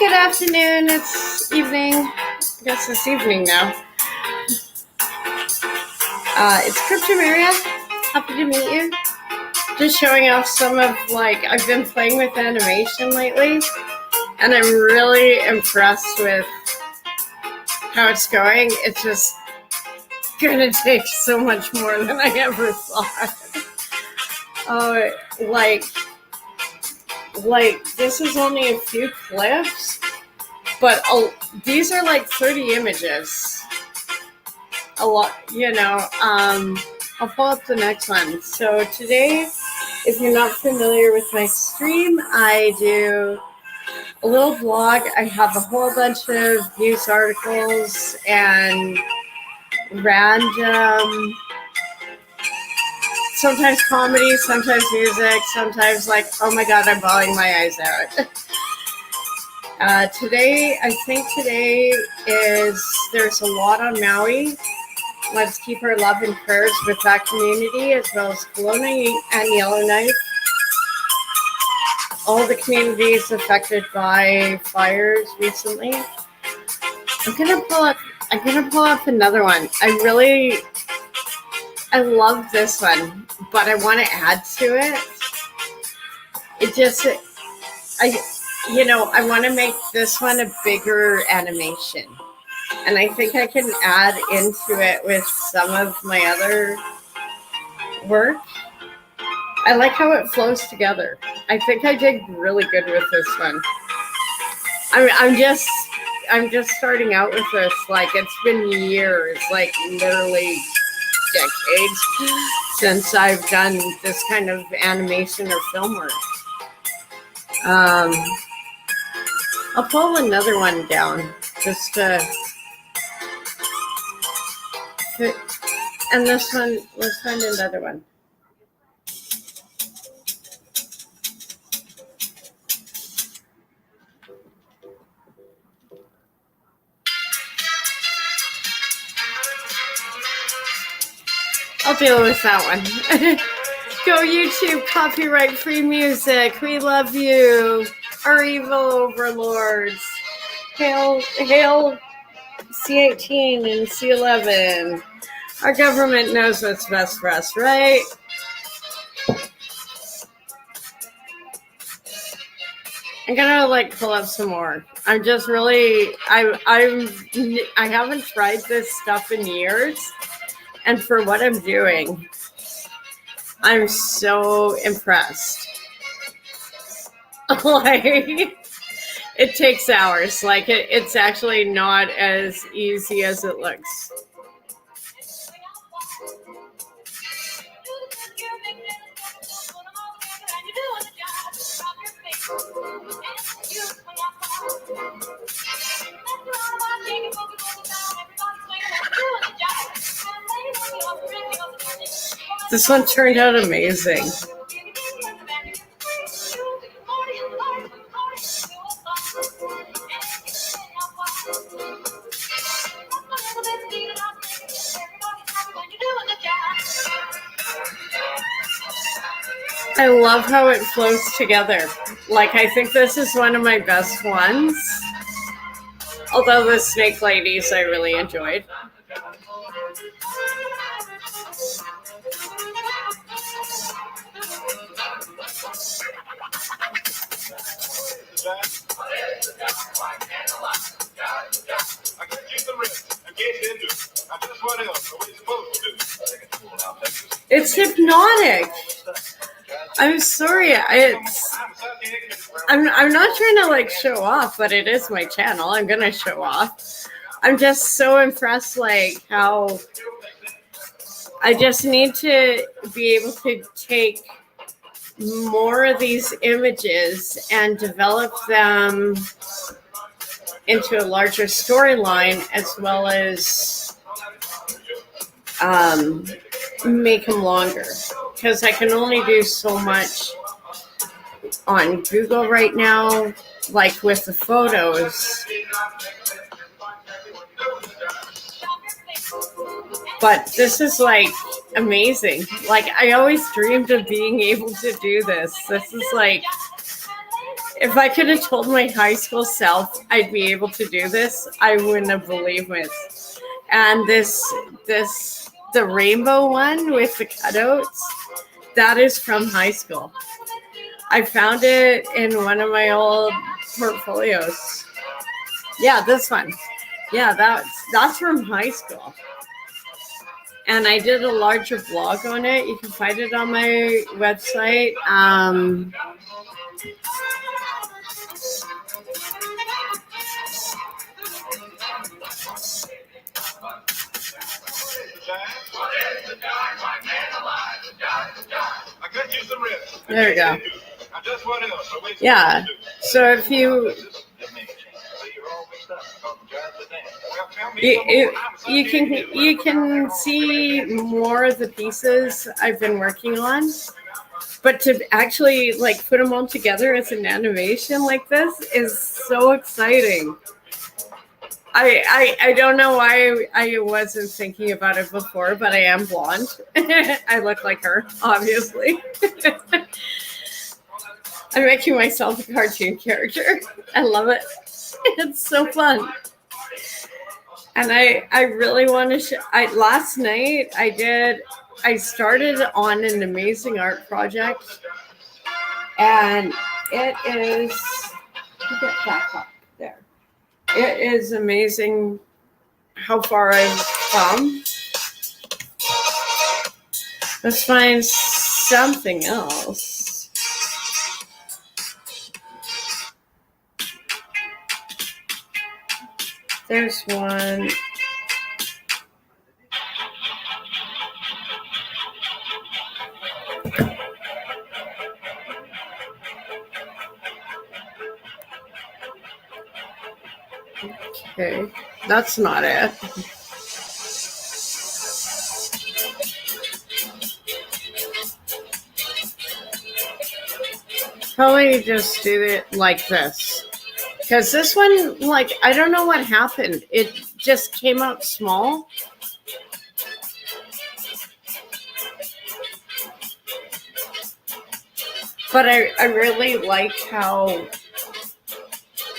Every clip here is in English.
Good afternoon. It's evening. I guess it's evening now. It's Cryptomeria. Happy to meet you. Just showing off some of, I've been playing with animation lately, and I'm really impressed with how it's going. It's just gonna take so much more than I ever thought. This is only a few clips, but these are like 30 images. A lot, I'll pull up the next one. So today, if you're not familiar with my stream, I do a little blog. I have a whole bunch of news articles and random, sometimes comedy, sometimes music, sometimes oh my God, I'm bawling my eyes out. Today there's a lot on Maui. Let's keep our love and prayers with that community, as well as Kelowna and Yellowknife. All the communities affected by fires recently. I'm gonna pull up another one. I love this one, but I want to add to it. I want to make this one a bigger animation. And I think I can add into it with some of my other work. I like how it flows together. I think I did really good with this one. I'm just starting out with this. It's been years, literally decades since I've done this kind of animation or film work. I'll pull another one down just to. And this one, let's find another one. I'll deal with that one. Go YouTube, copyright free music. We love you. Our evil overlords. Hail C18 and C11. Our government knows what's best for us, right? I'm gonna pull up some more. I'm just really, I haven't tried this stuff in years, and for what I'm doing, I'm so impressed. It takes hours. It's actually not as easy as it looks. This one turned out amazing. I love how it flows together. I think this is one of my best ones. Although the snake ladies I really enjoyed. It's hypnotic. I'm sorry. I'm not trying to show off, but it is my channel. I'm gonna show off. I'm just so impressed, how I just need to be able to take more of these images and develop them into a larger storyline, as well as make them longer, because I can only do so much on Google right now, with the photos. But this is amazing. I always dreamed of being able to do this. This is If I could have told my high school self I'd be able to do this, I wouldn't have believed it. And the rainbow one with the cutouts, that is from high school. I found it in one of my old portfolios. Yeah, this one. Yeah, that's from high school. And I did a larger blog on it. You can find it on my website. There we go. Yeah. So if you can see more of the pieces I've been working on, but to actually like put them all together as an animation like this is so exciting. I don't know why I wasn't thinking about it before, but I am blonde. I look like her, obviously. I'm making myself a cartoon character. I love it. It's so fun. And I really want to last night I started on an amazing art project, and it is, get back up there. It is amazing how far I've come. Let's find something else. There's one. Okay, that's not it. Probably just do it like this. Because this one, like, I don't know what happened. It just came out small. But I really like how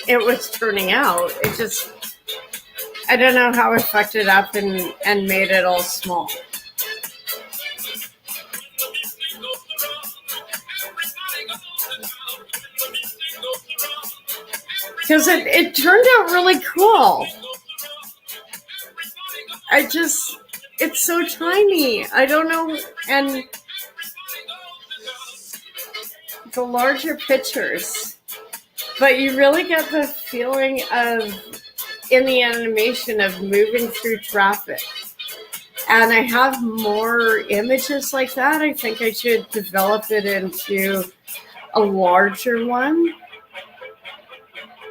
it was turning out. It just, I don't know how I fucked it up and made it all small. Because it turned out really cool. It's so tiny. I don't know. And the larger pictures. But you really get the feeling of, in the animation, of moving through traffic. And I have more images like that. I think I should develop it into a larger one.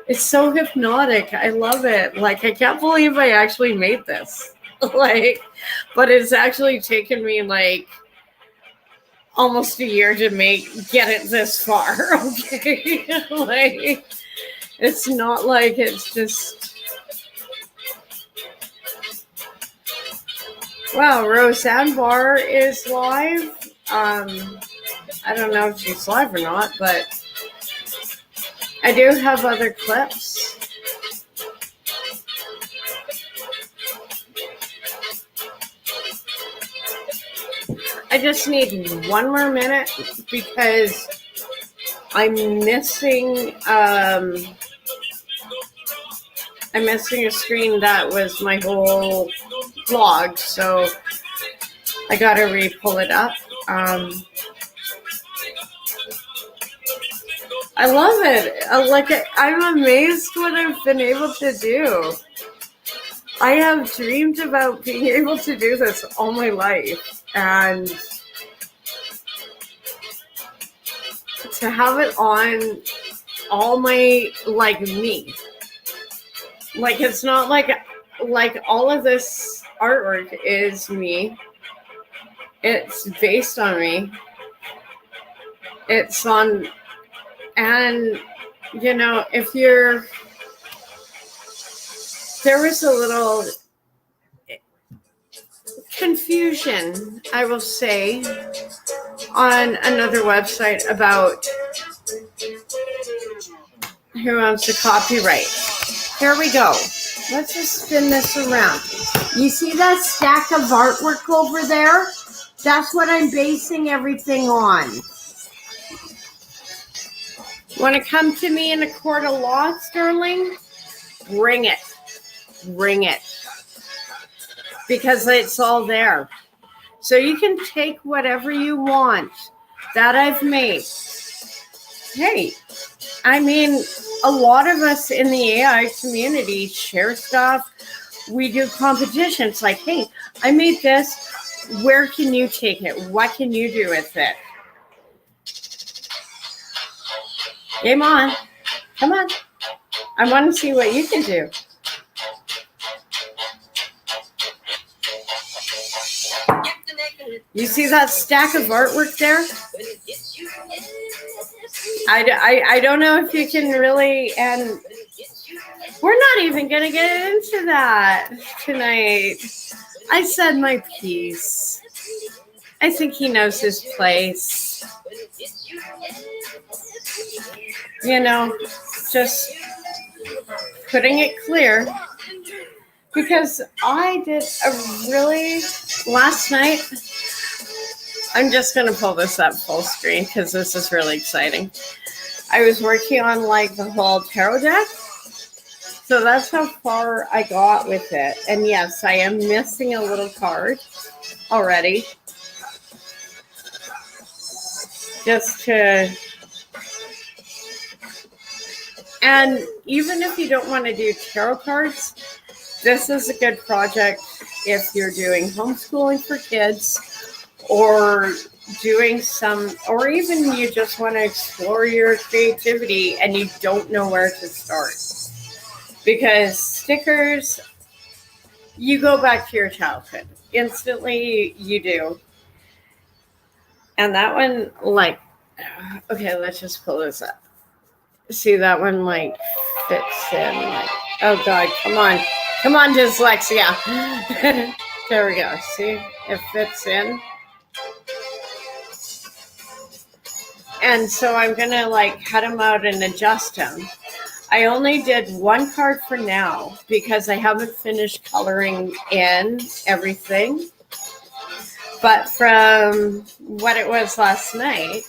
It's so hypnotic. I love it. Like, I can't believe I actually made this. Like, but it's actually taken me like almost a year to get it this far. Okay. Like, it's not like it's just, wow, Roseanne Barr is live. I don't know if she's live or not, but I do have other clips. I just need one more minute because I'm missing a screen that was my whole vlog, so I gotta re-pull it up. I love it. I'm amazed what I've been able to do. I have dreamed about being able to do this all my life, and to have it on all my, like, me. Like, it's not like all of this artwork is me. It's based on me. It's on, and, you know, there was a little confusion, I will say, on another website about who owns the copyright. Here we go. Let's just spin this around. You see that stack of artwork over there? That's what I'm basing everything on. Want to come to me in a court of law, Sterling? Bring it. Bring it. Because it's all there. So you can take whatever you want that I've made. Hey, I mean, a lot of us in the AI community share stuff. We do competitions like, hey, I made this. Where can you take it? What can you do with it? Game on. Come on. I want to see what you can do. You see that stack of artwork there? I don't know if you can really, and we're not even going to get into that tonight. I said my piece. I think he knows his place. You know, just putting it clear. Because I did a really, last night, I'm just going to pull this up full screen because this is really exciting. I was working on like the whole tarot deck. So that's how far I got with it. And yes, I am missing a little card already. Just to, and even if you don't want to do tarot cards, this is a good project if you're doing homeschooling for kids or doing some, or even you just want to explore your creativity and you don't know where to start. Because stickers, you go back to your childhood. Instantly, you do. And that one, like, okay, let's just pull this up. See, that one, like, fits in. Like, oh, God, come on. Come on, dyslexia. There we go. See, it fits in. And so I'm going to, like, cut them out and adjust them. I only did one card for now because I haven't finished coloring in everything. But from what it was last night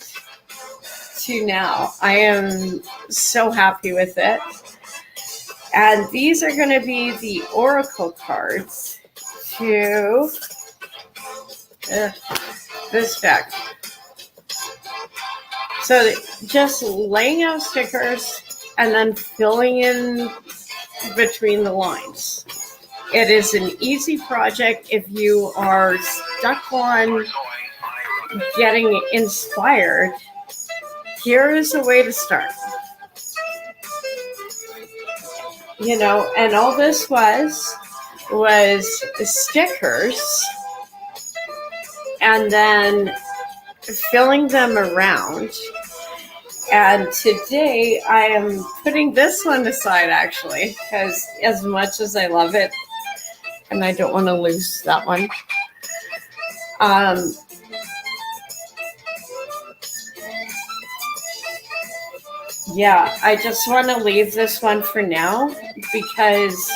to now, I am so happy with it. And these are going to be the oracle cards to this deck. So just laying out stickers and then filling in between the lines. It is an easy project if you are stuck on getting inspired. Here is a way to start. You know, and all this was stickers and then filling them around. And today I am putting this one aside actually, because as much as I love it, and I don't want to lose that one. Yeah, I just want to leave this one for now because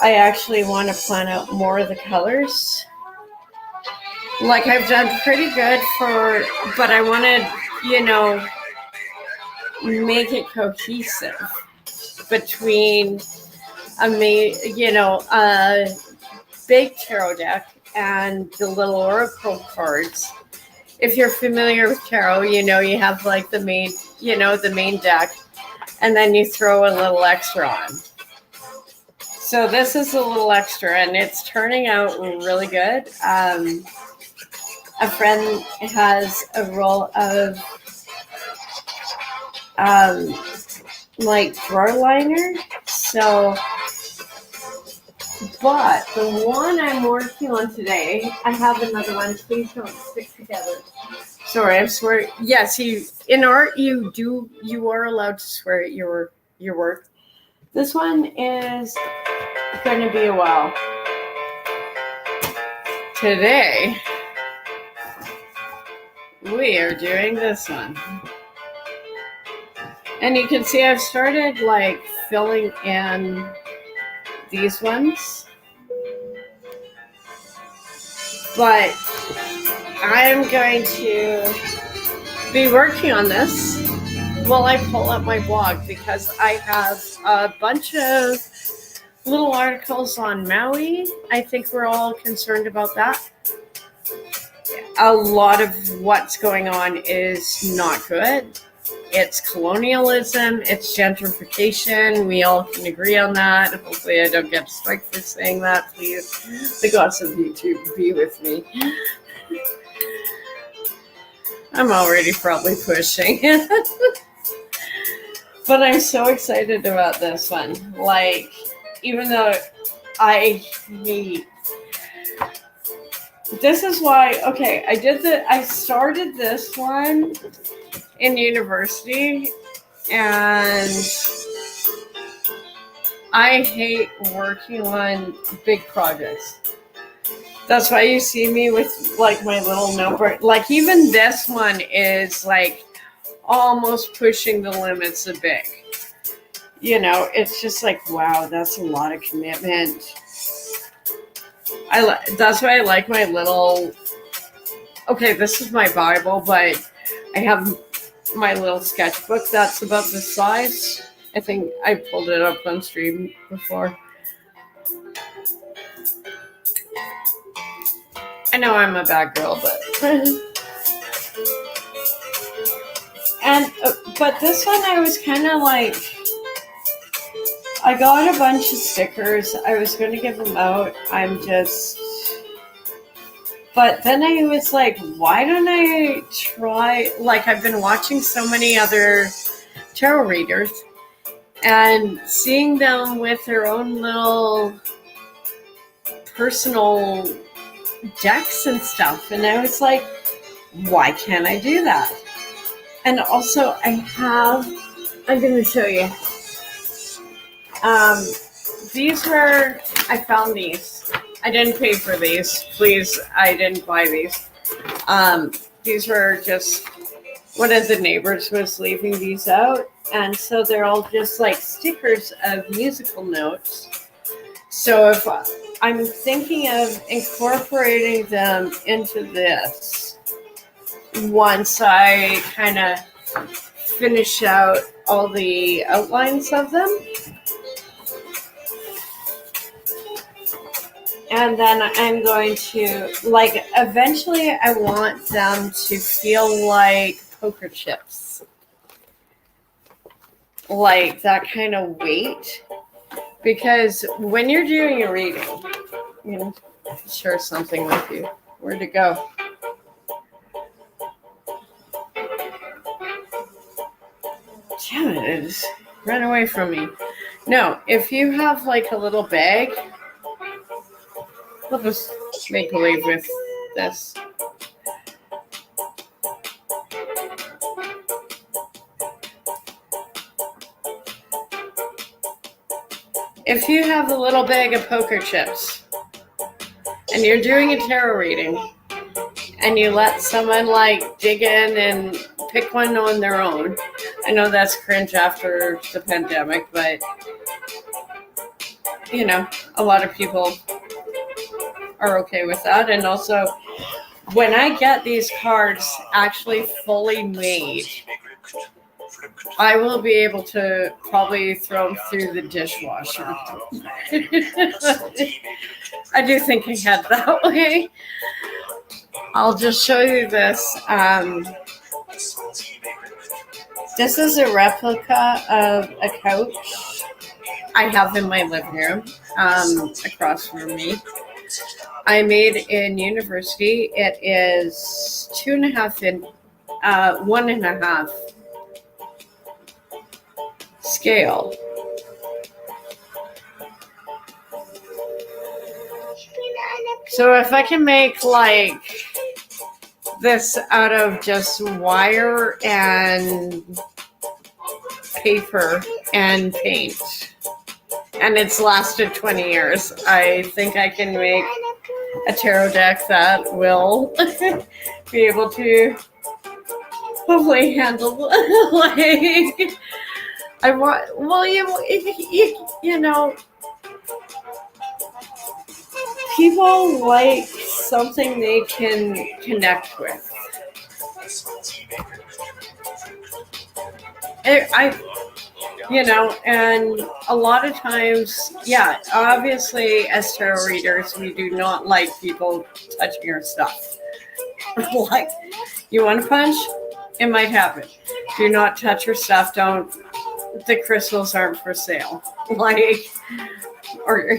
I actually want to plan out more of the colors. Like I've done pretty good for, but I want to, you know, make it cohesive between a big tarot deck and the little oracle cards. If you're familiar with tarot, you know you have like the main deck, and then you throw a little extra on. So this is a little extra, and it's turning out really good. A friend has a roll of like drawer liner. So, but the one I'm working on today, I have another one. Please don't stick together. Sorry, I'm swearing. Yes, in art you are allowed to swear at your work. This one is going to be a while. Today we are doing this one. And you can see I've started like filling in these ones. But I'm going to be working on this while I pull up my blog, because I have a bunch of little articles on Maui. I think we're all concerned about that. A lot of what's going on is not good. It's colonialism, it's gentrification. We all can agree on that. Hopefully I don't get a strike for saying that. Please, the gods of YouTube, be with me. I'm already probably pushing it. But I'm so excited about this one. Like, even though I hate... This is why, okay, I started this one in university, and I hate working on big projects. That's why you see me with like my little notebook. Like, even this one is like almost pushing the limits a bit. You know, it's just like, wow, that's a lot of commitment. That's why I like my little... Okay, this is my Bible, but I have my little sketchbook that's about this size. I think I pulled it up on stream before. I know I'm a bad girl, but... But this one I was kind of like... I got a bunch of stickers. I was going to give them out. But then I was like, why don't I try... Like, I've been watching so many other tarot readers and seeing them with their own little personal decks and stuff. And I was like, why can't I do that? And also I'm going to show you. I found these. I didn't pay for these. Please, I didn't buy these. These were just, one of the neighbors was leaving these out. And so they're all just like stickers of musical notes. So if I'm thinking of incorporating them into this once I kind of finish out all the outlines of them. And then I'm going to, like, eventually I want them to feel like poker chips. Like that kind of weight. Because when you're doing a reading, you know, share something with you. Where'd it go? Damn it, it just ran away from me. No, if you have like a little bag, we'll just make believe with this. If you have a little bag of poker chips and you're doing a tarot reading and you let someone like dig in and pick one on their own, I know that's cringe after the pandemic, but you know, a lot of people are okay with that. And also, when I get these cards actually fully made, I will be able to probably throw them through the dishwasher. I do think ahead that way. I'll just show you this. This is a replica of a couch I have in my living room across from me. I made in university. It is 1.5 scale. So if I can make like this out of just wire and paper and paint, and it's lasted 20 years, I think I can make a tarot deck that will be able to hopefully handle like I want, well, you know, people like something they can connect with. And a lot of times, yeah, obviously, as tarot readers, we do not like people touching our stuff. Like, you want to punch? It might happen. Do not touch your stuff. Don't. The crystals aren't for sale. Like, or,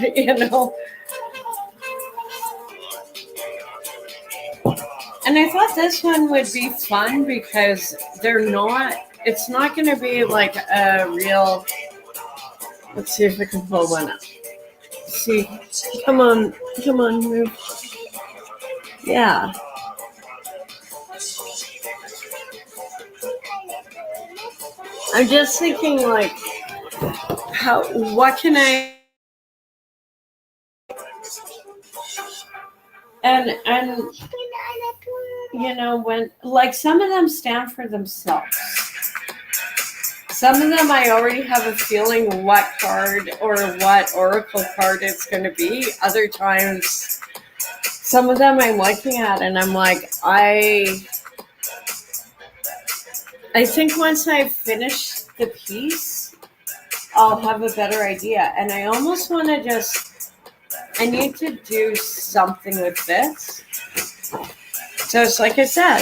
And I thought this one would be fun because it's not going to be like a real. Let's see if I can pull one up. See, come on, move. Yeah. I'm just thinking, like, what can I, and when, like, some of them stand for themselves. Some of them I already have a feeling what card or what oracle card it's going to be. Other times, some of them I'm looking at and I'm like, I think once I finish the piece, I'll have a better idea. And I almost want to I need to do something with this. So it's like I said,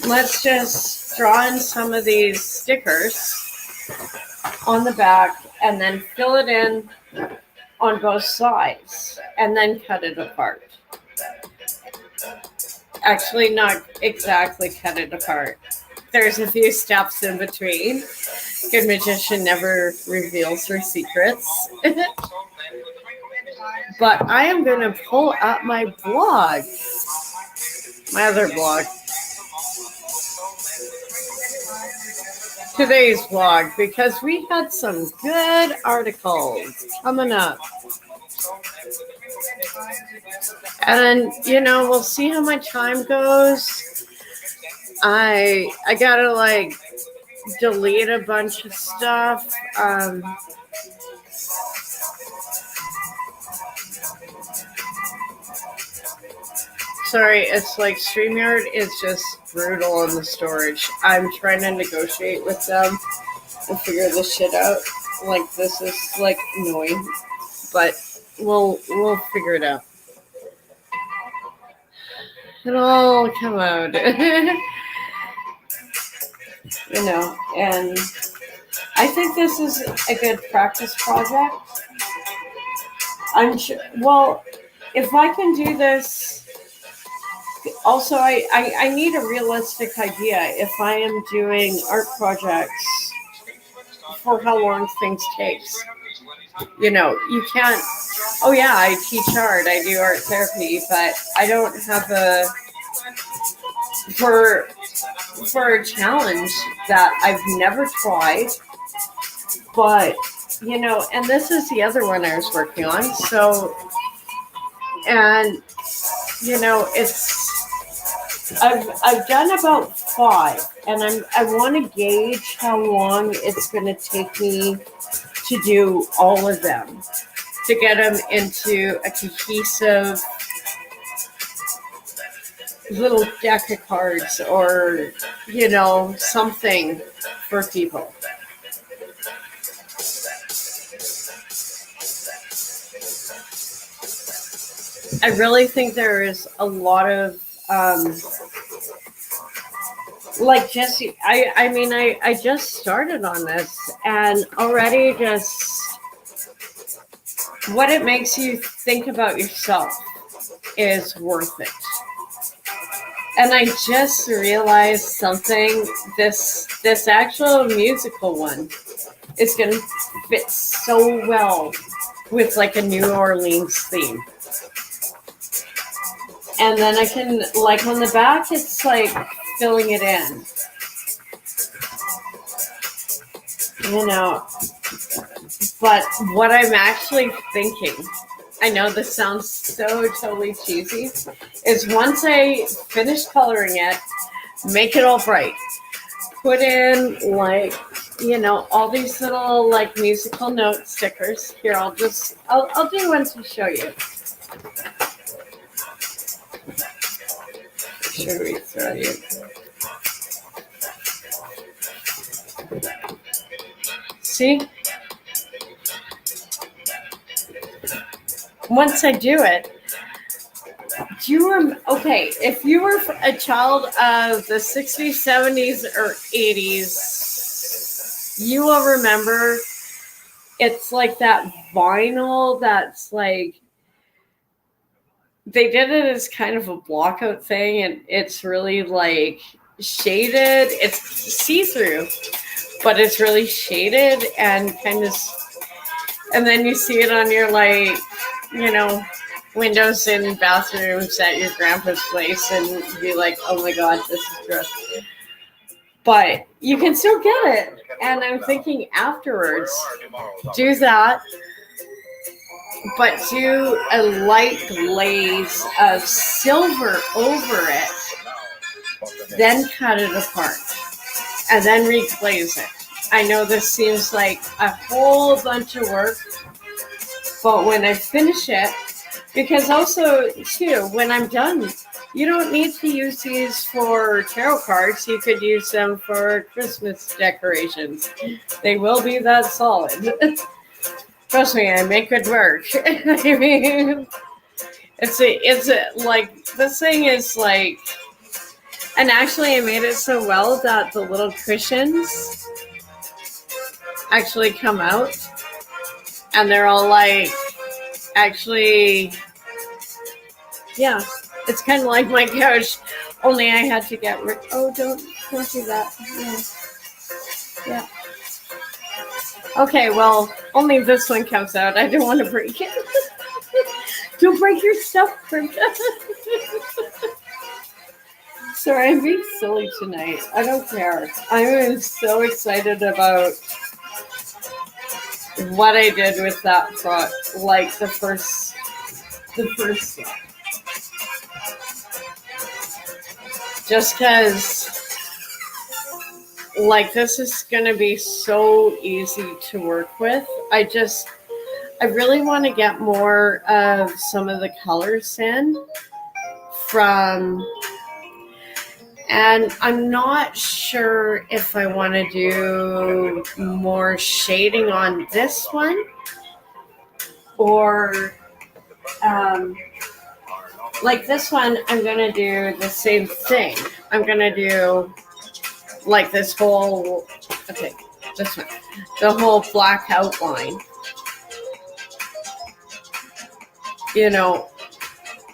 let's just draw in some of these stickers on the back and then fill it in on both sides and then cut it apart. Actually, not exactly cut it apart. There's a few steps in between. Good magician never reveals her secrets. But I am going to pull up my blog, my other blog, today's blog, because we had some good articles coming up. And, we'll see how my time goes. I gotta, like, delete a bunch of stuff. Sorry, it's like StreamYard is just brutal on the storage. I'm trying to negotiate with them and figure this shit out. Like, this is, like, annoying. But we'll figure it out. It'll all come out. And I think this is a good practice project. I'm sure, well, if I can do this, also I need a realistic idea if I am doing art projects for how long things takes. You can't, oh yeah, I teach art, I do art therapy, but I don't have for a challenge that I've never tried, but, and this is the other one I was working on, so, and, I've done about 5, and I want to gauge how long it's going to take me to do all of them, to get them into a cohesive little deck of cards or, something for people. I really think there is a lot of, like, Jesse, I just started on this, and already just what it makes you think about yourself is worth it. And I just realized something, this actual musical one is going to fit so well with, like, a New Orleans theme. And then I can, like, on the back, it's like filling it in. But what I'm actually thinking, I know this sounds so totally cheesy, is once I finish coloring it, make it all bright, put in, like, you know, all these little like musical note stickers. Here, I'll do one to show you. Should we throw you? See? Once I do it, okay, if you were a child of the 60s, 70s, or 80s, you will remember it's like that vinyl that's like, they did it as kind of a blockout thing, and it's really like shaded. It's see-through, but it's really shaded and kind of, and then you see it on your, like, you know, windows in bathrooms at your grandpa's place, and be like, oh my god, this is gross. But you can still get it. And I'm thinking afterwards, do that, but do a light glaze of silver over it, then cut it apart, and then reglaze it. I know this seems like a whole bunch of work, but when I finish it, because also, too, when I'm done, you don't need to use these for tarot cards. You could use them for Christmas decorations. They will be that solid. Trust me, I make good work. I mean, it's like, this thing is like, and actually I made it so well that the little cushions actually come out, and they're all like, actually, yeah, it's kind of like my couch, only I had to get rid. Oh, don't do that. Yeah. Okay, well, only this one comes out. I don't want to break it. Don't break your stuff, Crypta. Sorry, I'm being silly tonight. I don't care. I am so excited about what I did with that front, like the first step. Just because, like, this is going to be so easy to work with. I really want to get more of some of the colors in from, and I'm not sure if I want to do more shading on this one, or like this one, I'm going to do the same thing. I'm going to do like this whole, okay, this one, the whole black outline, you know,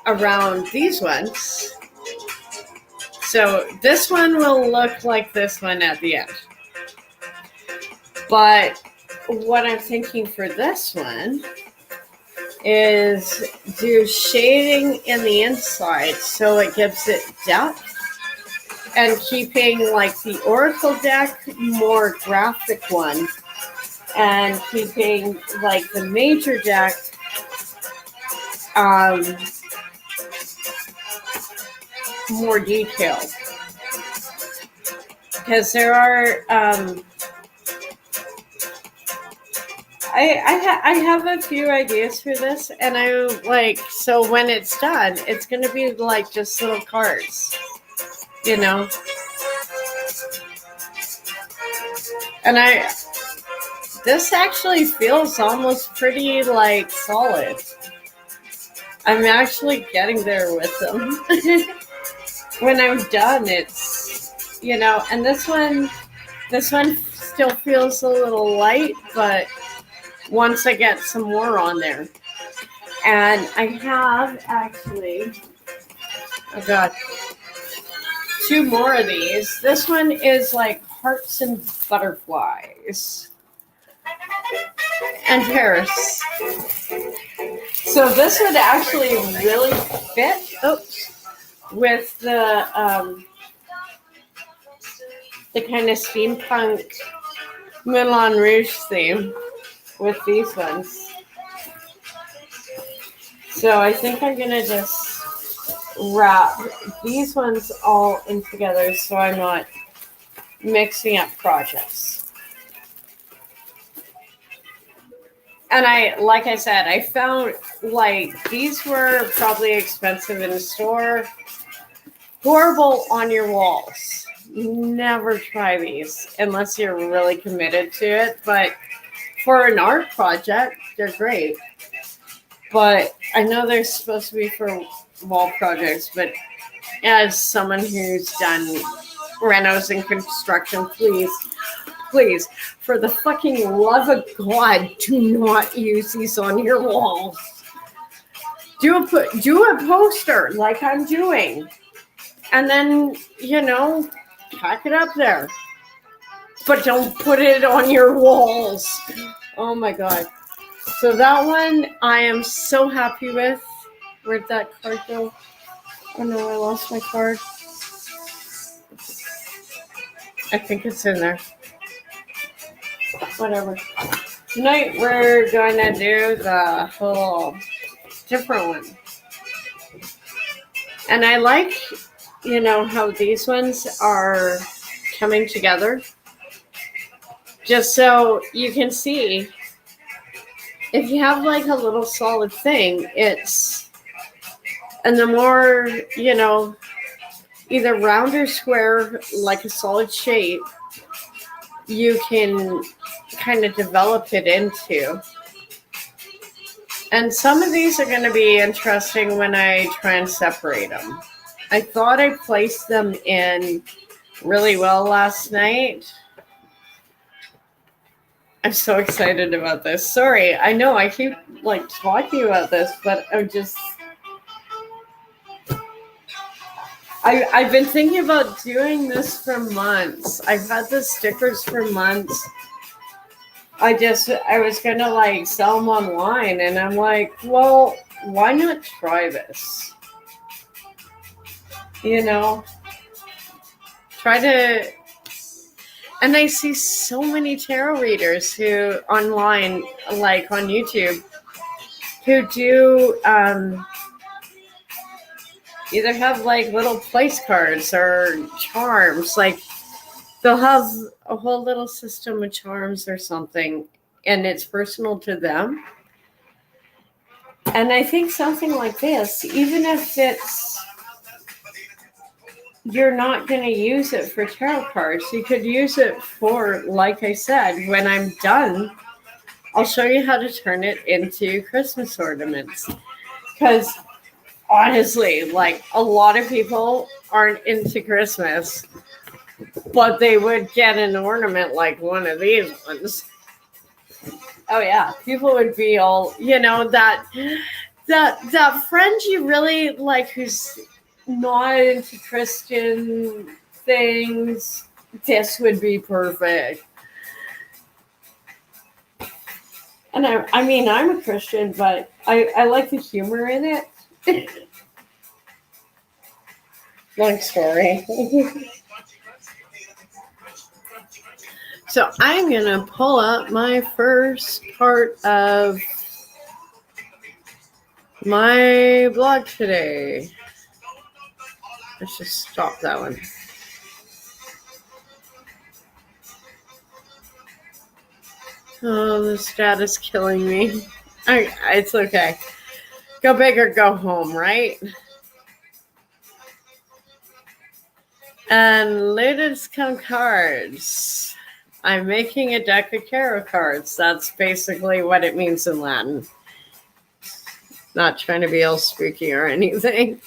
around these ones. So this one will look like this one at the end. But what I'm thinking for this one is do shading in the inside so it gives it depth, and keeping like the Oracle deck more graphic one, and keeping like the major deck more detailed. Because there are I have a few ideas for this, and I like, so when it's done, it's going to be like just little cards, you know. And this actually feels almost pretty like solid. I'm actually getting there with them. When I'm done, it's, you know, and this one still feels a little light, but once I get some more on there. And I have actually, oh god, 2 more of these. This one is like hearts and butterflies and Paris. So this would actually really fit with the kind of steampunk Moulin Rouge theme with these ones. So I think I'm going to just wrap these ones all in together so I'm not mixing up projects. And like I said, I found like these were probably expensive in the store. Horrible on your walls. Never try these unless you're really committed to it. But for an art project, they're great. But I know they're supposed to be for wall projects, but as someone who's done renos and construction, please, for the fucking love of God, do not use these on your walls. Do a poster like I'm doing, and then pack it up there. But don't put it on your walls. Oh my God. So that one I am so happy with. Where'd that card go? Oh no, I lost my card. I think it's in there. Whatever. Tonight we're going to do the whole different one. And I like, how these ones are coming together. Just so you can see, if you have like a little solid thing, and the more, either round or square, like a solid shape, you can kind of develop it into. And some of these are going to be interesting when I try and separate them. I thought I placed them in really well last night. I'm so excited about this. Sorry, I know I keep talking about this, but I've been thinking about doing this for months. I've had the stickers for months. I was gonna sell them online, and I'm like, well, why not try this? Try to. And I see so many tarot readers who online, like on YouTube, who do either have little place cards or charms. They'll have a whole little system of charms or something, and it's personal to them. And I think something like this, even if you're not going to use it for tarot cards, you could use it for, like I said, when I'm done, I'll show you how to turn it into Christmas ornaments. Because honestly, a lot of people aren't into Christmas, but they would get an ornament like one of these ones. Oh yeah, people would be all, that friend you really like who's not into Christian things, this would be perfect. And I mean, I'm a Christian, but I like the humor in it. Long story. So I'm going to pull up my first part of my blog today. Let's just stop that one. Oh, this dad is killing me. It's okay. Go big or go home, right? And latest come cards. I'm making a deck of tarot cards. That's basically what it means in Latin. Not trying to be all spooky or anything.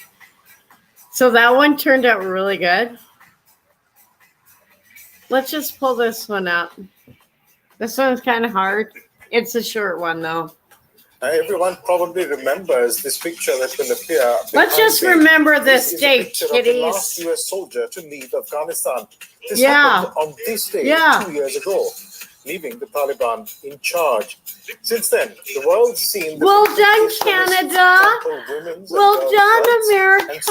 So that one turned out really good. Let's just pull this one up. This one's kind of hard. It's a short one, though. Everyone probably remembers this picture that will appear. Let's just remember this date, kiddies. The last U.S. soldier to leave Afghanistan. This happened on this day 2 years ago, leaving the Taliban in charge. Since then, the world's seen the well done, Canada. Well done, America.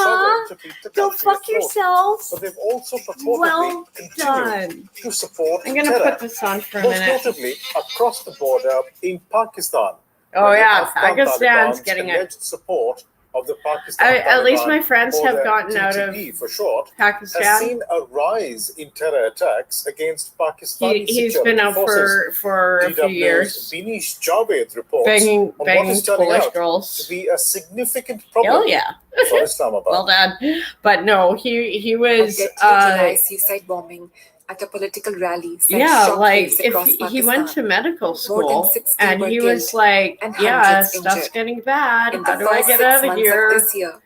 Go fuck yourselves. But they've also purportedly continued to support I'm going to put this on for a minute. Most notably, across the border in Pakistan. Oh yeah, Pakistan's getting alleged support of the Pakistan At least my Taliban, friends or have the gotten out of TTP for short, has Pakistan. seen a rise in terror attacks against Pakistani He's security been out forces. for a few years. Binish Javed reports Banging on what is turning Polish out girls. to be a significant problem Hell yeah. for Islamabad. Well done. But no, he was July suicide bombing at a political rally. Like if he went to medical school and he was like, yeah, stuff's getting bad. How do I get out of here? This year,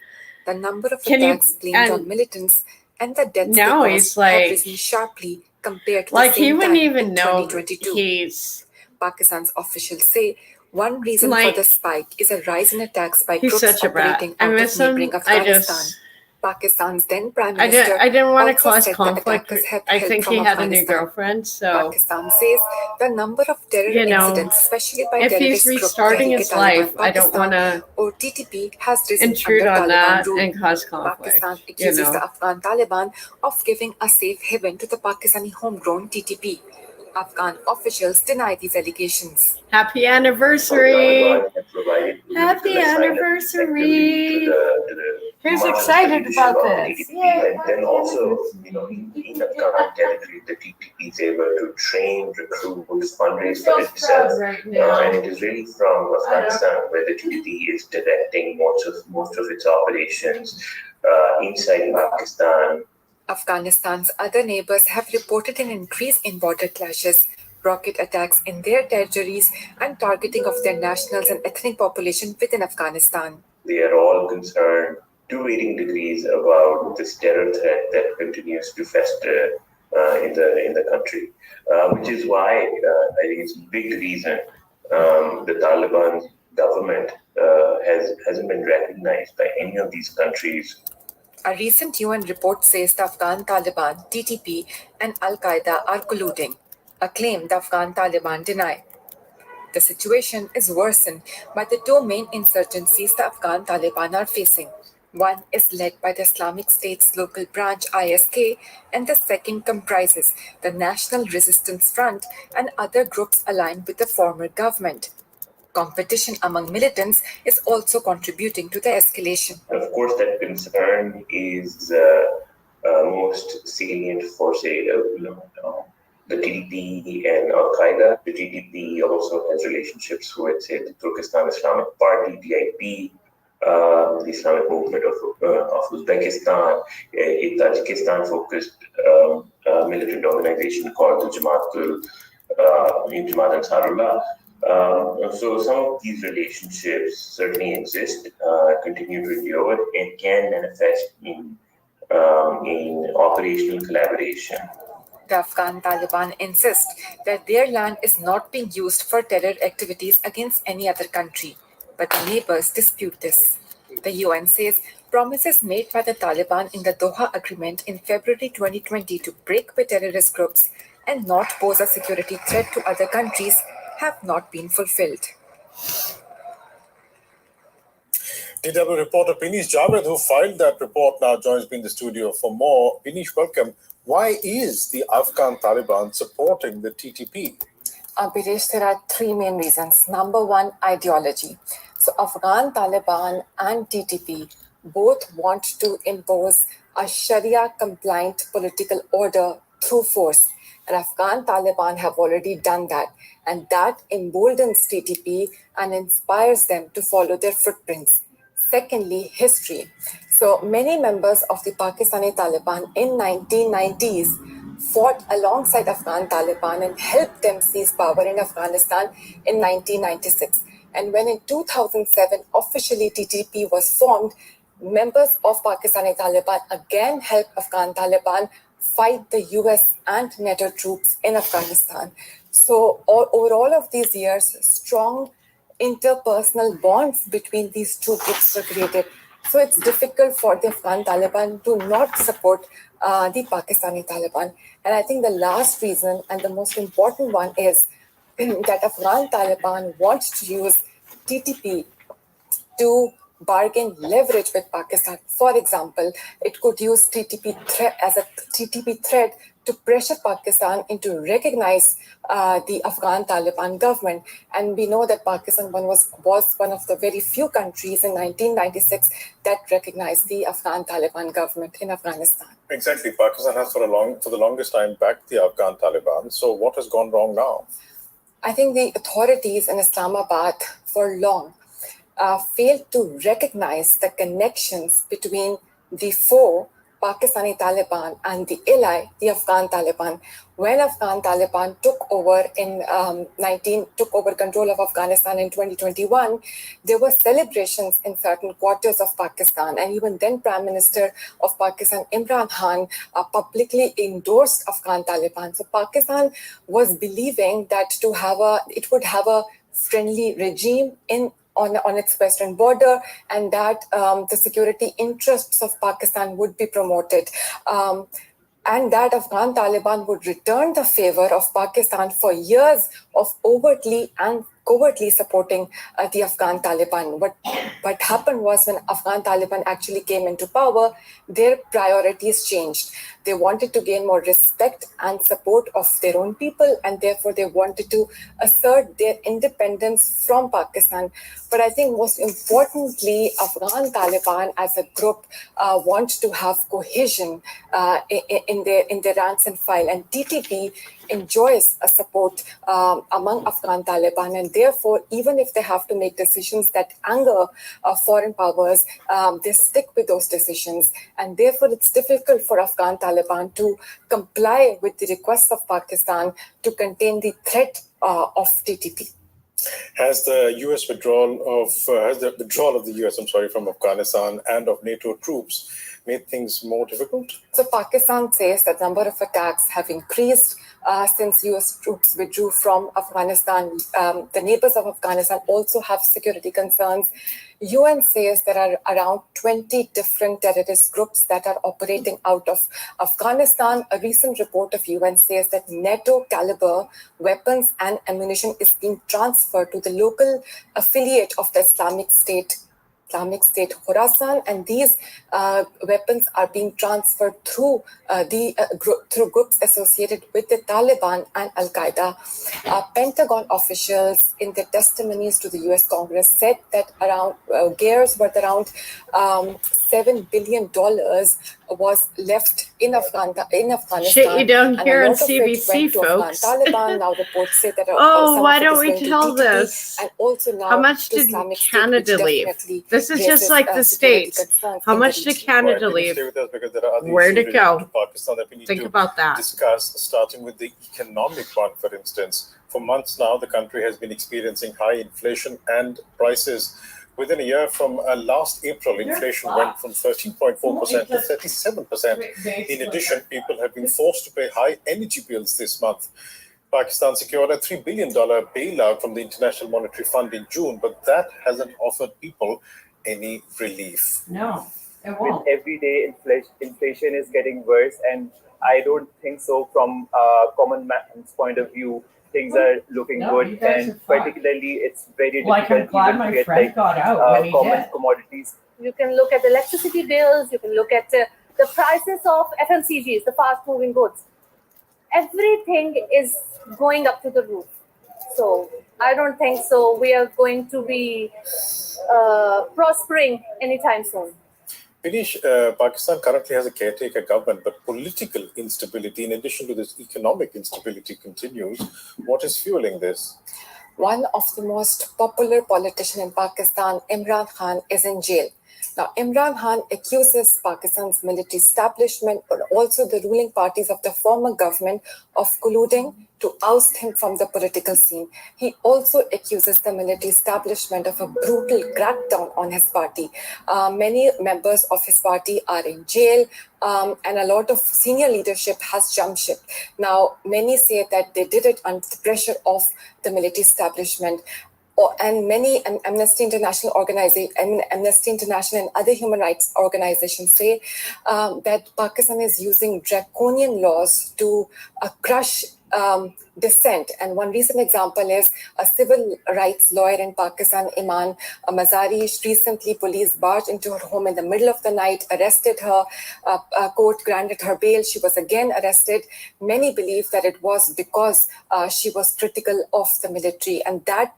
the number of attacks blamed on militants and the deaths now they he's caused like, have risen sharply compared to like the same he wouldn't time even in know 2022. he's Pakistan's officials say one reason for the spike is a rise in attacks by he's groups such a brat. operating I out of miss him. neighboring Afghanistan. Pakistan's then Prime I Minister didn't want to also cause said conflict. that attackers I had think help he from had a new Afghanistan. girlfriend, so Pakistan says the number of terror incidents, especially by if he's terrorist group restarting his life, I don't want to or TTP, has risen intrude under on Taliban that rule. and cause conflict. Pakistan accuses the Afghan Taliban of giving a safe haven to the Pakistani homegrown TTP. Afghan officials deny these allegations. Happy anniversary! Happy anniversary! Who's excited about this? And then also, in Afghan territory, the TTP is able to train, recruit, fundraise for itself. And it is really from Afghanistan where the TTP is directing most of its operations inside Pakistan. Afghanistan's other neighbors have reported an increase in border clashes, rocket attacks in their territories, and targeting of their nationals and ethnic population within Afghanistan. They are all concerned to varying degrees about this terror threat that continues to fester in the country, which is why I think it's a big reason the Taliban government hasn't been recognized by any of these countries. A recent UN report says the Afghan Taliban, TTP, and Al-Qaeda are colluding, a claim the Afghan Taliban deny. The situation is worsened by the two main insurgencies the Afghan Taliban are facing. One is led by the Islamic State's local branch ISK, and the second comprises the National Resistance Front and other groups aligned with the former government. Competition among militants is also contributing to the escalation. Of course, that concern is most salient for, say, the TTP and Al-Qaeda. The TTP also has relationships with, say, the Turkestan Islamic Party, TIP, the Islamic Movement of Uzbekistan, a Tajikistan-focused militant organization called the Jamaat Ansarullah. So some of these relationships certainly exist, continue to endure, and can manifest in operational collaboration. The Afghan Taliban insist that their land is not being used for terror activities against any other country, but the neighbors dispute this. The UN says promises made by the Taliban in the Doha Agreement in February 2020 to break with terrorist groups and not pose a security threat to other countries have not been fulfilled. DW reporter Binish Javed, who filed that report, now joins me in the studio for more. Binish, welcome. Why is the Afghan Taliban supporting the TTP? Biresh, there are three main reasons. Number one, ideology. So Afghan Taliban and TTP both want to impose a Sharia-compliant political order through force. And Afghan Taliban have already done that. And that emboldens TTP and inspires them to follow their footprints. Secondly, history. So many members of the Pakistani Taliban in 1990s fought alongside Afghan Taliban and helped them seize power in Afghanistan in 1996. And when in 2007 officially TTP was formed, members of Pakistani Taliban again helped Afghan Taliban fight the US and NATO troops in Afghanistan. So over all of these years, strong interpersonal bonds between these two groups were created. So it's difficult for the Afghan Taliban to not support the Pakistani Taliban. And I think the last reason and the most important one is that Afghan Taliban wants to use TTP to bargain leverage with Pakistan. For example, it could use TTP as a TTP thread to pressure Pakistan into recognize the Afghan Taliban government. And we know that Pakistan was one of the very few countries in 1996 that recognized the Afghan Taliban government in Afghanistan. Exactly. Pakistan has for the longest time backed the Afghan Taliban. So what has gone wrong now? I think the authorities in Islamabad for long failed to recognize the connections between the foe, Pakistani Taliban, and the ally, the Afghan Taliban. When Afghan Taliban took over took over control of Afghanistan in 2021, there were celebrations in certain quarters of Pakistan, and even then Prime Minister of Pakistan, Imran Khan, publicly endorsed Afghan Taliban. So Pakistan was believing that it would have a friendly regime on its western border, and that the security interests of Pakistan would be promoted. And that Afghan Taliban would return the favor of Pakistan for years of overtly and covertly supporting the Afghan Taliban. What happened was, when Afghan Taliban actually came into power, their priorities changed. They wanted to gain more respect and support of their own people, and therefore they wanted to assert their independence from Pakistan. But I think most importantly, Afghan Taliban as a group want to have cohesion in their ranks and file, and TTP enjoys a support among Afghan Taliban, and therefore, even if they have to make decisions that anger foreign powers, they stick with those decisions, and therefore it's difficult for Afghan Taliban to comply with the requests of Pakistan to contain the threat of TTP. Has the withdrawal of the US, from Afghanistan and of NATO troops made things more difficult? So Pakistan says that number of attacks have increased since US troops withdrew from Afghanistan. The neighbors of Afghanistan also have security concerns. UN says there are around 20 different terrorist groups that are operating out of Afghanistan. A recent report of UN says that NATO caliber weapons and ammunition is being transferred to the local affiliate of the Islamic State Khorasan, and these weapons are being transferred through groups associated with the Taliban and Al Qaeda. Pentagon officials, in their testimonies to the US Congress, said that around gears worth around $7 billion was left in Afghanistan. Shit you don't hear on and a lot of it CBC, went to folks. Afghan Taliban. Now reports say that Oh, some why of it don't is we going to tell TTP, this? and also now How much to did Islamic State, Canada which leave? definitely This is just raises, like the security States. concerns How in the much did region. Canada Can you leave? stay with us, because there are other Where to issues related go? to Pakistan that we need Think to about that. discuss, starting with the economic one, for instance. For months now, the country has been experiencing high inflation and prices. Within a year from last April, inflation went from 13.4% to 37%. In addition, people have been forced to pay high energy bills this month. Pakistan secured a $3 billion bailout from the International Monetary Fund in June, but that hasn't offered people any relief. No, it With won't. everyday inflation is getting worse, and I don't think so from a common man's point of view. Things are looking No, you good, guys are and fucked. particularly it's very Like, I'm difficult glad even my to get friend got out when he common did. commodities. You can look at electricity bills, you can look at the prices of FMCGs, the fast moving goods. Everything is going up to the roof. So I don't think so. We are going to be prospering anytime soon. Finish, Pakistan currently has a caretaker government, but political instability, in addition to this economic instability, continues. What is fueling this? One of the most popular politicians in Pakistan, Imran Khan, is in jail. Now, Imran Khan accuses Pakistan's military establishment, but also the ruling parties of the former government, of colluding to oust him from the political scene. He also accuses the military establishment of a brutal crackdown on his party. Many members of his party are in jail, and a lot of senior leadership has jumped ship. Now, many say that they did it under the pressure of the military establishment. And many Amnesty International and other human rights organizations say that Pakistan is using draconian laws to crush dissent. And one recent example is a civil rights lawyer in Pakistan, Iman Mazari. Recently, police barged into her home in the middle of the night, arrested her. Court granted her bail. She was again arrested. Many believe that it was because she was critical of the military. And that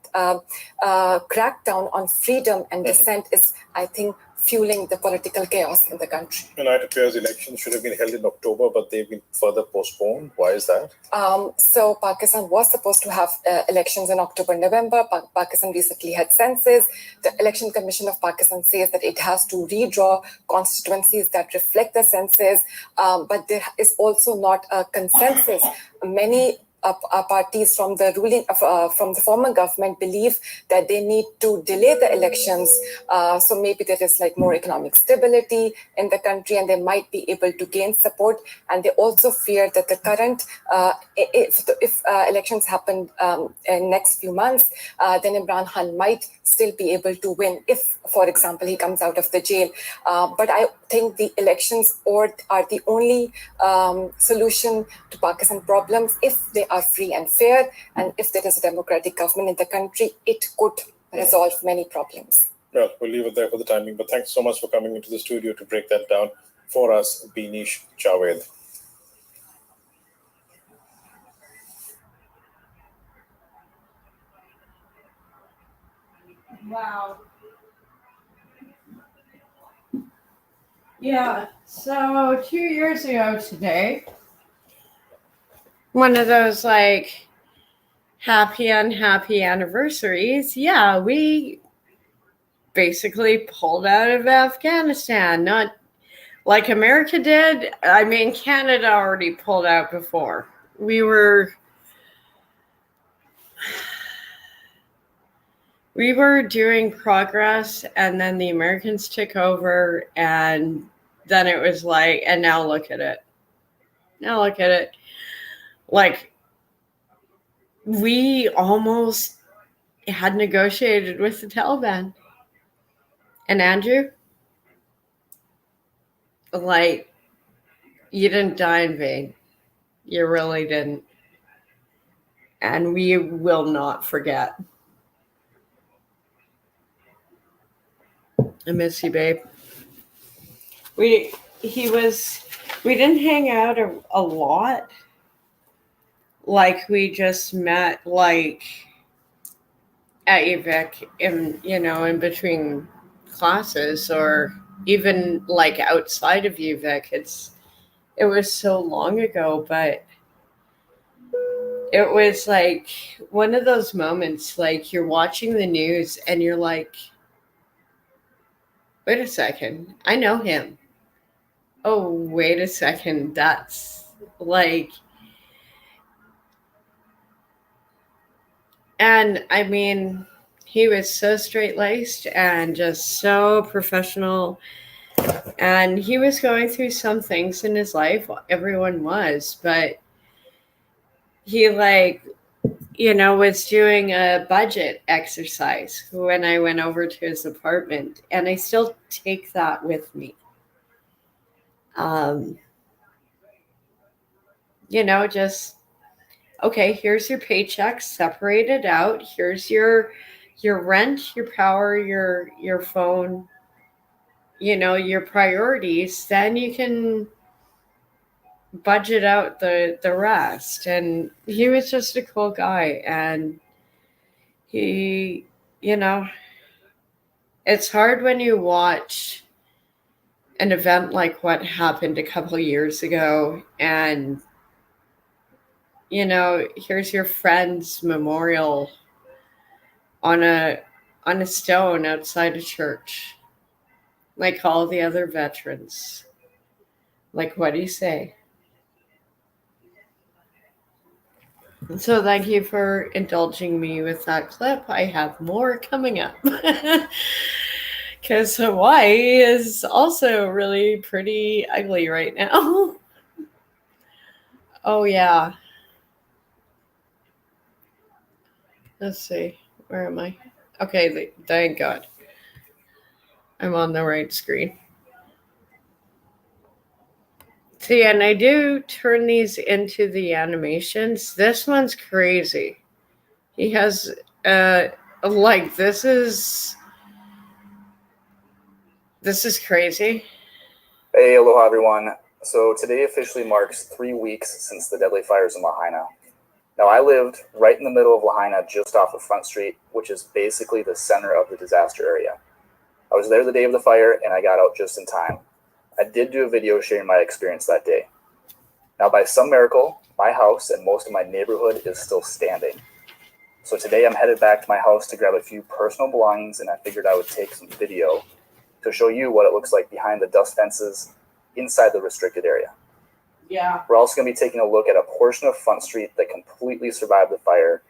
crackdown on freedom and dissent is, I think, fueling the political chaos in the country. And it appears elections should have been held in October, but they've been further postponed. Why is that? So Pakistan was supposed to have elections in October, November. Pakistan recently had census. The Election Commission of Pakistan says that it has to redraw constituencies that reflect the census, but there is also not a consensus. Many parties from the from the former government believe that they need to delay the elections, so maybe there is like more economic stability in the country and they might be able to gain support. And they also fear that the current if elections happen in next few months, then Imran Khan might still be able to win if, for example, he comes out of the jail. But I think the elections are the only solution to Pakistan problems. If they are free and fair, and if there is a democratic government in the country, it could resolve many problems. Well, we'll leave it there for the timing, but thanks so much for coming into the studio to break that down for us, Beenish Javed. Wow. Yeah, so 2 years ago today, one of those like happy, unhappy anniversaries, yeah, we basically pulled out of Afghanistan. Not like America did. I mean, Canada already pulled out before. We were doing progress, and then the Americans took over, and then it was like, and now look at it. Now look at it. Like, we almost had negotiated with the Taliban. And Andrew, like, you didn't die in vain. You really didn't. And we will not forget. I miss you, babe. We didn't hang out a lot. Like, we just met like at UVic in between classes, or even like outside of UVic. It was so long ago, but it was like one of those moments, like you're watching the news and you're like, wait a second, I know him. Oh, wait a second, that's like, and I mean, he was so straight-laced and just so professional, and he was going through some things in his life. Everyone was, but he was doing a budget exercise when I went over to his apartment, and I still take that with me. Just, okay, here's your paycheck, separate it out. Here's your rent, your power, your phone, your priorities. Then you can budget out the rest. And he was just a cool guy, and he, it's hard when you watch an event like what happened a couple years ago, and here's your friend's memorial on a stone outside a church, like all the other veterans. Like, what do you say? So thank you for indulging me with that clip. I have more coming up. Because Hawaii is also really pretty ugly right now. Oh, yeah. Let's see. Where am I? Okay, thank God. I'm on the right screen. See, and I do turn these into the animations. This one's crazy. He has like this is crazy. Hey, aloha everyone. So today officially marks 3 weeks since the deadly fires in Lahaina. Now I lived right in the middle of Lahaina, just off of Front Street, which is basically the center of the disaster area. I was there the day of the fire and I got out just in time. I did do a video sharing my experience that day. Now by some miracle, my house and most of my neighborhood is still standing. So today I'm headed back to my house to grab a few personal belongings, and I figured I would take some video to show you what it looks like behind the dust fences inside the restricted area. Yeah. We're also going to be taking a look at a portion of Front Street that completely survived the fire.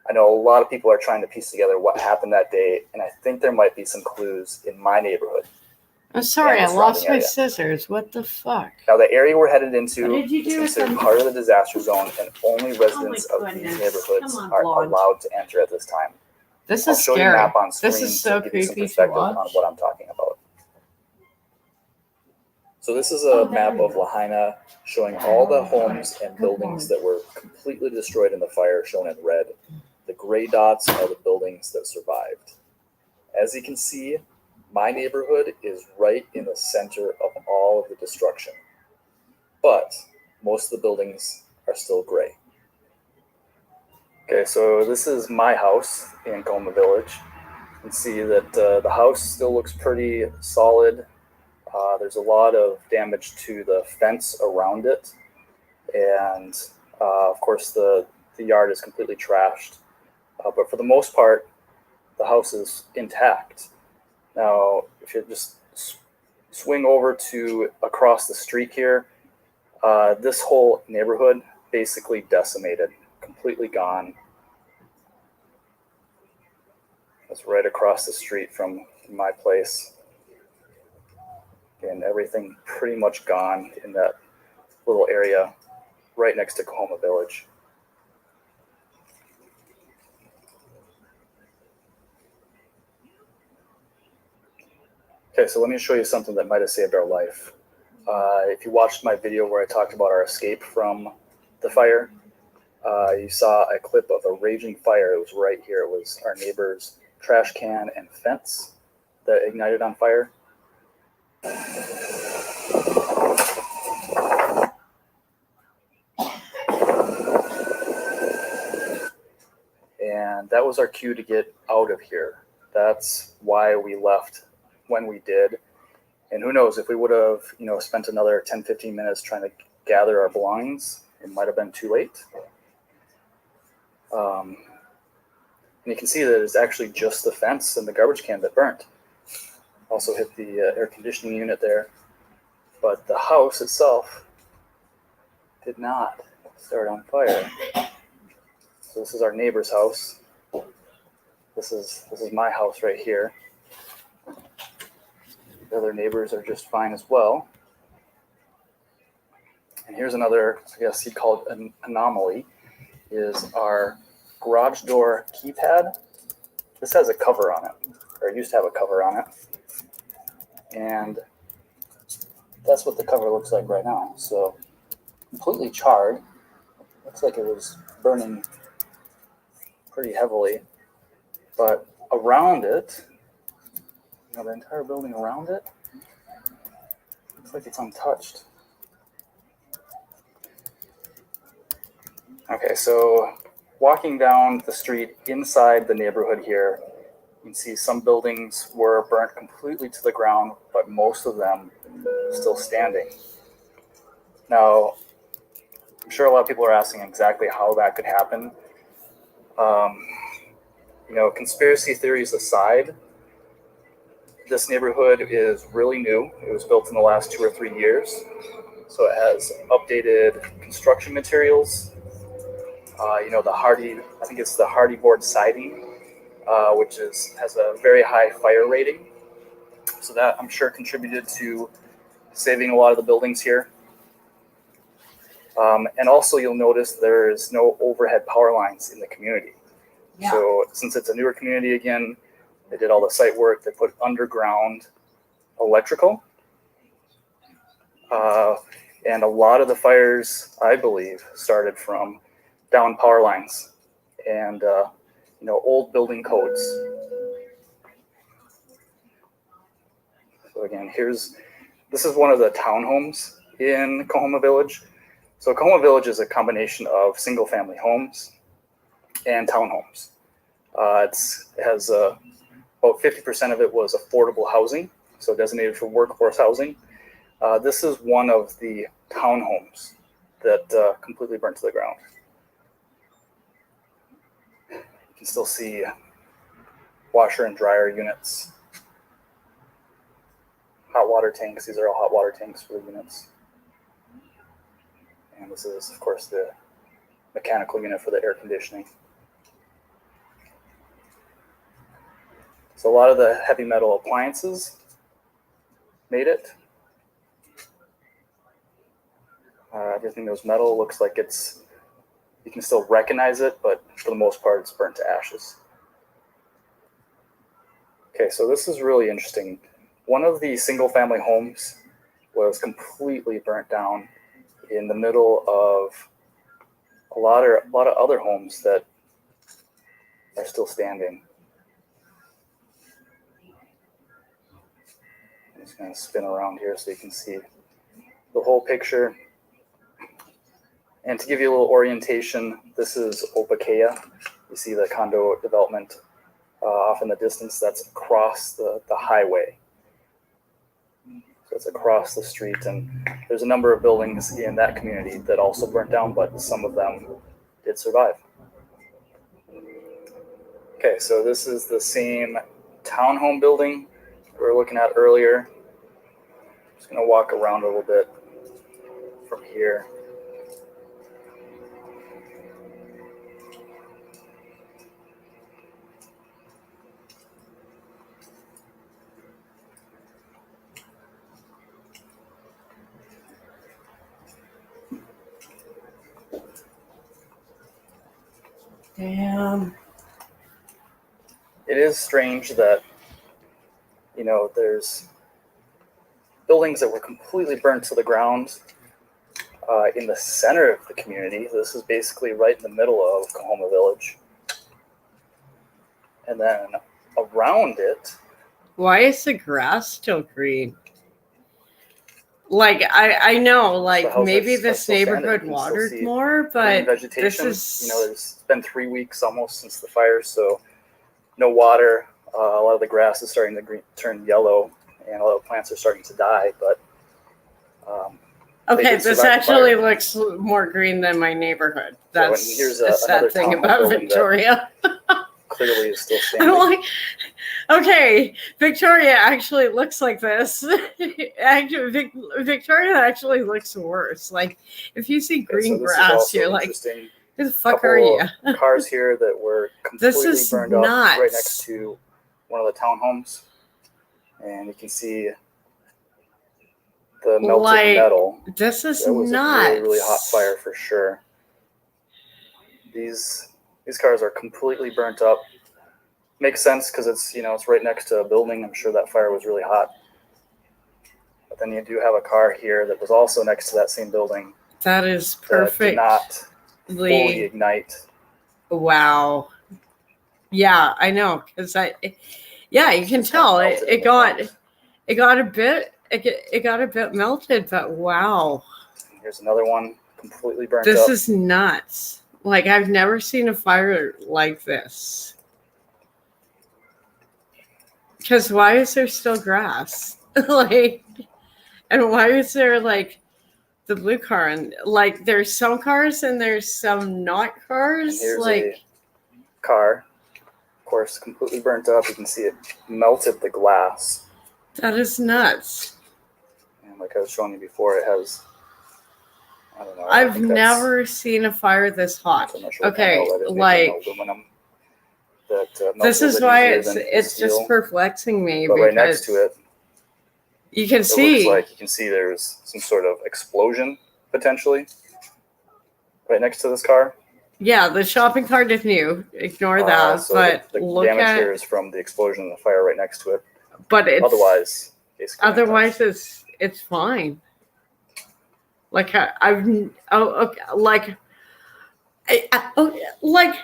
I know a lot of people are trying to piece together what happened that day, and I think there might be some clues in my neighborhood. I'm sorry, and I the lost surrounding my area. scissors. What the fuck? Now, the area we're headed into What did you is do with considered them? part of the disaster zone, and only residents Oh my of these goodness. neighborhoods Come on, are blonde. allowed to enter at this time. This I'll is show you a scary. map on screen This is so to give you some creepy to perspective watch. on what I'm talking about. So this is a map of Lahaina showing all the homes and buildings that were completely destroyed in the fire, shown in red. The gray dots are the buildings that survived. As you can see, my neighborhood is right in the center of all of the destruction. But most of the buildings are still gray. Okay, so this is my house in Coma Village. You can see that the house still looks pretty solid. There's a lot of damage to the fence around it. And of course, the yard is completely trashed. But for the most part, the house is intact. Now, if you just swing over to across the street here, this whole neighborhood basically decimated, completely gone. That's right across the street from my place. And everything pretty much gone in that little area right next to Coahoma Village. Okay, so let me show you something that might have saved our life. If you watched my video where I talked about our escape from the fire, you saw a clip of a raging fire. It was right here. It was our neighbor's trash can and fence that ignited on fire. And that was our cue to get out of here. That's why we left when we did. And who knows, if we would have, spent another 10, 15 minutes trying to gather our belongings, it might have been too late. And you can see that it's actually just the fence and the garbage can that burnt. Also hit the air conditioning unit there. But the house itself did not start on fire. So this is our neighbor's house. This is my house right here. The other neighbors are just fine as well. And here's another, I guess you'd call it an anomaly, is our garage door keypad. This has a cover on it, or it used to have a cover on it. And that's what the cover looks like right now. So completely charred. Looks like it was burning pretty heavily. But around it, the entire building around it, looks like it's untouched. Okay, so walking down the street inside the neighborhood here, you can see some buildings were burnt completely to the ground, but most of them still standing. Now, I'm sure a lot of people are asking exactly how that could happen. Conspiracy theories aside, this neighborhood is really new. It was built in the last 2 or 3 years. So it has updated construction materials. I think it's the hardy board siding, which has a very high fire rating. So that I'm sure contributed to saving a lot of the buildings here. And also you'll notice there's no overhead power lines in the community. Yeah. So since it's a newer community again, they did all the site work. They put underground electrical. And a lot of the fires, I believe, started from down power lines and old building codes. So again, this is one of the townhomes in Coahoma Village. So Coahoma Village is a combination of single-family homes and townhomes. It has about 50% of it was affordable housing, so designated for workforce housing. This is one of the townhomes that completely burnt to the ground. You can still see washer and dryer units, hot water tanks. These are all hot water tanks for the units. And this is, of course, the mechanical unit for the air conditioning. So a lot of the heavy metal appliances made it. Everything that was metal looks like you can still recognize it, but for the most part, it's burnt to ashes. Okay, so this is really interesting. One of the single-family homes was completely burnt down in the middle of a lot of other homes that are still standing. I'm just going to spin around here so you can see the whole picture. And to give you a little orientation, this is Opakea. You see the condo development off in the distance. That's across the highway. So it's across the street, and there's a number of buildings in that community that also burnt down, but some of them did survive. Okay, so this is the same townhome building we were looking at earlier. I'm just going to walk around a little bit from here. Damn. It is strange that, there's buildings that were completely burnt to the ground in the center of the community. This is basically right in the middle of Coahoma Village. And then around it. Why is the grass still green? Like, I know, like, maybe this neighborhood watered more, but this is... it's been 3 weeks almost since the fire, so no water. A lot of the grass is starting to turn yellow, and a lot of plants are starting to die, but... okay, this actually looks more green than my neighborhood. That's a sad thing about Victoria. Clearly is still standing. Okay, Victoria actually looks like this. Victoria actually looks worse. Like, if you see green grass, you're like, who the fuck are you? Cars here that were completely burned up right next to one of the townhomes. And you can see the melted metal. This is that was nuts. A really, really hot fire for sure. These cars are completely burnt up. Makes sense because it's right next to a building. I'm sure that fire was really hot. But then you do have a car here that was also next to that same building. That is perfect. That did not fully ignite. Wow. Yeah, I know, because you can tell it got a bit melted, but wow. Here's another one completely burnt up. This is nuts. Like, I've never seen a fire like this. Because why is there still grass? And why is there the blue car? And there's some cars and there's some not cars. And here's a car, of course, completely burnt up. You can see it melted the glass. That is nuts. And like I was showing you before, it has. I don't know. I've never seen a fire this hot. Sure okay, aluminum. This is why it's just perplexing me. But right next to it, you can see. You can see there's some sort of explosion potentially right next to this car. Yeah, the shopping cart is new. Ignore that. So but the damage here is from the explosion and the fire right next to it. But it's otherwise it's fine. Like I've okay, like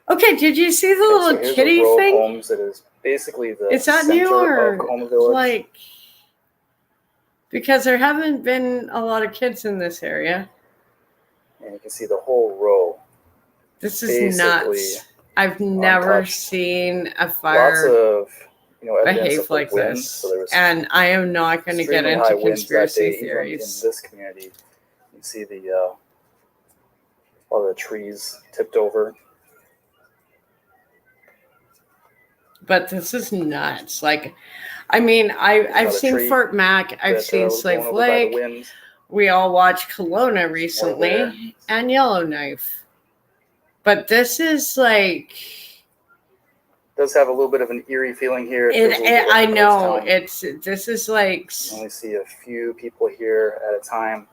okay. Did you see the Okay, so little here's kitty a row thing? of homes that is basically the Is that center new or of Home Village. like? Because there haven't been a lot of kids in this area. And you can see the whole row. This is Basically nuts. I've never untouched. seen a Lots fire of evidence behave of the like wind. this. So there was And I am not going to get extremely into high winds that conspiracy day, even in theories. this community. You can see the all the trees tipped over. But this is nuts. Like, I mean, I've Another seen tree Fort Mac. I've that, seen was Slave blown over by the Lake. wind. We all watched Kelowna there. recently and Yellowknife. But this is like... Does have a little bit of an eerie feeling here. It feels a little bit like I a ghost know. town. This is like... You only see a few people here at a time.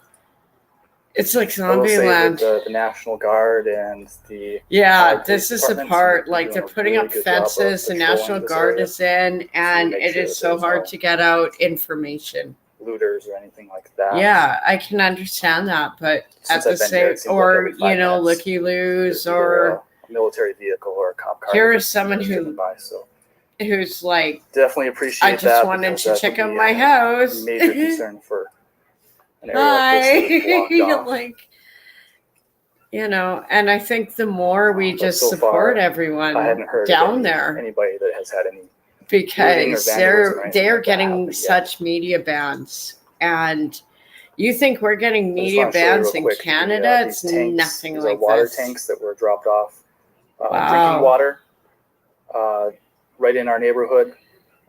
It's like I will say that Zombieland. the National Guard and the Yeah, police this is the departments part, are like doing they're a putting really up good job of fences, the patrolling National this Guard area is in, and make it sure is that so there's hard no to get out information. looters or anything like that. Yeah, I can understand that, but Since at I've the been here, same, it seems like or every 5 minutes, looky there's loos, either or a military vehicle or a cop car here that is someone is who driven by. So who's like, definitely appreciate I just that wanted because to that check would out be my a house. major concern for an area Hi, like this that is blocked off. like, and I think the more we But just so support far, I everyone hadn't heard down of there, anybody that has had any looting or because vandalism or anything they're like that getting happen yet. such media bans, and you think we're getting I just media want to show you bans real in quick Canada? these It's tanks. nothing These like are water this. tanks that were dropped off Wow. drinking water right in our neighborhood.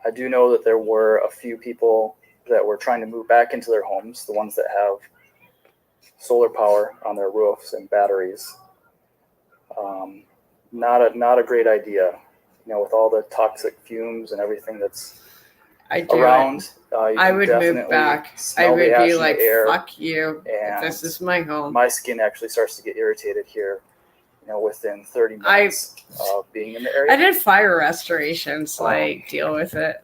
I do know that there were a few people that were trying to move back into their homes, the ones that have solar power on their roofs and batteries. Not a great idea, with all the toxic fumes and everything that's around. You I can would move definitely back. I smell would the ash be in like, the air, fuck you. and This is my home. my skin actually starts to get irritated here, within 30 minutes of being in the area. I did fire restoration, so I deal with it.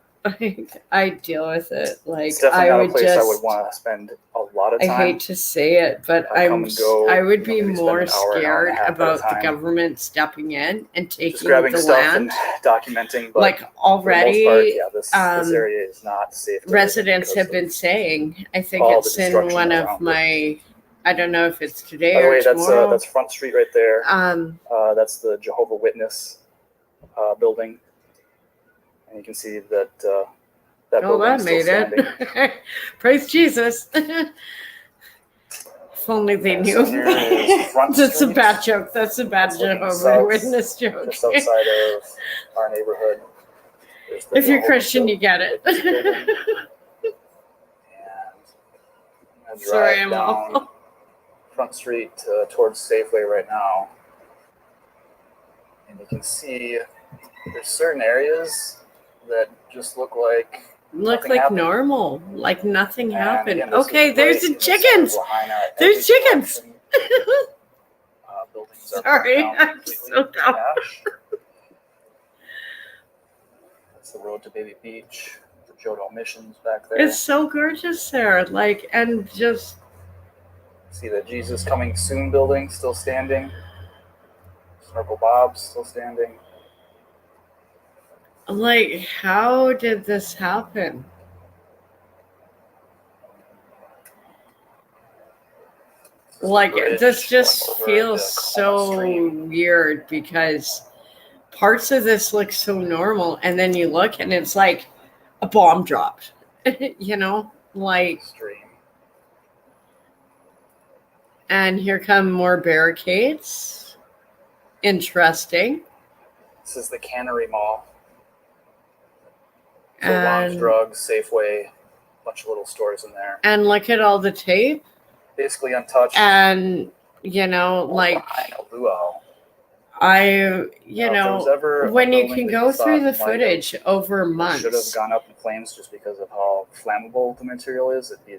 I deal with it. Like, It's definitely I not a would place just, I would want to spend a lot of time. I hate to say it, but I come and go, I would be maybe spend more an hour and scared a half at a about the time. government stepping in and Just taking grabbing the stuff land. and documenting, but Like, for the most already, part, this area is not safe. to live in residents because have been of saying, I think all the it's in destruction one of around it. my, I don't know if it's today By the or way, tomorrow. that's Front Street right there. That's the Jehovah Witness building, and you can see that that building is still standing. It. Praise Jesus. If only they And knew. so here is Front That's a Street. bad joke. That's a bad It's looking Jehovah south, Witness joke. just outside of our neighborhood. There's the If you're Jehovah Christian, you get it. Witness building. And I'm gonna Sorry, drive I'm down awful. Front Street towards Safeway right now, and you can see there's certain areas that just look like nothing happened. Normal, like nothing And happened. again, this Okay, is there's right the in the center of chickens. Lahaina. There's Every chickens. direction, buildings are Sorry, burned down I'm completely so to dumb. ash. That's the road to Baby Beach. The Jodo Missions back there. It's so gorgeous there. Like, and just See the Jesus Coming Soon building still standing. Snorkel Bob's still standing. like, how did this happen? Like, Bridge this just going over feels into so Kelowna Stream. weird because parts of this look so normal, and then you look and it's like a bomb dropped. Like, Stream. and here come more barricades. Interesting. This is the Cannery Mall. So Longs And, Drugs, Safeway, bunch of little stores in there. and look at all the tape. Basically untouched. And, like, I know Luau. I, Now, if there was ever a when you building can that go thought through the might footage over have- should have months. gone up in flames just because of how flammable the material is, it'd be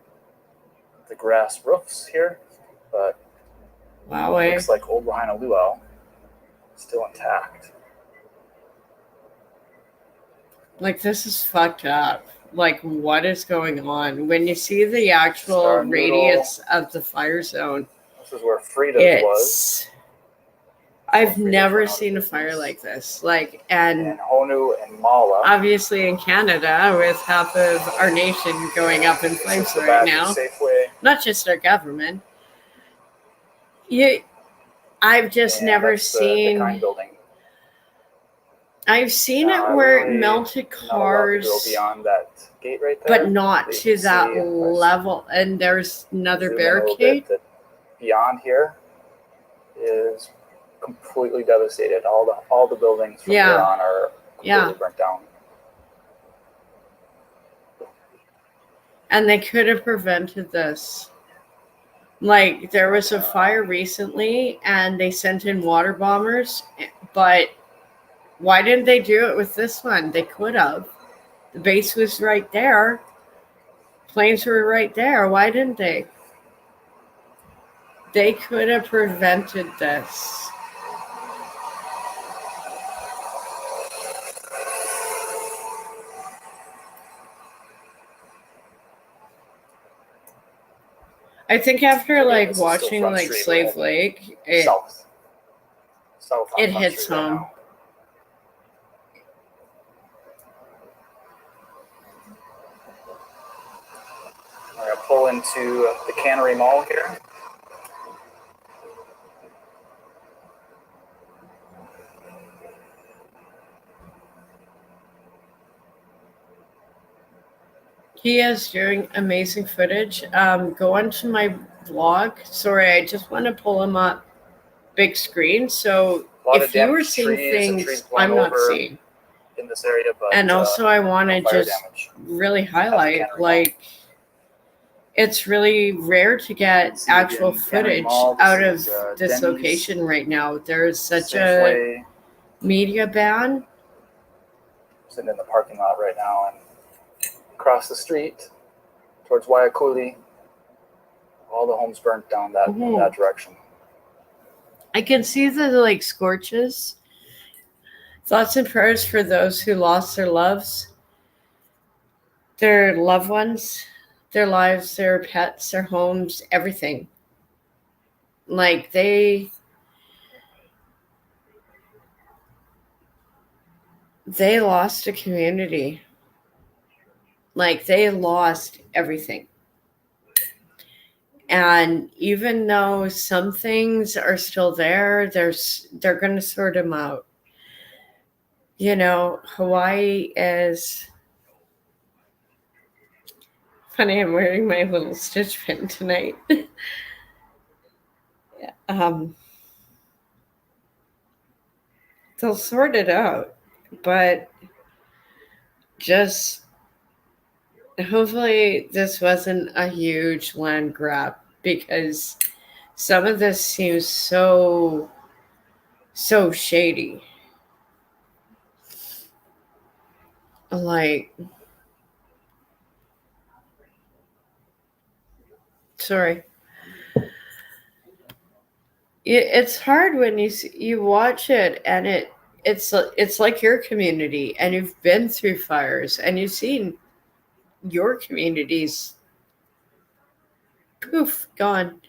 the grass roofs here. But Wow, it looks like old Lahaina Luau still intact. like, this is fucked up. like what is going on. When you see the actual Star Noodle. radius of the fire zone, This is where Frida's was. it's I've Frida's never went out of seen a business. fire like this. Like, and And Honu and Mala. obviously in Canada, with half of our nation going up in This flames is the right back now, of Safeway. not just our government. I've just And never that's the seen. Kind building. I've seen Now, it I where it really melted not allowed to go cars, beyond that gate right there. but not But you to can that see, level. And there's another zoom in a little barricade. bit, that beyond here is completely devastated. All the buildings from Yeah. here on are completely Yeah. burnt down. And they could have prevented this. Like, there was a fire recently and they sent in water bombers, but why didn't they do it with this one? They could have. The base was right there. Planes were right there. Why didn't they? They could have prevented this. I think after Again, like this is still watching Front like Street, Slave we're Lake, South on it Front hits Street right home. now. We're going to pull into the Cannery Mall here. He is doing amazing footage. Go onto my vlog. Sorry, I just want to pull him up big screen. So A lot if of you were damaged seeing trees and trees things blown I'm not over seeing, in this area, but and also I want to no fire just damage really at the highlight, Cannery Mall. like, it's really rare to get See actual again, Cannery footage Mall. This out of is, this Denny's, location right now. There's such a Safeway. media ban. Sitting in the parking lot right now, and across the street towards Waiakuli, all the homes burnt down that in that direction. I can see the like scorches. Thoughts and prayers for those who lost their loves, their loved ones, their lives, their pets, their homes, everything. Like they lost a community. Like they lost everything. And even though some things are still there, they're going to sort them out. You know, Hawaii is funny. I'm wearing my little Stitch pin tonight. They'll sort it out, but just hopefully this wasn't a huge land grab, because some of this seems so shady. Like, sorry. It's hard when you watch it and it's like your community, and you've been through fires and you've seen your communities poof gone.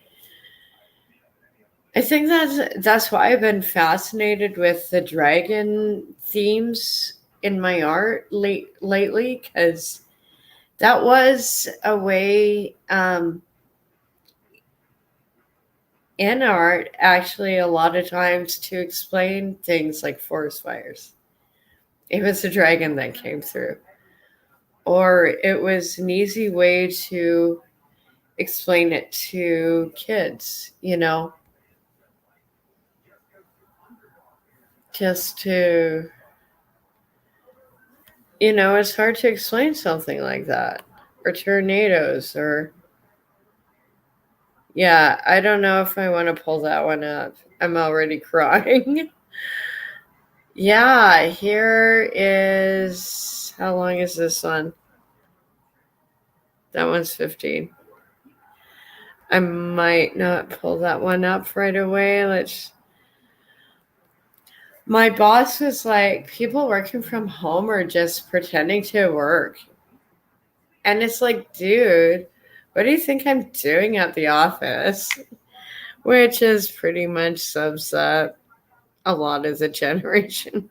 I think that's why I've been fascinated with the dragon themes in my art lately, because that was a way in art, actually, a lot of times to explain things like forest fires. It was a dragon that came through, or it was an easy way to explain it to kids, you know, just to, you know, it's hard to explain something like that, or tornadoes, or, yeah, I don't know if I want to pull that one up. I'm already crying. Yeah, here is, how long is this one? That one's 15. I might not pull that one up right away. My boss was like, people working from home are just pretending to work. And it's like, dude, what do you think I'm doing at the office? Which is pretty much sums up a lot of the generation.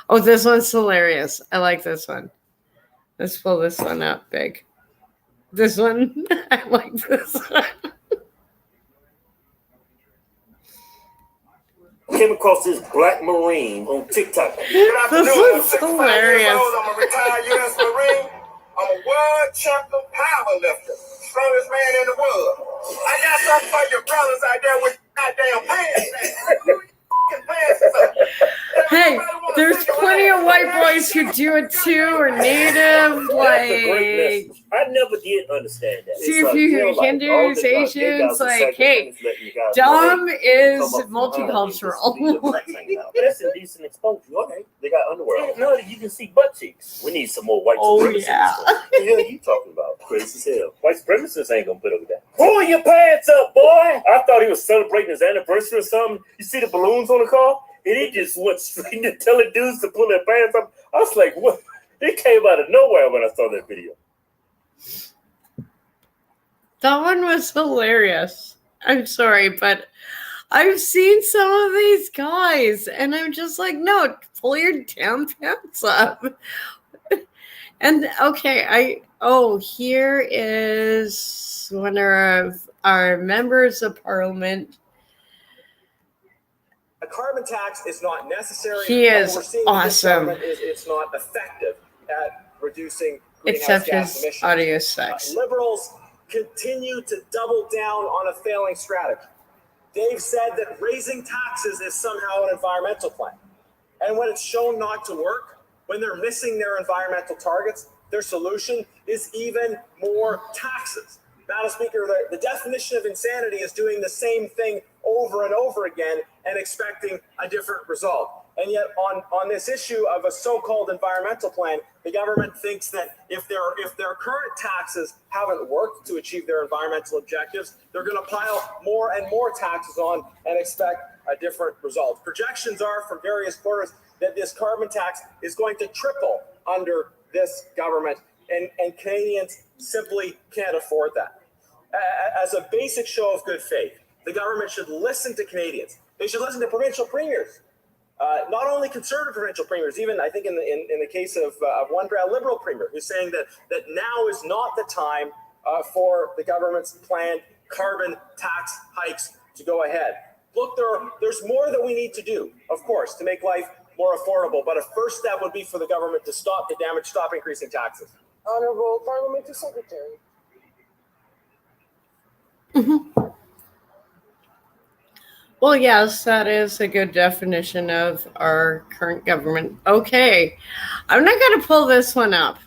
Oh, this one's hilarious. I like this one. Let's pull this one up big. This one, I like this one. Came across this black Marine on TikTok. This one's hilarious. I'm a retired U.S. Marine. I'm a world champion powerlifter. Strongest man in the world. I got something for your brothers out there with goddamn pants. Hey, there's plenty of white boys who do it too, or native, like. I never did understand that. See if you Hindus, Asians, like, hey, Dom is multicultural. That's indecent exposure. Okay, they got underwear. No, you can see butt cheeks. We need some more white supremacists. What the hell are you talking about? Crazy as hell. White supremacists ain't gonna put up with that. Pull your pants up, boy! I thought he was celebrating his anniversary or something. You see the balloons on the car? And he just went straight to telling dudes to pull their pants up. I was like, what? It came out of nowhere when I saw that video. That one was hilarious. I'm sorry, but I've seen some of these guys, and I'm just like, no, pull your damn pants up. And okay, here is one of our members of parliament. A carbon tax is not necessary. He is awesome. It's not effective at reducing greenhouse Except gas his emissions. audio sucks. Liberals continue to double down on a failing strategy. They've said that raising taxes is somehow an environmental plan. And when it's shown not to work, when they're missing their environmental targets, their solution is even more taxes. Madam Speaker, the definition of insanity is doing the same thing over and over again and expecting a different result. And yet on this issue of a so-called environmental plan, the government thinks that if their current taxes haven't worked to achieve their environmental objectives, they're going to pile more and more taxes on and expect a different result. Projections are from various quarters that this carbon tax is going to triple under this government, and Canadians simply can't afford that. As a basic show of good faith, the government should listen to Canadians. They should listen to provincial premiers. Not only conservative provincial premiers, even I think in the case of one Liberal premier, who's saying that now is not the time for the government's planned carbon tax hikes to go ahead. Look, there's more that we need to do, of course, to make life more affordable. But a first step would be for the government to stop the damage, stop increasing taxes. Honorable Parliamentary Secretary. Mm-hmm. Well, yes, that is a good definition of our current government. Okay, I'm not going to pull this one up.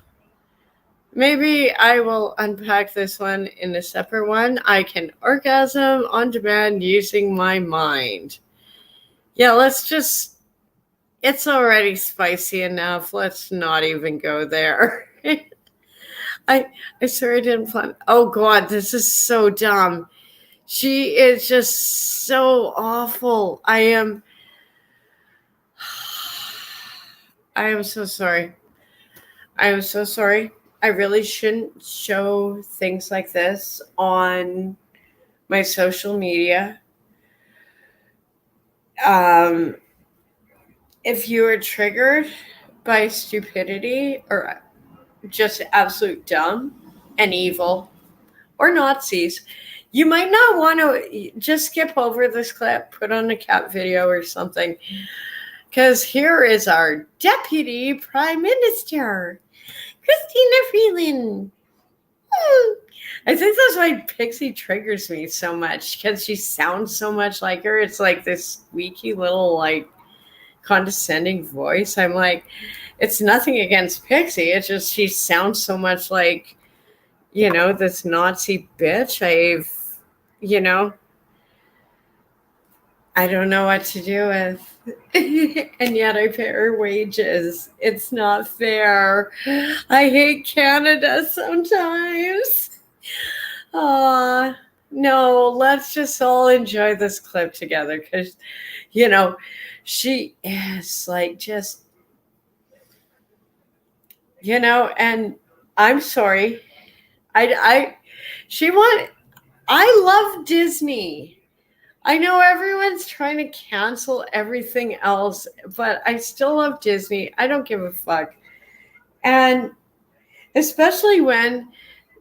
Maybe I will unpack this one in a separate one. I can orgasm on demand using my mind. Yeah, it's already spicy enough. Let's not even go there. I swear I didn't plan. Oh, God, this is so dumb. She is just so awful. I am so sorry. I am so sorry. I really shouldn't show things like this on my social media. If you are triggered by stupidity or just absolute dumb and evil or Nazis, you might not want to just skip over this clip, put on a cat video or something. Because here is our Deputy Prime Minister, Christina Freeland. I think that's why Pixie triggers me so much, because she sounds so much like her. It's like this squeaky little, like, condescending voice. I'm like, it's nothing against Pixie. It's just she sounds so much like, this Nazi bitch. I don't know what to do with. And yet I pay her wages. It's not fair. I hate Canada sometimes. No, let's just all enjoy this clip together, because, she is like just, and I'm sorry. I love Disney. I know everyone's trying to cancel everything else, but I still love Disney. I don't give a fuck. And especially when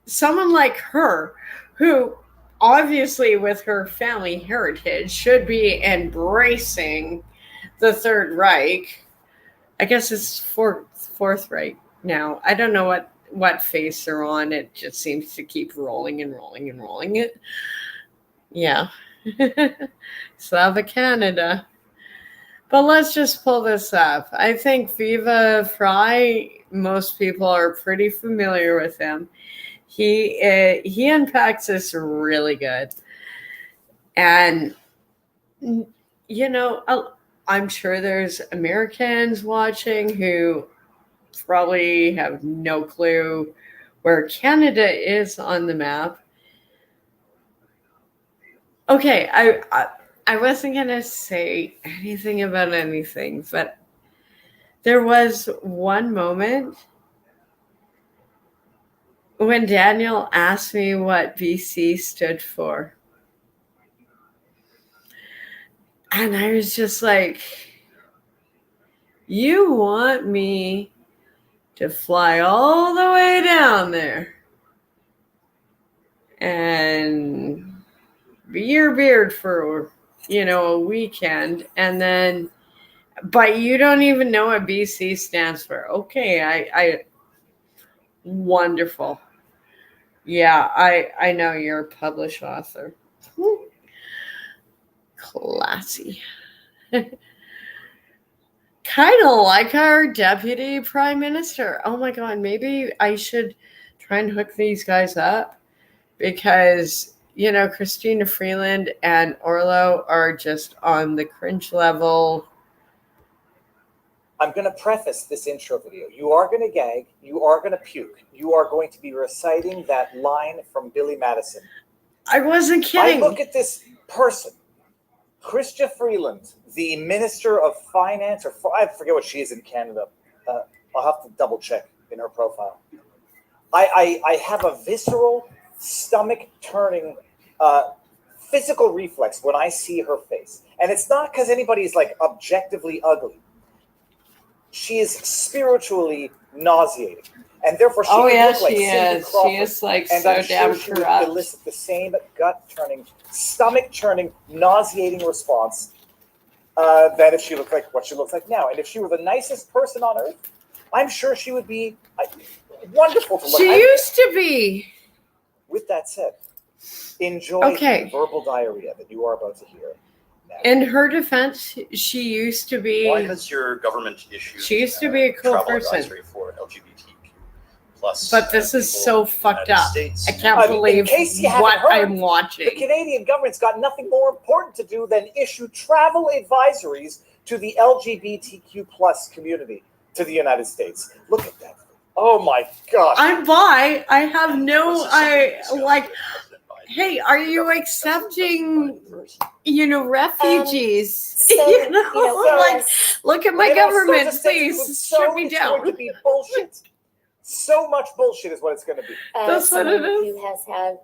someone like her, who obviously with her family heritage should be embracing the Third Reich. I guess it's fourth Reich now. I don't know what phase they're on. It just seems to keep rolling and rolling and rolling it. Yeah. Slavic Canada. But let's just pull this up. I think Viva Fry, most people are pretty familiar with him. He unpacks this really good. And, you know, I'm sure there's Americans watching who probably have no clue where Canada is on the map. Okay, I wasn't going to say anything about anything, but there was one moment when Daniel asked me what BC stood for. And I was just like, you want me to fly all the way down there and be your beard for, a weekend, and then, but you don't even know what BC stands for. Okay, I wonderful. Yeah, I know you're a published author. Classy. Kind of like our deputy prime minister. Oh my God, maybe I should try and hook these guys up because, Christina Freeland and Orlo are just on the cringe level. I'm going to preface this intro video. You are going to gag. You are going to puke. You are going to be reciting that line from Billy Madison. I wasn't kidding. I look at this person, Chrystia Freeland, the Minister of Finance, or I forget what she is in Canada. I'll have to double check in her profile. I have a visceral, stomach-turning physical reflex when I see her face. And it's not because anybody's like objectively ugly. She is spiritually nauseating. And therefore she would look like Cindy Crawford. She is like and so I'm damn sure she would corrupt. elicit the same gut-turning, stomach-turning, nauseating response that if she looked like what she looks like now. And if she were the nicest person on earth, I'm sure she would be wonderful to look at. She used to be. With that said, enjoy the verbal diarrhea that you are about to hear. In her defense, she used to be. Why has your government issued? She used to be a cool travel person. advisory for LGBTQ plus. But this is so fucked up. States. I can't believe what I'm watching. The Canadian government's got nothing more important to do than issue travel advisories to the LGBTQ plus community to the United States. Look at that. Oh my God. I'm bi. I have no. Hey, are you accepting, refugees? Look at my government, please shut me down. It's going to be bullshit. So much bullshit is what it's going to be. That's what it is. Who has had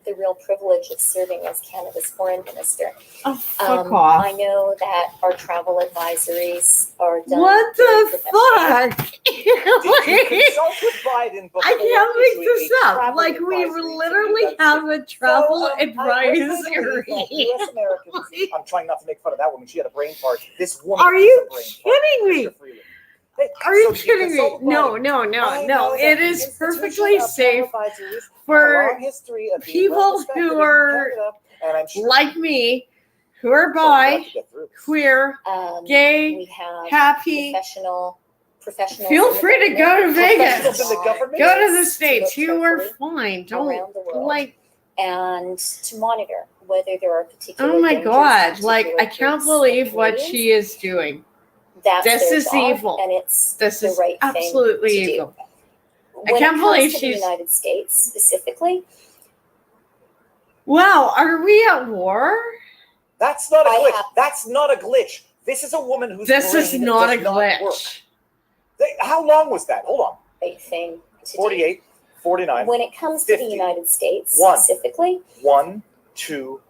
the real privilege of serving as Canada's foreign minister. Oh, fuck off. I know that our travel advisories are done. What the fuck? Did you consult with Biden before I can't make this up. travel Like, we advisory literally have a travel I advisory. US Americans, I'm trying not to make fun of that woman. She had a brain fart. This woman Are has you a brain kidding fart. me? Are you kidding me? No. It is perfectly safe for people who are like me, who are bi, queer, gay, happy. Professionals. Feel free to go to Vegas. Go Go to the States. You are fine. Around the world. Like, and to monitor whether there are particular. oh my dangers, God! Like, particular I can't groups believe of what Canadians. she is doing. That's This their is job, evil. and it's This the is right absolutely thing to evil. do. I When can't it believe comes to the she's. United States specifically. Wow, are we at war? That's not a glitch. That's not a glitch. This is a woman whose This is brain not a does not work. glitch. How long was that? Hold on. Right thing to 48, 49. When it comes 50. to the United States One. specifically, 1, 2,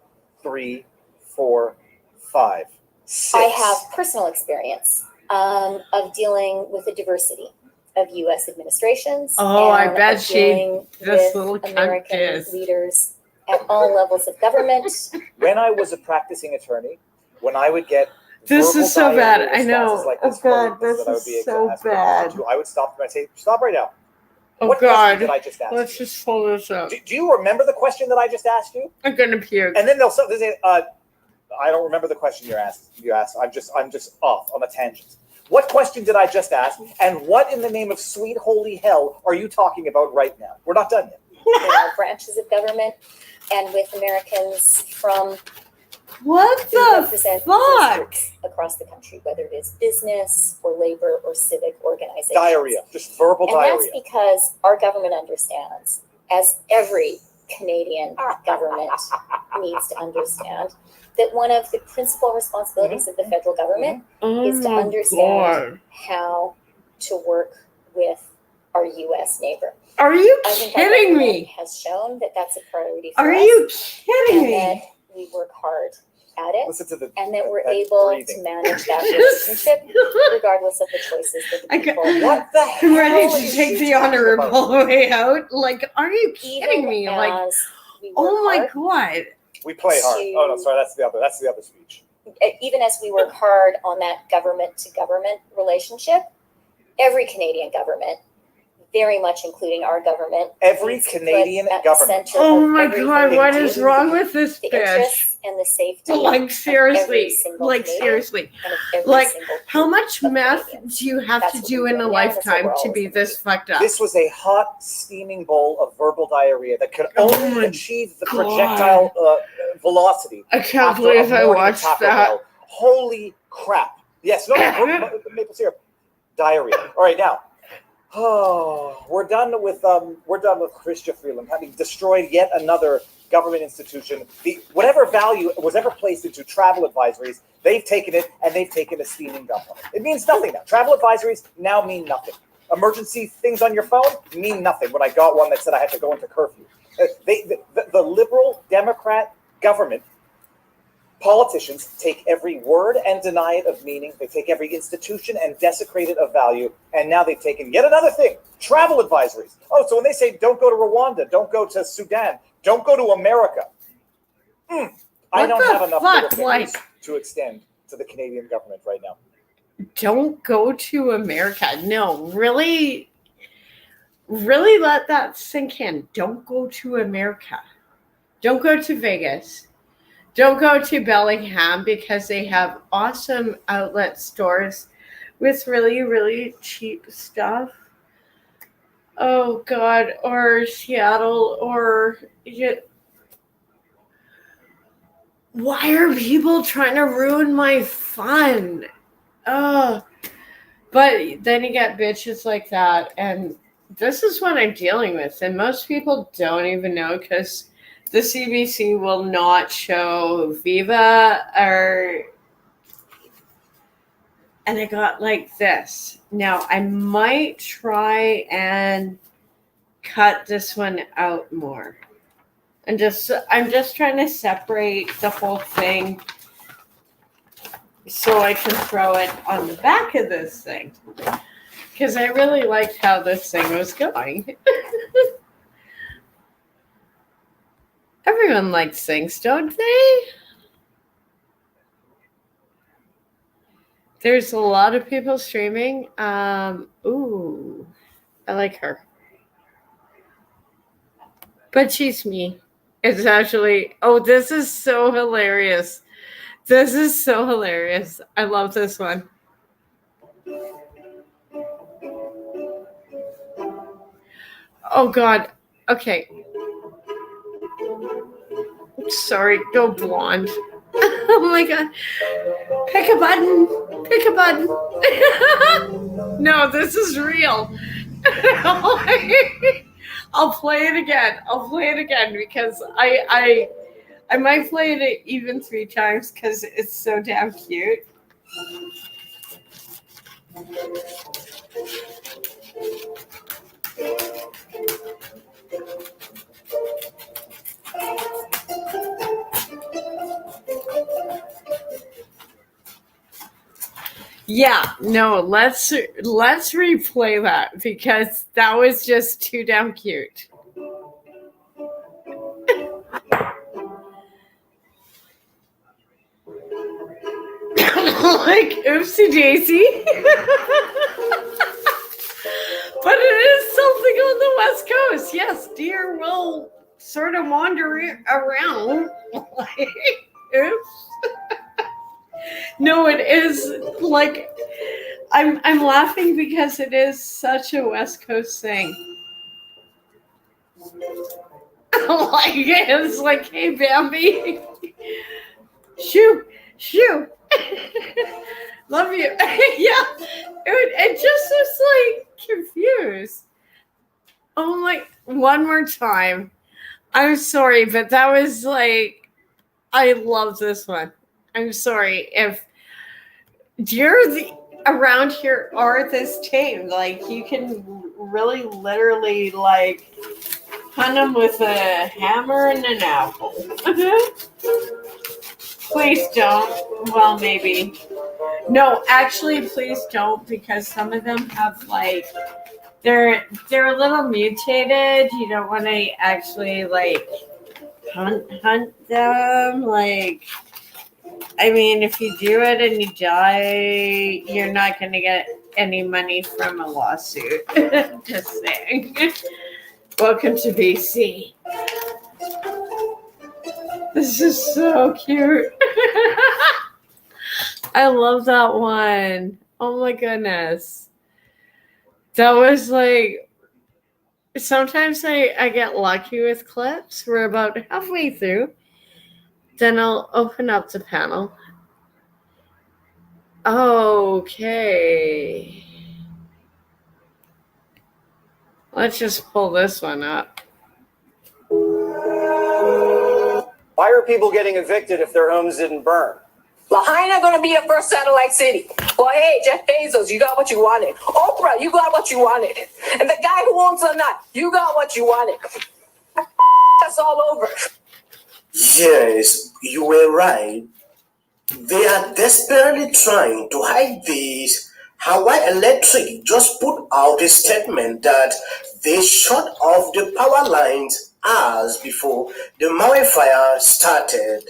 3, 4, 5, 6. I have personal experience of dealing with a diversity of U.S. administrations. Oh, I and bet of she, dealing this with little cunt American is. leaders at all levels of government. When I was a practicing attorney, when I would get This verbal is so bad. diarrhea I know. responses like Oh this from God, witnesses this that I would is be so asked to respond bad. to, I would stop them and say, "Stop right now." Oh What question God. did I just ask Let's you? just pull this up. Do you remember the question that I just asked you? I'm gonna puke. And then they'll say, "I don't remember the question you asked. I'm just off on a tangent." What question did I just ask? And what in the name of sweet holy hell are you talking about right now? We're not done yet. Branches of government and with Americans from What who the represent fuck? groups across the country, whether it is business or labor or civic organizations. Diarrhea, just verbal And diarrhea. that's because our government understands, as every Canadian government needs to understand, that one of the principal responsibilities of the federal government is to understand how to work with our U.S. neighbor. Are you I think our kidding government me? has shown that that's a priority for us. Are you kidding and me? that we work hard at it, Listen to the and that we're that able breathing. to manage that relationship regardless of the choices that the people What the I'm hell ready to is take she the talking honorable about? way out. Like, are you kidding even me? Like, as we work oh my hard, God. We play hard. Oh no, sorry, that's the other speech. even as we work hard on that government to government relationship, every Canadian government, very much including our government, Every needs to put Canadian at the government. center Oh of my everything God, we what do is wrong with this the bitch? interests and the safety Like, of every seriously. single Like, Canadian seriously. and of every Like, single how group much of meth Canadians. do you have That's to what do we're in a doing now, and that's what lifetime we're to always be gonna this fucked up? This was a hot, steaming bowl of verbal diarrhea that could Oh only my achieve the God. projectile velocity. I can't after believe a I morning of watched Taco that. Bell. Holy crap! Yes, no, maple syrup, diarrhea. All right, now. Oh, we're done with Chrystia Freeland having destroyed yet another government institution. Whatever value was ever placed into travel advisories, they've taken it and they've taken a steaming dump on it. It means nothing now. Travel advisories now mean nothing. Emergency things on your phone mean nothing. When I got one that said I had to go into curfew, the liberal Democrat government. Politicians take every word and deny it of meaning. They take every institution and desecrate it of value. And now they've taken yet another thing, travel advisories. Oh, so when they say don't go to Rwanda, don't go to Sudan, don't go to America. I don't have enough middle fingers to extend to the Canadian government right now. Don't go to America. No, really let that sink in. Don't go to America. Don't go to Vegas. Don't go to Bellingham because they have awesome outlet stores with really, really cheap stuff. Oh God, or Seattle, or why are people trying to ruin my fun? Oh, but then you get bitches like that, and this is what I'm dealing with, and most people don't even know because the CBC will not show Viva and I got like this. Now I might try and cut this one out more. I'm just trying to separate the whole thing so I can throw it on the back of this thing. Because I really liked how this thing was going. Everyone likes things, don't they? There's a lot of people streaming. Ooh, I like her. But she's me. It's actually, oh, this is so hilarious. This is so hilarious. I love this one. Oh, God. Okay. Sorry, go blonde. Oh, my God. Pick a button. Pick a button. No, this is real. I'll play it again. I'll play it again because I might play it even 3 times because it's so damn cute. Yeah, no, let's replay that because that was just too damn cute. Like oopsie daisy. But it is something on the West Coast. Yes, deer will sort of wander around. Like, oops. No, it is like I'm laughing because it is such a West Coast thing. Like it's like, hey Bambi, shoo, shoo, love you. Yeah, it just was like confused. Oh my! One more time. I'm sorry, but that was like, I love this one. I'm sorry if deer around here are this tame. Like you can really, literally, like hunt them with a hammer and an apple. Please don't. Well, maybe. No, actually, please don't, because some of them have like they're a little mutated. You don't want to actually like hunt them. Like, I mean, if you do it and you die, you're not going to get any money from a lawsuit. Just saying. Welcome to BC. This is so cute. I love that one. Oh my goodness. That was like, sometimes I get lucky with clips. We're about halfway through. Then I'll open up the panel. Okay. Let's just pull this one up. Why are people getting evicted if their homes didn't burn? Lahaina gonna be your first satellite city. Well, hey, Jeff Bezos, you got what you wanted. Oprah, you got what you wanted. And the guy who owns the nut, you got what you wanted. That's all over. Yes, you were right. They are desperately trying to hide this. Hawaii Electric just put out a statement that they shut off the power lines hours before the Maui fire started.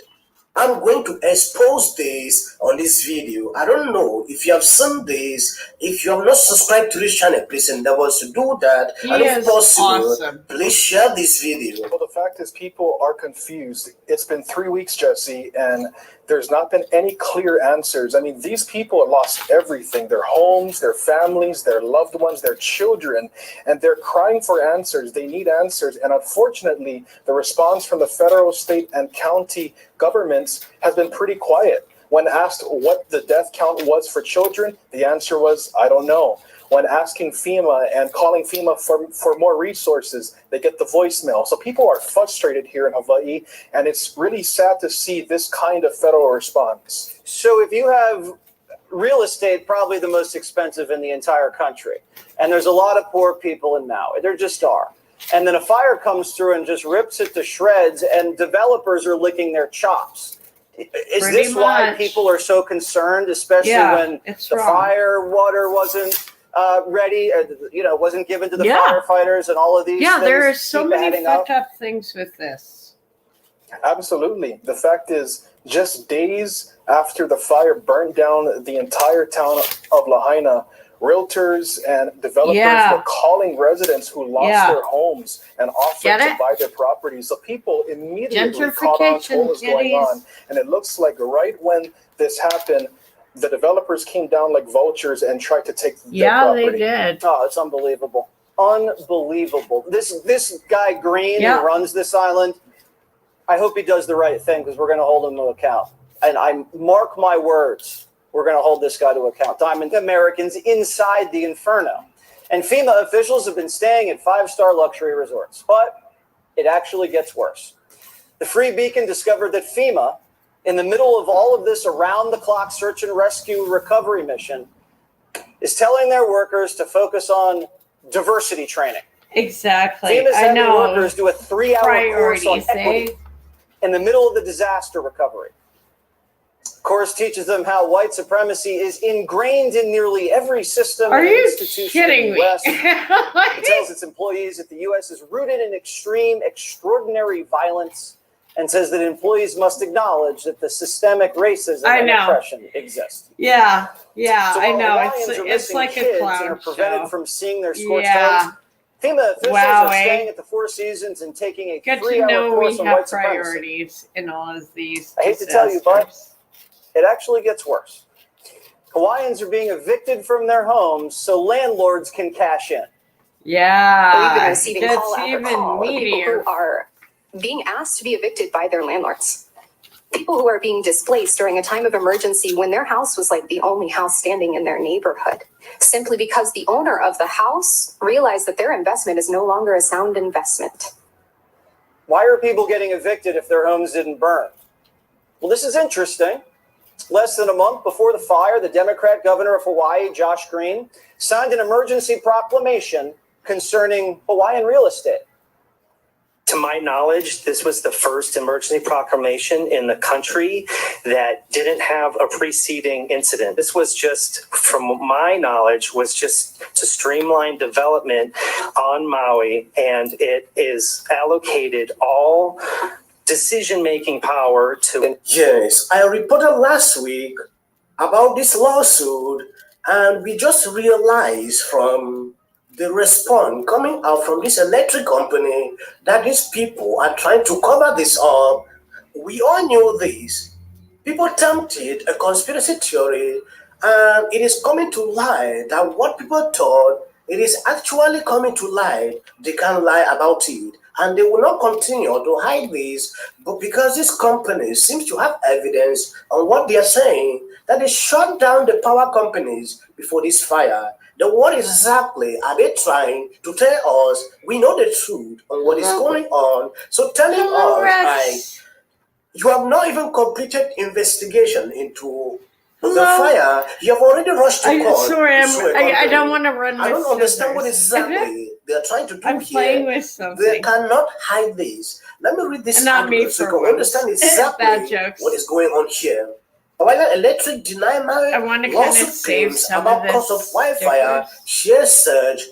I'm going to expose this on this video. I don't know if you have seen this. If you have not subscribed to this channel, please endeavor to do that. And if possible, awesome. please share this video. Well, the fact is people are confused. It's been 3 weeks, Jesse, and there's not been any clear answers. I mean, these people have lost everything, their homes, their families, their loved ones, their children, and they're crying for answers. They need answers. And unfortunately, the response from the federal, state, and county governments has been pretty quiet. When asked what the death count was for children, the answer was, I don't know. When asking FEMA and calling FEMA for more resources, they get the voicemail. So people are frustrated here in Hawaii, and it's really sad to see this kind of federal response. So if you have real estate, probably the most expensive in the entire country, and there's a lot of poor people in Maui, there just are. And then a fire comes through and just rips it to shreds, and developers are licking their chops. Is Pretty this why much. people are so concerned, especially when the fire water wasn't ready, wasn't given to the firefighters, and all of these things there are so keep many adding fucked up things with this. Absolutely. The fact is, just days after the fire burned down the entire town of Lahaina, realtors and developers were calling residents who lost their homes and offered to buy their properties. So people immediately caught on to what was going on. And it looks like right when this happened, the developers came down like vultures and tried to take their property. They did. Oh, it's unbelievable. Unbelievable. This guy Green who runs this island, I hope he does the right thing, because we're going to hold him to account. And I mark my words, we're going to hold this guy to account. Diamond Americans inside the inferno. And FEMA officials have been staying at 5-star luxury resorts. But it actually gets worse. The Free Beacon discovered that FEMA, in the middle of all of this around-the-clock search and rescue recovery mission, is telling their workers to focus on diversity training. Exactly. FEMA's I having know. workers do a 3-hour course on Priorities, equity in the middle of the disaster recovery. Course teaches them how white supremacy is ingrained in nearly every system Are and you institution in kidding the me? U.S. It tells its employees that the U.S. is rooted in extreme, extraordinary violence, and says that employees must acknowledge that the systemic racism I and know. oppression exist. Yeah, So I while know. Hawaiians are It's missing like a kids clown and are prevented show. from seeing their scorched Yeah. homes, FEMA officials Wow, are eh? staying at the Four Seasons and taking a Good to 3-hour know course we on have white supremacy. priorities in all of these. I hate to tell you, but it actually gets worse. Hawaiians are being evicted from their homes so landlords can cash in. Yeah, We've been receiving gets call after even call of people meatier. who are being asked to be evicted by their landlords. People who are being displaced during a time of emergency when their house was like the only house standing in their neighborhood, simply because the owner of the house realized that their investment is no longer a sound investment. Why are people getting evicted if their homes didn't burn? Well, this is interesting. Less than a month before the fire, the Democrat governor of Hawaii, Josh Green, signed an emergency proclamation concerning Hawaiian real estate. To my knowledge, this was the first emergency proclamation in the country that didn't have a preceding incident. This was just, from my knowledge, was just to streamline development on Maui, and it is allocated all decision-making power to... Yes, I reported last week about this lawsuit, and we just realized from the response coming out from this electric company that these people are trying to cover this up. We all knew this. People termed it a conspiracy theory, and it is coming to light that what people thought, it is actually coming to light. They can't lie about it, and they will not continue to hide this. But because this company seems to have evidence on what they are saying, that they shut down the power companies before this fire. Then what exactly are they trying to tell us? We know the truth on what is going on. So telling us, like, you have not even completed investigation into the fire. You have already rushed to court. Sorry, to sue a I company. don't want to run. I don't with understand what scissors. exactly they are trying to do I'm here. playing with something. They cannot hide this. Let me read this And not me article so you for can once. understand Bad exactly jokes. what is going on here. While Electric deny I want to kind of lawsuit save claims some about of cost of this wildfire share surge.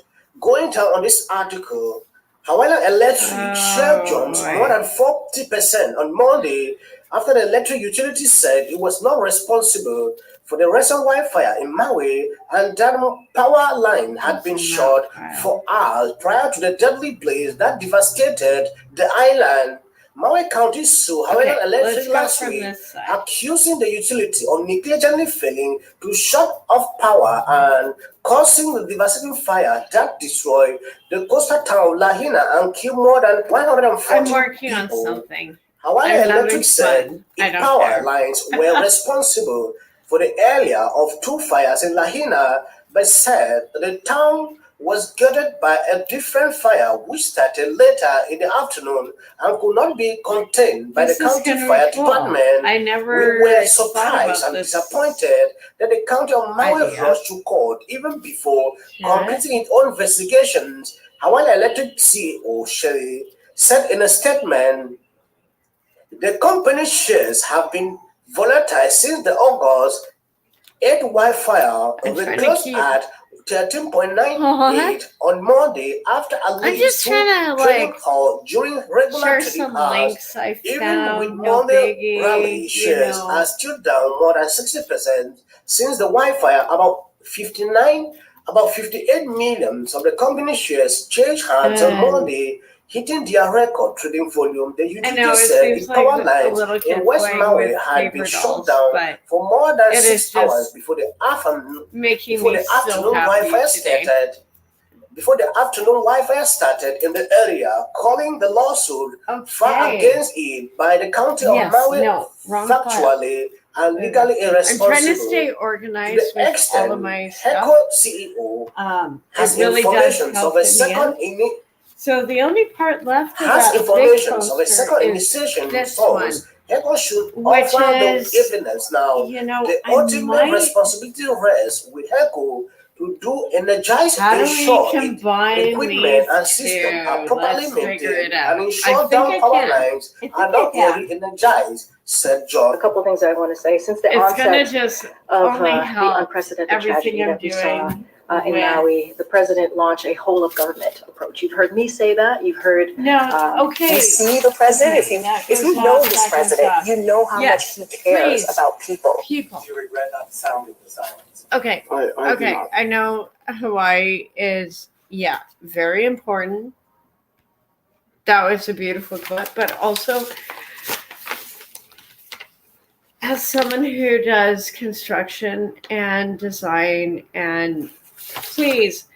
Going down on this article, however, electric share jumps more than 40% on Monday after the electric utility said it was not responsible for the recent wildfire in Maui, and that power line had been shut for hours prior to the deadly blaze that devastated the island. Maui County sued Hawaiian Electric last week, accusing the utility of negligently failing to shut off power and causing the devastating fire that destroyed the coastal town of Lahaina and killed more than 140 I'm working people. on something. Hawaii I'm having Electric said fun. I its don't power care. lines were responsible for the earlier of two fires in Lahaina, but said the town was gutted by a different fire which started later in the afternoon and could not be contained by This the is county gonna be fire cool. department. I never We were thought surprised about and this disappointed that the county of Maui idea. rushed to court even before Yeah. completing its own investigations. Hawaii Electric CEO Sherry said in a statement, the company's shares have been volatile since the August 8 wildfire closed at 13.98 on Monday after a I'm just trying to trading like halt during regular share trading some hours. links I Even with found. No Monday biggie. rally, You shares know. are still down more than 60% since the wildfire. About 58 million of the company shares changed hands on Monday, hitting their record trading volume. The I utility know it said seems its like power a lines little in kid West playing Maui with had paper been shut dolls, down but for more than it 6 is hours just before the afternoon. making Before me the so afternoon happy wildfire today. started. Before the afternoon wildfire started in the area, calling the lawsuit filed against it by the county of Maui factually and legally irresponsible. I'm trying to stay organized to the with extent all of my stuff. HECO CEO has it really does information help of a in the second end. So the only part left of has that big information of a poster second is initiation this one, source. HECO should which offer the is, evidence now. you know, The I ultimate might responsibility rests with HECO to do energize, How do we ensure combine equipment these and systems are two? properly Let's figure maintained it out. and I ensure think down I power can. lines I think are not I can. only energized, said John. A couple things I want to say. Since the It's gonna onset just of only the help unprecedented everything tragedy I'm that we saw doing in with. Maui, the president launched a whole of government approach. You've heard me say that. You've heard No, okay. you see the president. Okay, that If you goes know off, this that goes president, off. you know how Yes, much he cares please. about people. People. Do you regret not sounding the silence? Okay. I do Okay. not. I know Hawaii is, yeah, very important. That was a beautiful quote, but also as someone who does construction and design, and please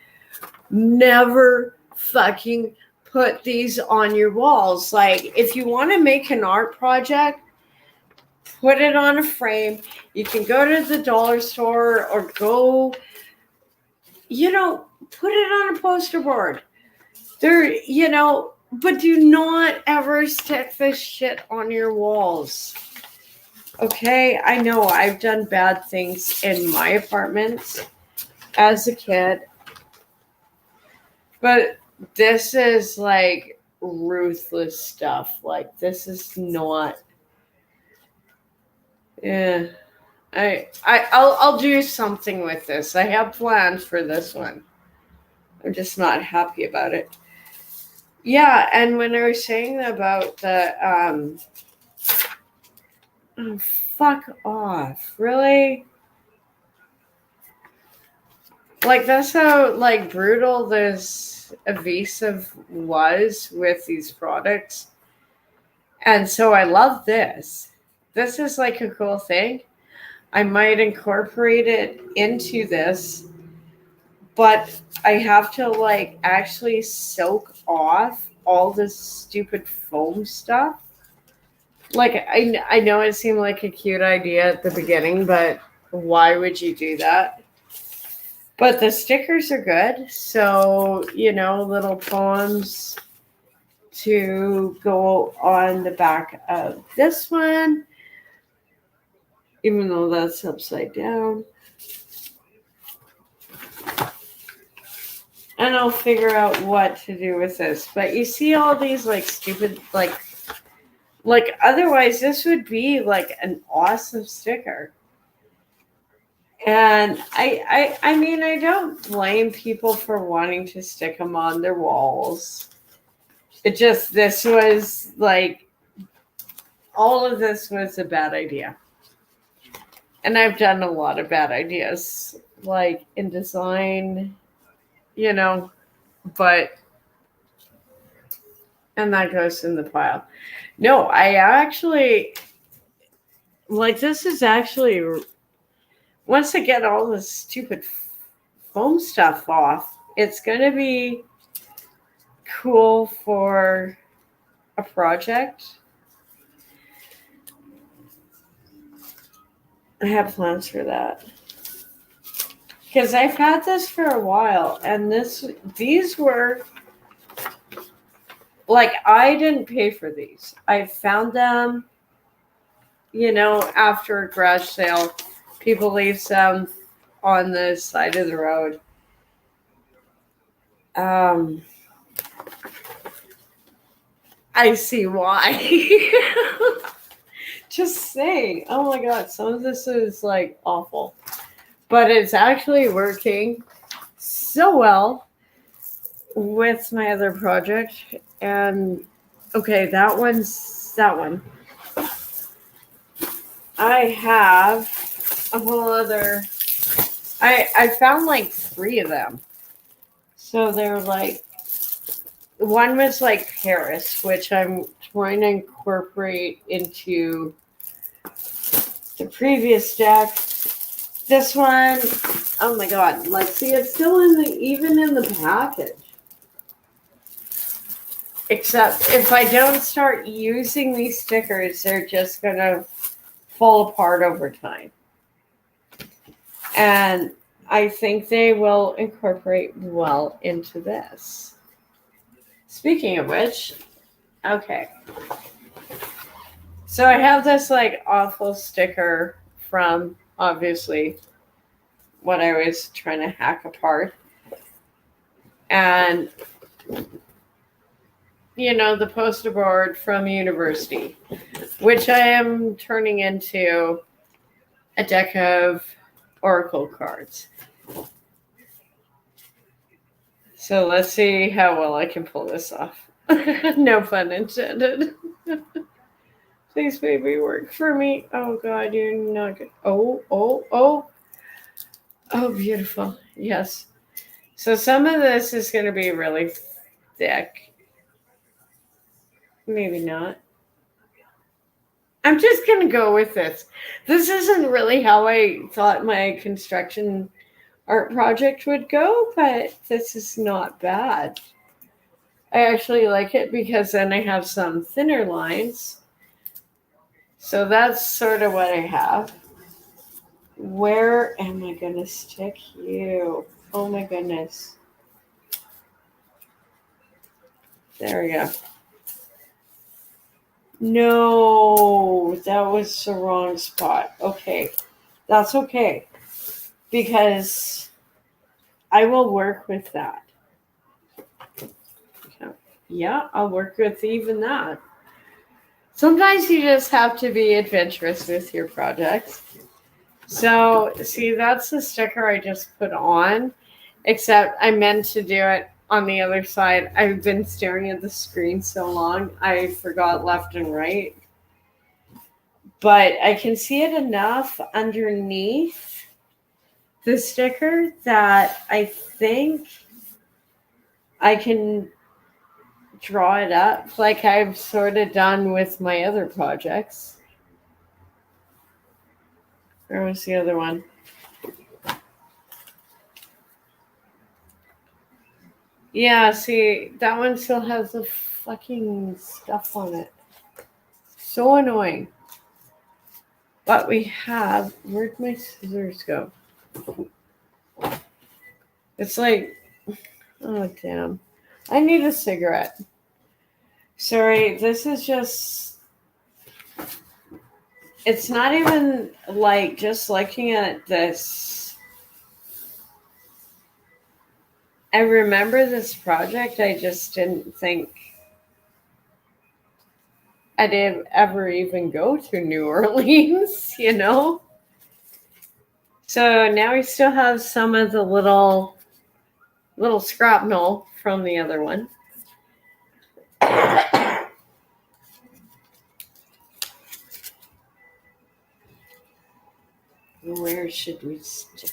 never fucking put these on your walls. Like, if you want to make an art project, put it on a frame. You can go to the dollar store or go, put it on a poster board. But do not ever stick this shit on your walls. Okay, I know I've done bad things in my apartments as a kid, but this is like ruthless stuff. Like, this is not. Yeah, I'll do something with this. I have plans for this one. I'm just not happy about it. Yeah, and when I was saying about the oh, fuck off, really? Like, that's how like brutal this evasive was with these products. And so I love this. This is like a cool thing. I might incorporate it into this, but I have to like actually soak off all this stupid foam stuff. Like, I know it seemed like a cute idea at the beginning, but why would you do that? But the stickers are good. So, little poems to go on the back of this one, even though that's upside down. And I'll figure out what to do with this. But you see all these like stupid, like otherwise this would be like an awesome sticker. And I mean, I don't blame people for wanting to stick them on their walls. It just, this was like, all of this was a bad idea. And I've done a lot of bad ideas, like in design, but, and that goes in the pile. No, I actually, like, this is actually, once I get all this stupid foam stuff off, it's going to be cool for a project. I have plans for that. Because I've had this for a while, and these were, like, I didn't pay for these. I found them, after a garage sale. People leave some on the side of the road. I see why. Just saying. Oh my god, some of this is like awful. But it's actually working so well with my other project. And okay, that one. I have a whole other. I found like 3 of them. So they're like, one was like Paris, which I'm trying to incorporate into the previous deck. This one, oh my god, like, see, it's still even in the package. Except if I don't start using these stickers, they're just gonna fall apart over time. And I think they will incorporate well into this. Speaking of which, okay. So I have this like awful sticker from, obviously, what I was trying to hack apart. And, the poster board from university, which I am turning into a deck of oracle cards. So let's see how well I can pull this off. No pun intended. Please, baby, work for me. Oh, God, you're not good. Oh, beautiful. Yes. So some of this is going to be really thick. Maybe not. I'm just going to go with this. This isn't really how I thought my construction art project would go, but this is not bad. I actually like it because then I have some thinner lines. So that's sort of what I have. Where am I going to stick you? Oh my goodness. There we go. No, that was the wrong spot. Okay. That's okay. Because I will work with that. Yeah, I'll work with even that. Sometimes you just have to be adventurous with your projects. So, see, that's the sticker I just put on, except I meant to do it on the other side. I've been staring at the screen so long, I forgot left and right. But I can see it enough underneath the sticker that I think I can draw it up like I've sort of done with my other projects. Where was the other one? Yeah, see, that one still has the fucking stuff on it. So annoying. But we have, where'd my scissors go? It's like, oh damn. I need a cigarette. Sorry, this is just, it's not even like just looking at this. I remember this project, I just didn't think I'd ever even go to New Orleans, So now we still have some of the little scrapnel from the other one. Where should we stick?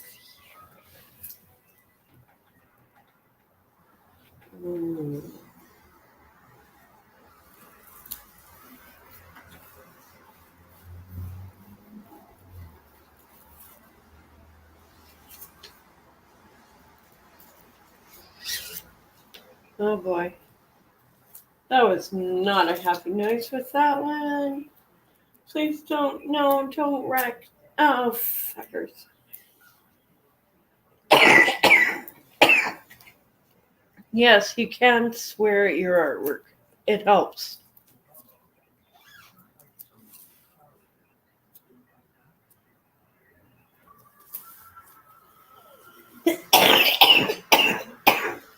Oh boy. That was not a happy noise with that one. Please don't wreck. Oh, fuckers. Yes, you can swear at your artwork. It helps.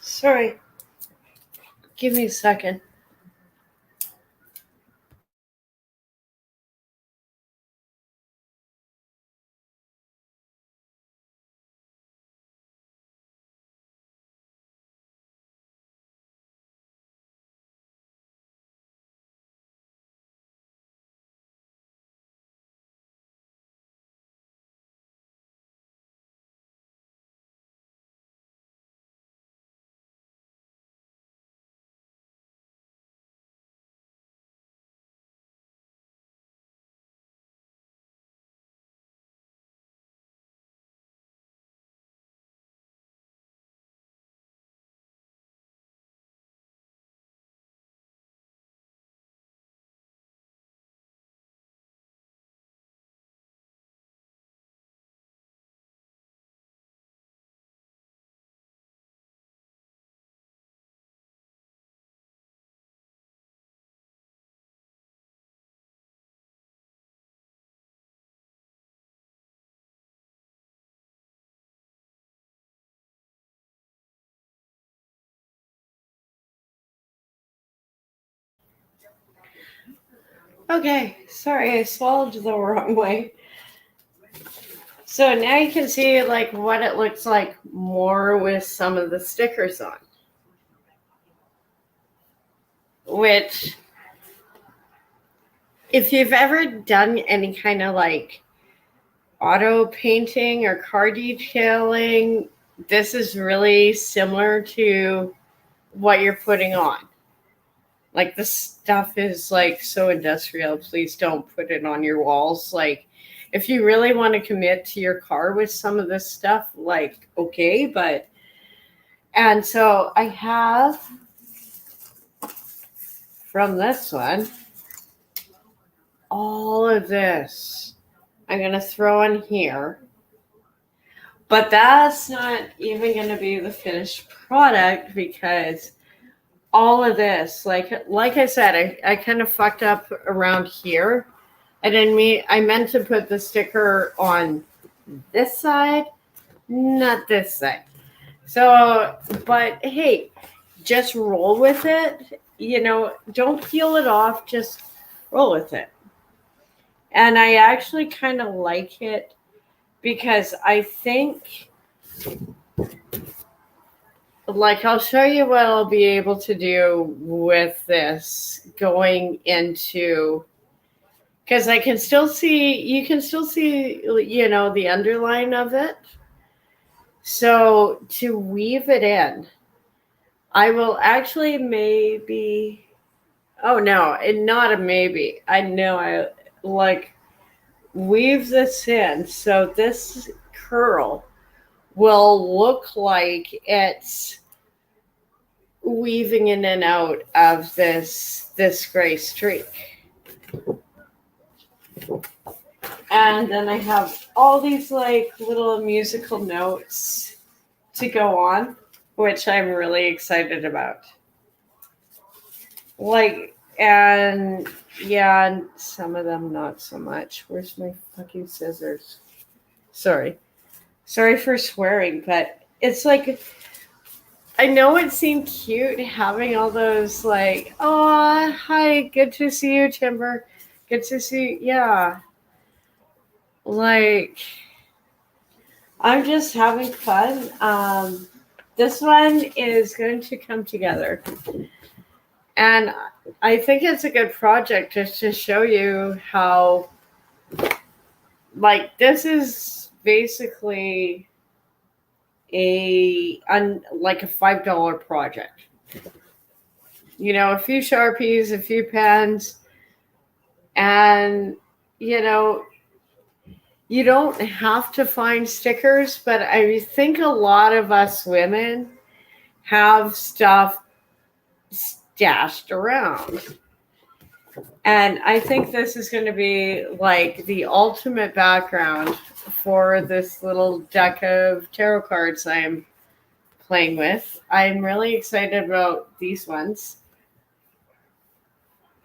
Sorry. Give me a second. Okay, sorry, I swallowed the wrong way. So now you can see like what it looks like more with some of the stickers on. Which, if you've ever done any kind of like auto painting or car detailing, this is really similar to what you're putting on. Like, the stuff is like so industrial. Please don't put it on your walls. Like, if you really want to commit to your car with some of this stuff, like, okay, but. And so I have from this one all of this. I'm going to throw in here. But that's not even going to be the finished product because all of this, like I said, I kind of fucked up around here. I meant to put the sticker on this side, not this side. So, but hey, just roll with it. You know, don't peel it off, just roll with it. And I actually kind of like it because I think, like, I'll show you what I'll be able to do with this going into, because I can still see, you can still see, you know, the underline of it. So to weave it in, I will actually maybe, oh no, and not a maybe. I know I like weave this in. So this curl will look like it's weaving in and out of this gray streak. And then I have all these like little musical notes to go on, which I'm really excited about. Like, and yeah, and some of them not so much. Where's my fucking scissors? Sorry for swearing, but it's like, I know it seemed cute having all those like, oh, hi, good to see you, Timber. Good to see you. Yeah. Like, I'm just having fun. This one is going to come together. And I think it's a good project just to show you how, like, this is basically like a $5 project. You know, a few Sharpies, a few pens, and, you know, you don't have to find stickers, but I think a lot of us women have stuff stashed around. And I think this is going to be like the ultimate background for this little deck of tarot cards I'm playing with. I'm really excited about these ones.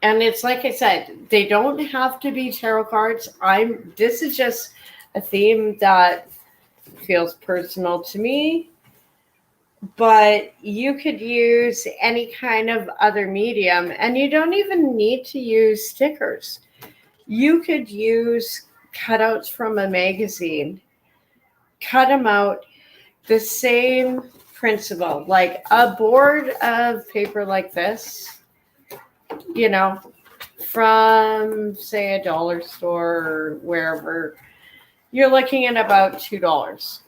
And it's like I said, they don't have to be tarot cards. This is just a theme that feels personal to me. But you could use any kind of other medium, and you don't even need to use stickers. You could use cutouts from a magazine, cut them out, the same principle, like a board of paper like this, you know, from, say, a dollar store or wherever, you're looking at about $2.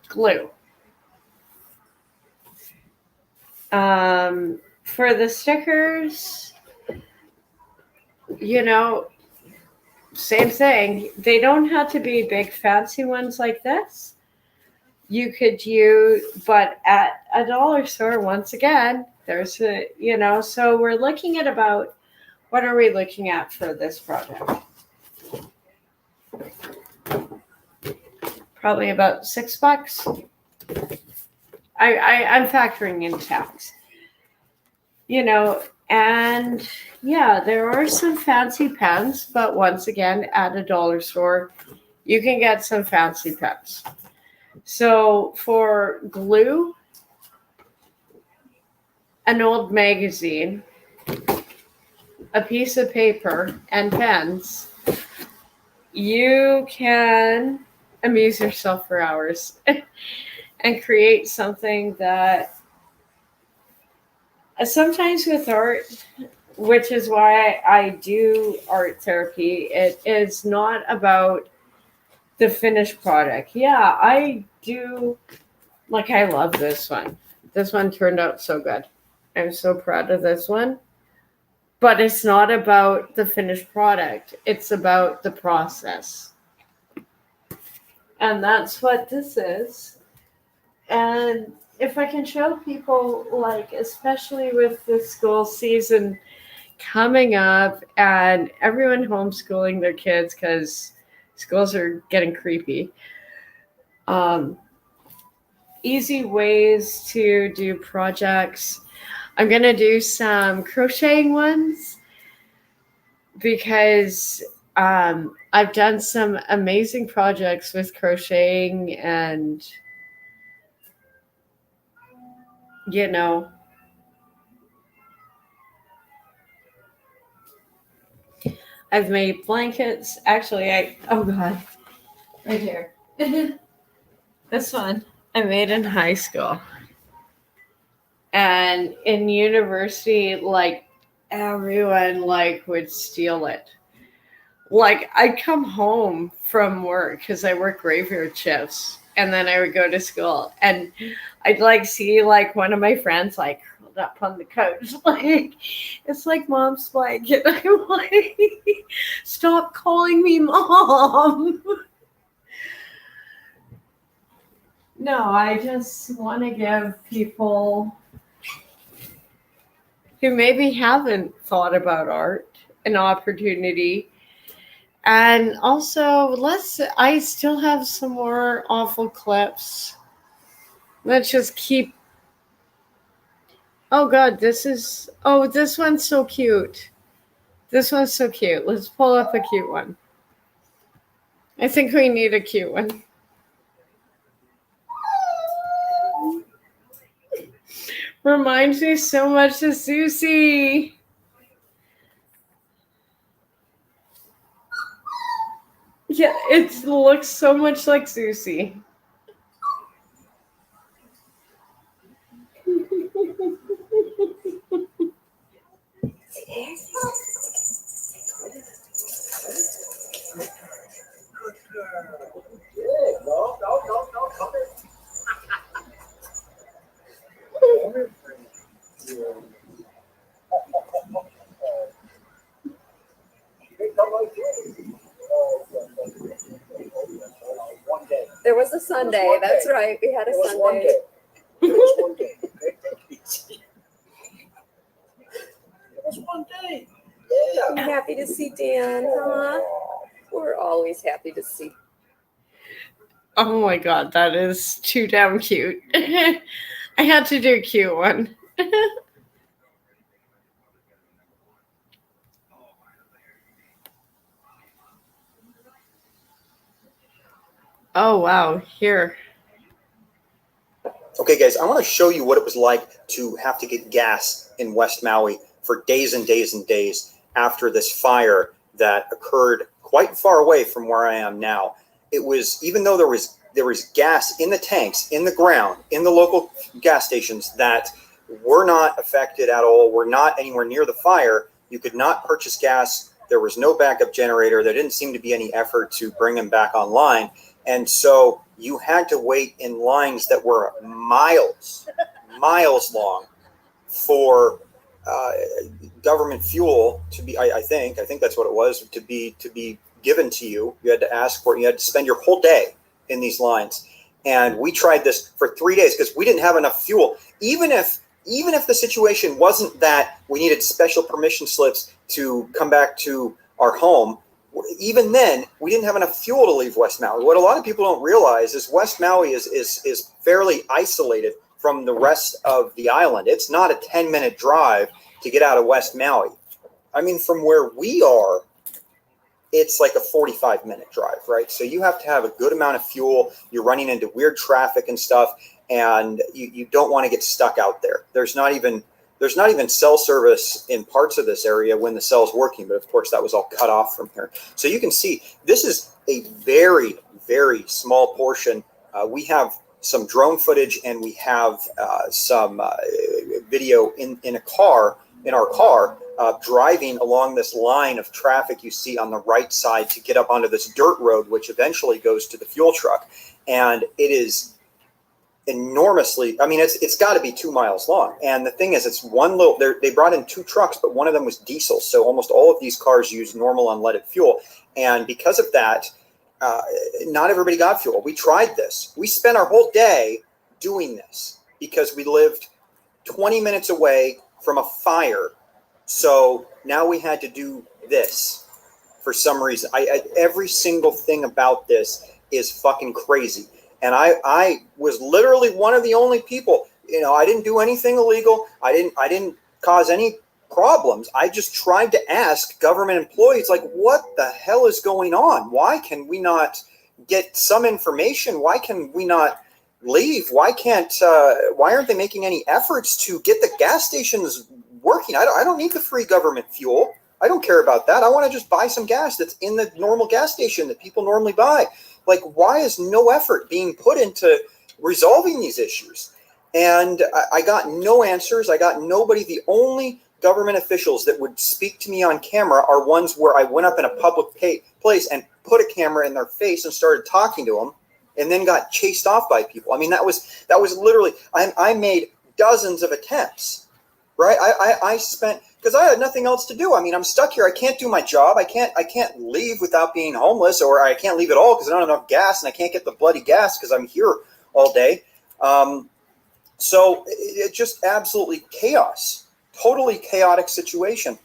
Glue. For the stickers, you know, same thing. They don't have to be big fancy ones like this. You could use, but at a dollar store, once again, there's a, you know, so we're looking at about, what are we looking at for this project? Probably about $6. I'm factoring in tax. You know, and yeah, there are some fancy pens, but once again, at a dollar store, you can get some fancy pens. So for glue, an old magazine, a piece of paper and pens, you can amuse yourself for hours and create something that sometimes with art, which is why I do art therapy, it is not about the finished product. Yeah, I do. Like, I love this one. This one turned out so good. I'm so proud of this one. But it's not about the finished product, it's about the process. And that's what this is. And if I can show people, like, especially with the school season coming up and everyone homeschooling their kids because schools are getting creepy. Easy ways to do projects. I'm going to do some crocheting ones because I've done some amazing projects with crocheting and, you know, I've made blankets. Actually, oh God, right here. This one I made in high school. And in university, like, everyone, like, would steal it. Like, I'd come home from work because I work graveyard shifts, and then I would go to school, and I'd, like, see, like, one of my friends, like, curled up on the couch, like, it's like Mom's blanket. I'm like, stop calling me Mom. No, I just want to give people who maybe haven't thought about art an opportunity. And also, I still have some more awful clips. Let's just keep. Oh God, this one's so cute. This one's so cute. Let's pull up a cute one. I think we need a cute one. Reminds me so much of Susie. Yeah, it looks so much like Susie. There was a Sunday. That's right. We had a Sunday. It was one day. I'm happy to see Dan, huh? We're always happy to see. Oh my God, that is too damn cute. I had to do a cute one. Oh wow, here. Okay, guys, I want to show you what it was like to have to get gas in West Maui for days and days and days after this fire that occurred quite far away from where I am now. It was, even though there was gas in the tanks, in the ground, in the local gas stations that were not affected at all, were not anywhere near the fire, you could not purchase gas. There was no backup generator. There didn't seem to be any effort to bring them back online. And so you had to wait in lines that were miles long for government fuel to be, I think that's what it was, to be given to you. You had to ask for it. You had to spend your whole day in these lines. And we tried this for 3 days because we didn't have enough fuel. Even if the situation wasn't that we needed special permission slips to come back to our home, even then, we didn't have enough fuel to leave West Maui. What a lot of people don't realize is West Maui is fairly isolated from the rest of the island. It's not a 10-minute drive to get out of West Maui. I mean, from where we are, it's like a 45-minute drive, right? So you have to have a good amount of fuel. You're running into weird traffic and stuff, and you don't want to get stuck out there. There's not even There's not even cell service in parts of this area when the cell's working, but of course that was all cut off from here. So you can see this is a very, very small portion. We have some drone footage and we have some video in our car, driving along this line of traffic you see on the right side to get up onto this dirt road, which eventually goes to the fuel truck. And it is enormously, I mean, it's got to be 2 miles long. And the thing is, it's one little, they brought in 2 trucks, but one of them was diesel. So almost all of these cars use normal unleaded fuel. And because of that, not everybody got fuel. We tried this. We spent our whole day doing this because we lived 20 minutes away from a fire. So now we had to do this for some reason. Every single thing about this is fucking crazy. And I was literally one of the only people, I didn't do anything illegal. I didn't cause any problems. I just tried to ask government employees, like, what the hell is going on? Why can we not get some information? Why can we not leave? Why aren't they making any efforts to get the gas stations working? I don't need the free government fuel. I don't care about that. I want to just buy some gas that's in the normal gas station that people normally buy. Like, why is no effort being put into resolving these issues? And I got no answers. I got nobody. The only government officials that would speak to me on camera are ones where I went up in a public place and put a camera in their face and started talking to them, and then got chased off by people. I mean, that was literally, I made dozens of attempts, right? I spent, because I had nothing else to do. I mean, I'm stuck here. I can't do my job. I can't leave without being homeless, or I can't leave at all because I don't have enough gas, and I can't get the bloody gas because I'm here all day. So it just absolutely chaos, totally chaotic situation.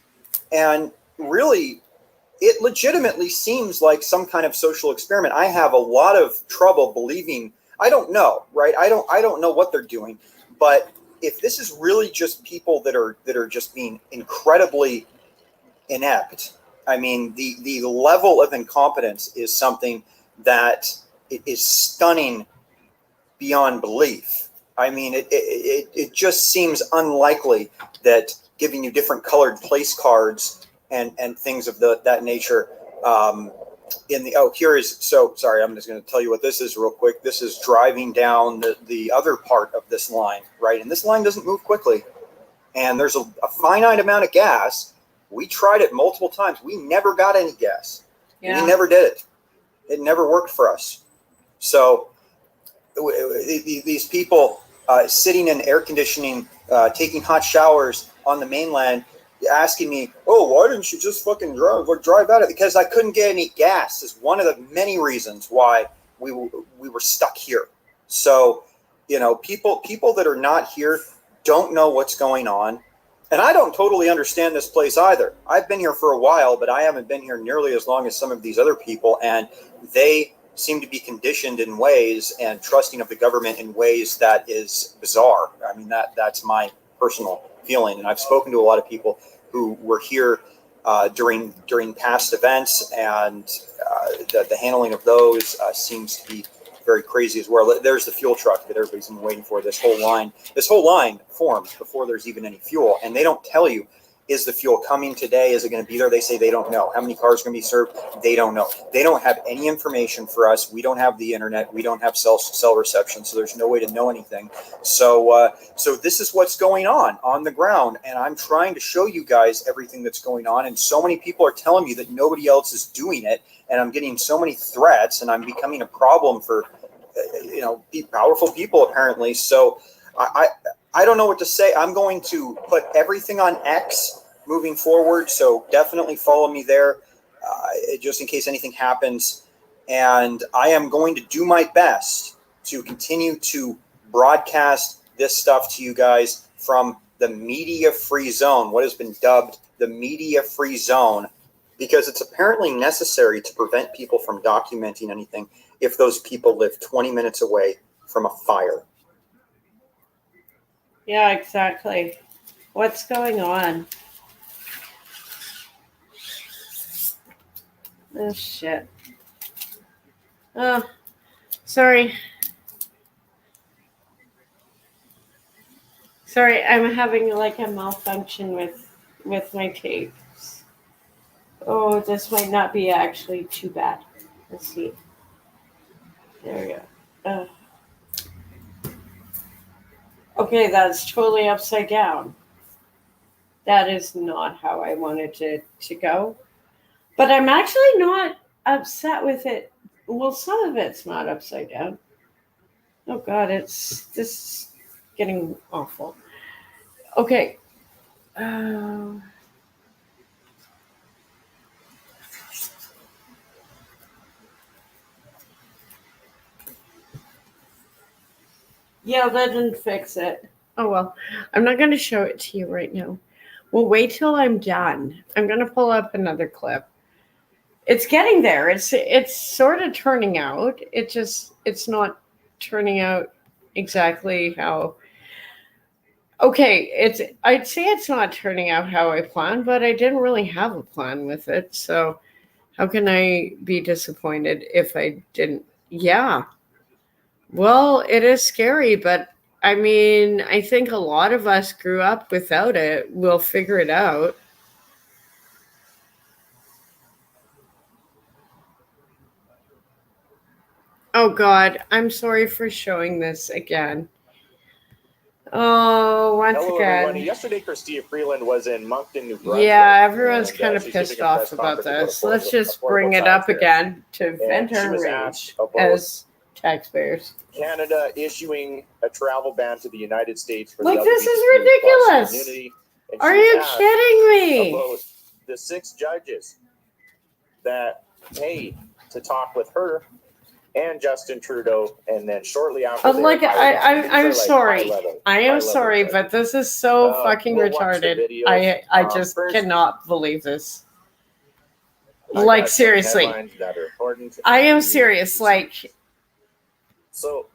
And really, it legitimately seems like some kind of social experiment. I have a lot of trouble believing, I don't know, right? I don't know what they're doing, but if this is really just people that are just being incredibly inept, I mean, the level of incompetence is something that is stunning beyond belief. I mean, it just seems unlikely that giving you different colored place cards and things of that nature. Sorry, I'm just going to tell you what this is real quick. This is driving down the other part of this line, right? And this line doesn't move quickly. And there's a finite amount of gas. We tried it multiple times. We never got any gas. Yeah. We never did it. It never worked for us. So these people sitting in air conditioning, taking hot showers on the mainland, asking me, oh, why didn't you just fucking drive out of it? Because I couldn't get any gas is one of the many reasons why we were stuck here. So, people that are not here don't know what's going on. And I don't totally understand this place either. I've been here for a while, but I haven't been here nearly as long as some of these other people. And they seem to be conditioned in ways and trusting of the government in ways that is bizarre. I mean, that's my personal feeling. And I've spoken to a lot of people who were here during past events, and the handling of those seems to be very crazy as well. There's the fuel truck that everybody's been waiting for. This whole line formed before there's even any fuel, and they don't tell you, is the fuel coming today? Is it going to be there? They say they don't know. How many cars are going to be served? They don't know. They don't have any information for us. We don't have the internet. We don't have cell reception, so there's no way to know anything. So this is what's going on the ground, and I'm trying to show you guys everything that's going on, and so many people are telling me that nobody else is doing it, and I'm getting so many threats, and I'm becoming a problem for powerful people apparently. So I don't know what to say. I'm going to put everything on X moving forward, so definitely follow me there just in case anything happens. And I am going to do my best to continue to broadcast this stuff to you guys from the media-free zone, what has been dubbed the media-free zone, because it's apparently necessary to prevent people from documenting anything if those people live 20 minutes away from a fire. Yeah, exactly. What's going on? Oh, shit. Oh, sorry. Sorry, I'm having like a malfunction with my tapes. Oh, this might not be actually too bad. Let's see. There we go. Okay, that's totally upside down. That is not how I wanted to go. But I'm actually not upset with it. Well, some of it's not upside down. Oh God, this is getting awful. Okay. Yeah, that didn't fix it. Oh well. I'm not going to show it to you right now. We'll wait till I'm done. I'm going to pull up another clip. It's getting there. It's sort of turning out. It's not turning out exactly how. Okay, I'd say it's not turning out how I planned, but I didn't really have a plan with it. So how can I be disappointed if I didn't? Yeah. Well, it is scary, but I mean, I think a lot of us grew up without it. We'll figure it out. Oh God, I'm sorry for showing this again. Oh, once Hello, again. everyone. Yesterday, Chrystia Freeland was in Moncton, New Brunswick. Yeah, everyone's and, kind of she's pissed giving a off press about conference this. Let's just affordable bring it up childcare. again to And vent she our was rage asked about as taxpayers. Canada issuing a travel ban to the United States for Like, the this is LGBTQ+ ridiculous. community. And Are she was you asked kidding me? about the 6 judges that paid to talk with her and Justin Trudeau, and then shortly after, Like, I'm sorry. I am sorry, judges. but this is so fucking we'll watch the retarded. videos. I just First, cannot believe this. I Like, got some seriously. headlines that are important. I am serious. Like, So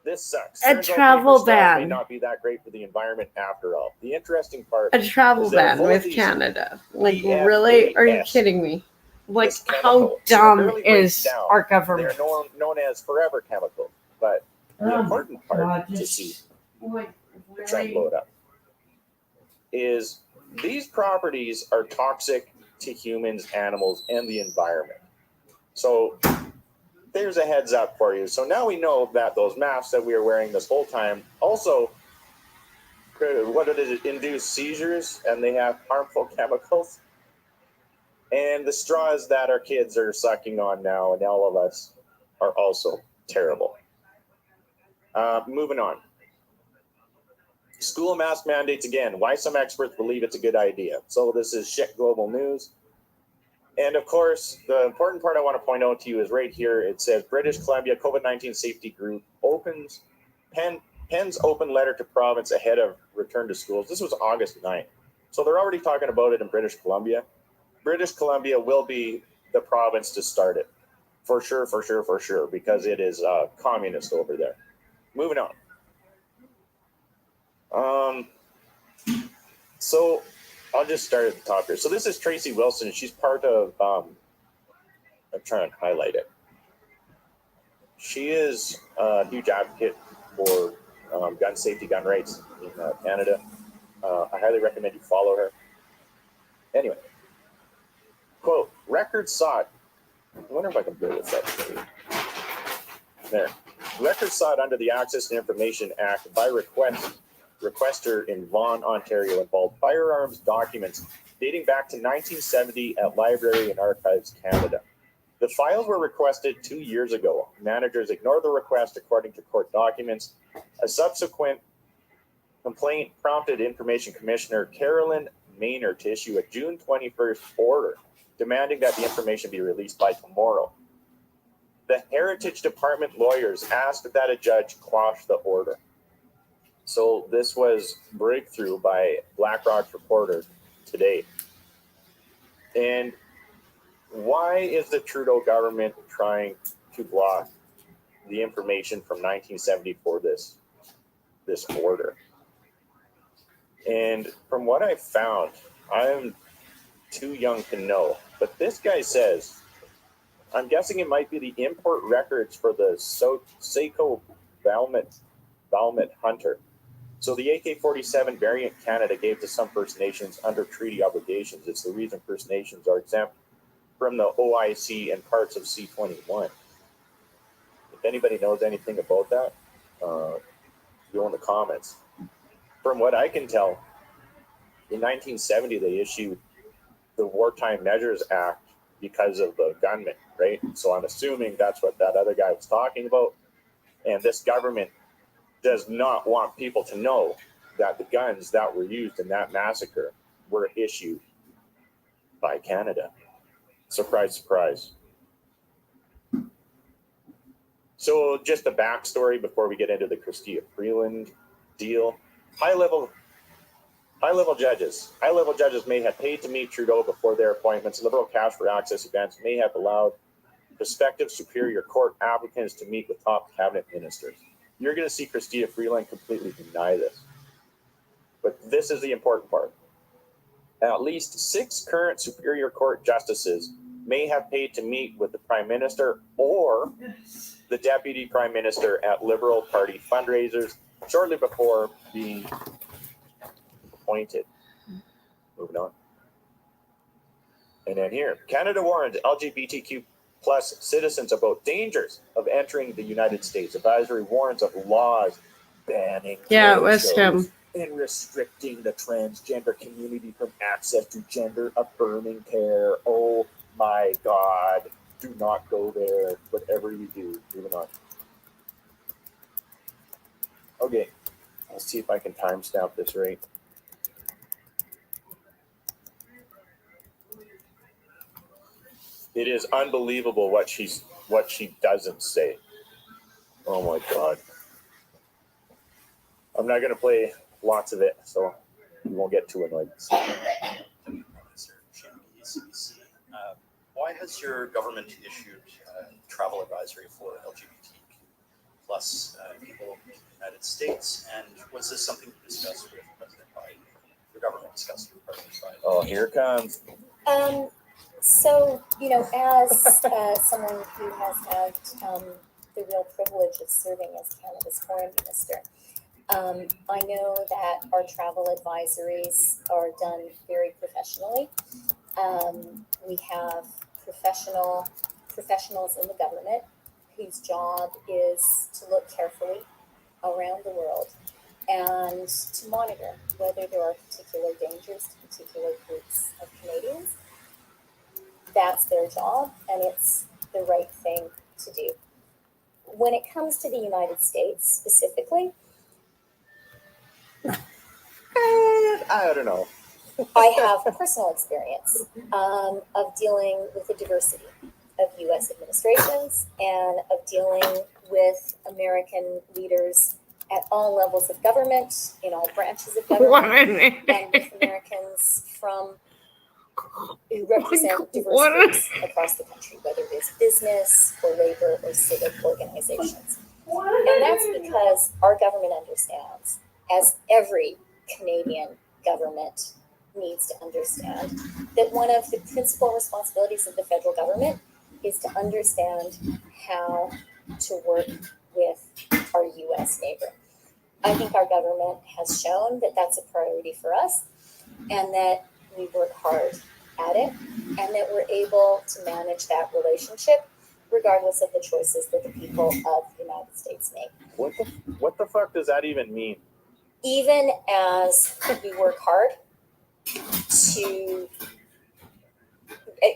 this sucks. A Turns out travel paper straws may ban. not be that great for the environment after all. The interesting part a travel is that ban both with these Canada. Like, PFAS, really? Are you kidding me? Like, this how chemical, dumb barely breaks is down. our government? They're known as forever chemicals. But the Oh, important part God, to just- see, Like, try and blow it up, is these properties are toxic to humans, animals, and the environment. So there's a heads up for you. So now we know that those masks that we were wearing this whole time also induce seizures, and they have harmful chemicals. And the straws that our kids are sucking on now, and all of us, are also terrible. Moving on. School mask mandates again. Why some experts believe it's a good idea. So this is shit global news. And of course, the important part I want to point out to you is right here. It says British Columbia COVID-19 Safety Group pens open letter to province ahead of return to schools. This was August 9th. So they're already talking about it in British Columbia. British Columbia will be the province to start it. For sure, because it is communist over there. Moving on. So I'll just start at the top here. So this is Tracy Wilson. She's part of, I'm trying to highlight it. She is a huge advocate for gun safety, gun rights in Canada. I highly recommend you follow her. Anyway, quote, records sought. I wonder if I can blow this up for you. There. Records sought under the Access to Information Act by requester in Vaughan, Ontario, involved firearms documents dating back to 1970 at Library and Archives Canada. The files were requested 2 years ago. Managers ignored the request according to court documents. A subsequent complaint prompted Information Commissioner Carolyn Maynard to issue a June 21st order demanding that the information be released by tomorrow. The Heritage Department lawyers asked that a judge quash the order. So this was breakthrough by BlackRock's reporter today. And why is the Trudeau government trying to block the information from 1970 for this order? And from what I found, I'm too young to know, but this guy says, I'm guessing it might be the import records for the Seiko Valmet Hunter. So the AK-47 variant Canada gave to some First Nations under treaty obligations. It's the reason First Nations are exempt from the OIC and parts of C-21. If anybody knows anything about that, go in the comments. From what I can tell, in 1970 they issued the Wartime Measures Act because of the gunmen, right? So I'm assuming that's what that other guy was talking about. And this government does not want people to know that the guns that were used in that massacre were issued by Canada. Surprise, surprise. So just a backstory before we get into the Chrystia Freeland deal. High-level judges may have paid to meet Trudeau before their appointments. Liberal cash for access events may have allowed prospective Superior Court applicants to meet with top cabinet ministers. You're going to see Chrystia Freeland completely deny this. But this is the important part. At least 6 current Superior Court justices may have paid to meet with the Prime Minister or the Deputy Prime Minister at Liberal Party fundraisers shortly before being appointed. Moving on. And then here, Canada warns LGBTQ plus citizens about dangers of entering the United States. Advisory warns of laws banning Yeah, it was shows him. and restricting the transgender community from access to gender affirming care. Oh my God. Do not go there. Whatever you do. Moving on. Okay. Let's see if I can timestamp this right. It is unbelievable what she doesn't say. Oh my God. I'm not going to play lots of it, so you won't get too annoyed. Why has your government issued travel advisory for LGBT plus people in the United States? And was this something you discussed with President Biden? Your government discussed with President Biden? Oh, here it comes. So, as someone who has had the real privilege of serving as Canada's foreign minister, I know that our travel advisories are done very professionally. We have professionals in the government whose job is to look carefully around the world and to monitor whether there are particular dangers to particular groups of Canadians. That's their job, and it's the right thing to do. When it comes to the United States specifically, I don't know. I have personal experience of dealing with the diversity of U.S. administrations and of dealing with American leaders at all levels of government, in all branches of government, and with Americans who represent diverse groups across the country, whether it is business or labor or civic organizations. And that's because our government understands, as every Canadian government needs to understand, that one of the principal responsibilities of the federal government is to understand how to work with our U.S. neighbor. I think our government has shown that that's a priority for us, and that we work hard at it, and that we're able to manage that relationship regardless of the choices that the people of the United States make. What the fuck does that even mean? Even as we work hard to,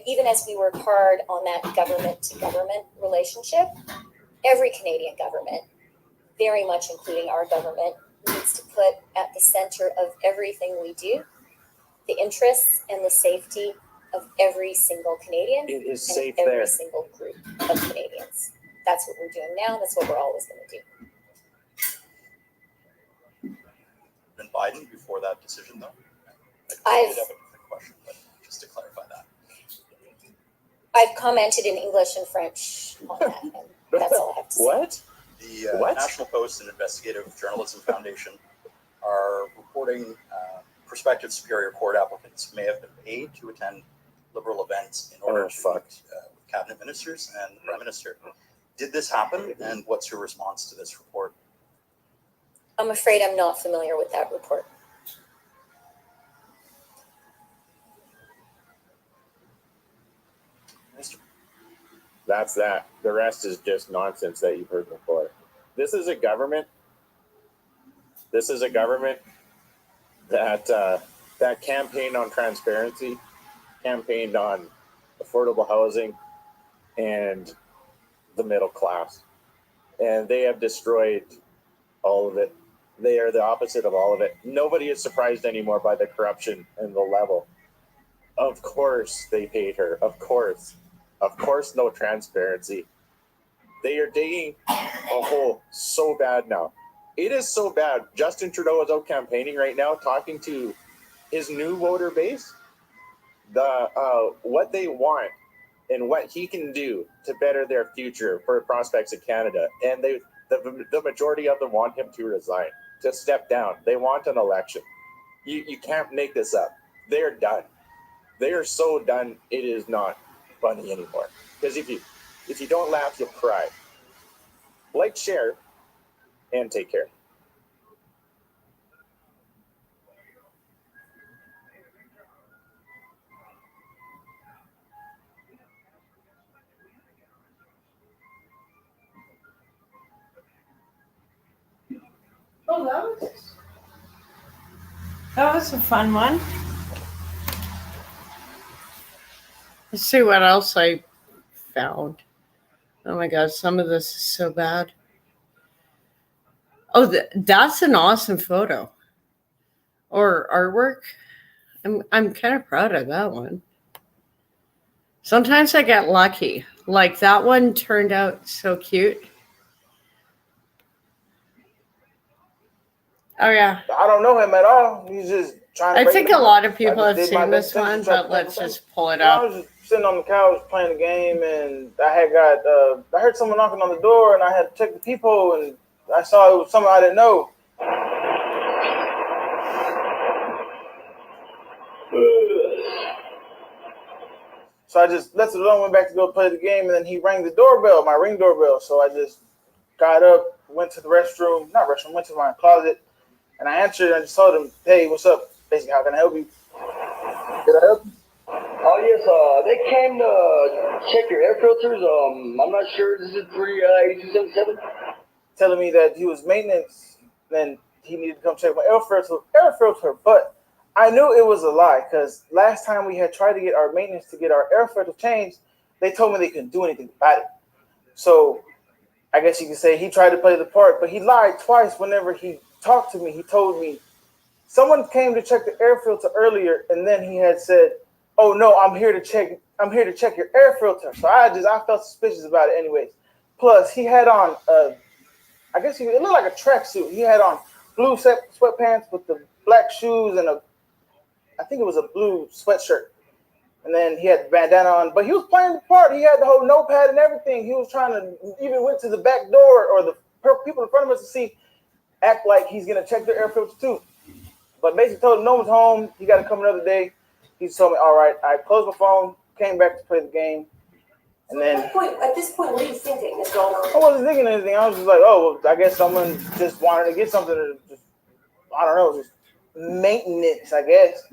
even as we work hard on that government to government relationship, every Canadian government, very much including our government, needs to put at the center of everything we do the interests and the safety of every single Canadian It is and safe every there. single group of Canadians. That's what we're doing now. That's what we're always going to do. Been Biden before that decision, though? I've did have a different question, but just to clarify that. I've commented in English and French on that, and that's all I have to say. What? The National Post and Investigative Journalism Foundation are reporting prospective Superior Court applicants may have been paid to attend Liberal events in order to meet with cabinet ministers and the Prime Minister. Did this happen, and what's your response to this report? I'm afraid I'm not familiar with that report. That's that. The rest is just nonsense that you've heard before. This is a government. This is a government that that campaigned on transparency, campaigned on affordable housing, and the middle class, and they have destroyed all of it. They are the opposite of all of it. Nobody is surprised anymore by the corruption and the level. Of course they paid her. Of course, no transparency. They are digging a hole so bad now. It is so bad. Justin Trudeau is out campaigning right now, talking to his new voter base. What they want and what he can do to better their future for prospects in Canada, and the majority of them want him to resign, to step down. They want an election. You can't make this up. They're done. They are so done. It is not funny anymore. Because if you don't laugh, you'll cry. Like, share, and take care. Oh, that was a fun one. Let's see what else I found. Oh my God, some of this is so bad. Oh, that's an awesome photo or artwork. I'm kind of proud of that one. Sometimes I get lucky. Like that one turned out so cute. Oh yeah. I don't know him at all. He's just trying to I break think me a down. lot of I people just have did my seen best this attempt one, to try to but break let's him just pull it down. I up. was just sitting on the couch playing the game, and I had got I heard someone knocking on the door, and I had to check the peephole, and I saw it was someone I didn't know. So I just left it alone, went back to go play the game, and then he rang the doorbell, my ring doorbell. So I just got up, went to the restroom, not restroom, went to my closet, and I answered, and I just told him, hey, what's up? Basically, how can I help you? Did I help you? Oh yes, they came to check your air filters. I'm not sure. This is 8277. Telling me that he was maintenance, then he needed to come check my air filter. But I knew it was a lie because last time we had tried to get our maintenance to get our air filter changed, they told me they couldn't do anything about it. So I guess you could say he tried to play the part, but he lied twice. Whenever he talked to me, he told me someone came to check the air filter earlier, and then he had said, "Oh no, I'm here to check your air filter." So I felt suspicious about it, anyways. Plus, he had on I guess it looked like a tracksuit. He had on blue sweatpants with the black shoes and I think it was a blue sweatshirt. And then he had the bandana on, but he was playing the part. He had the whole notepad and everything. He was trying to even went to the back door or the people in front of us to see, act like he's gonna check their air filter too. But basically told him no one's home. He got to come another day. He told me, all right. I closed my phone, came back to play the game. And then At this point, what are you thinking is going on? I wasn't thinking anything. I was just like, oh, well, I guess someone just wanted to get something to just, I don't know, just maintenance, I guess.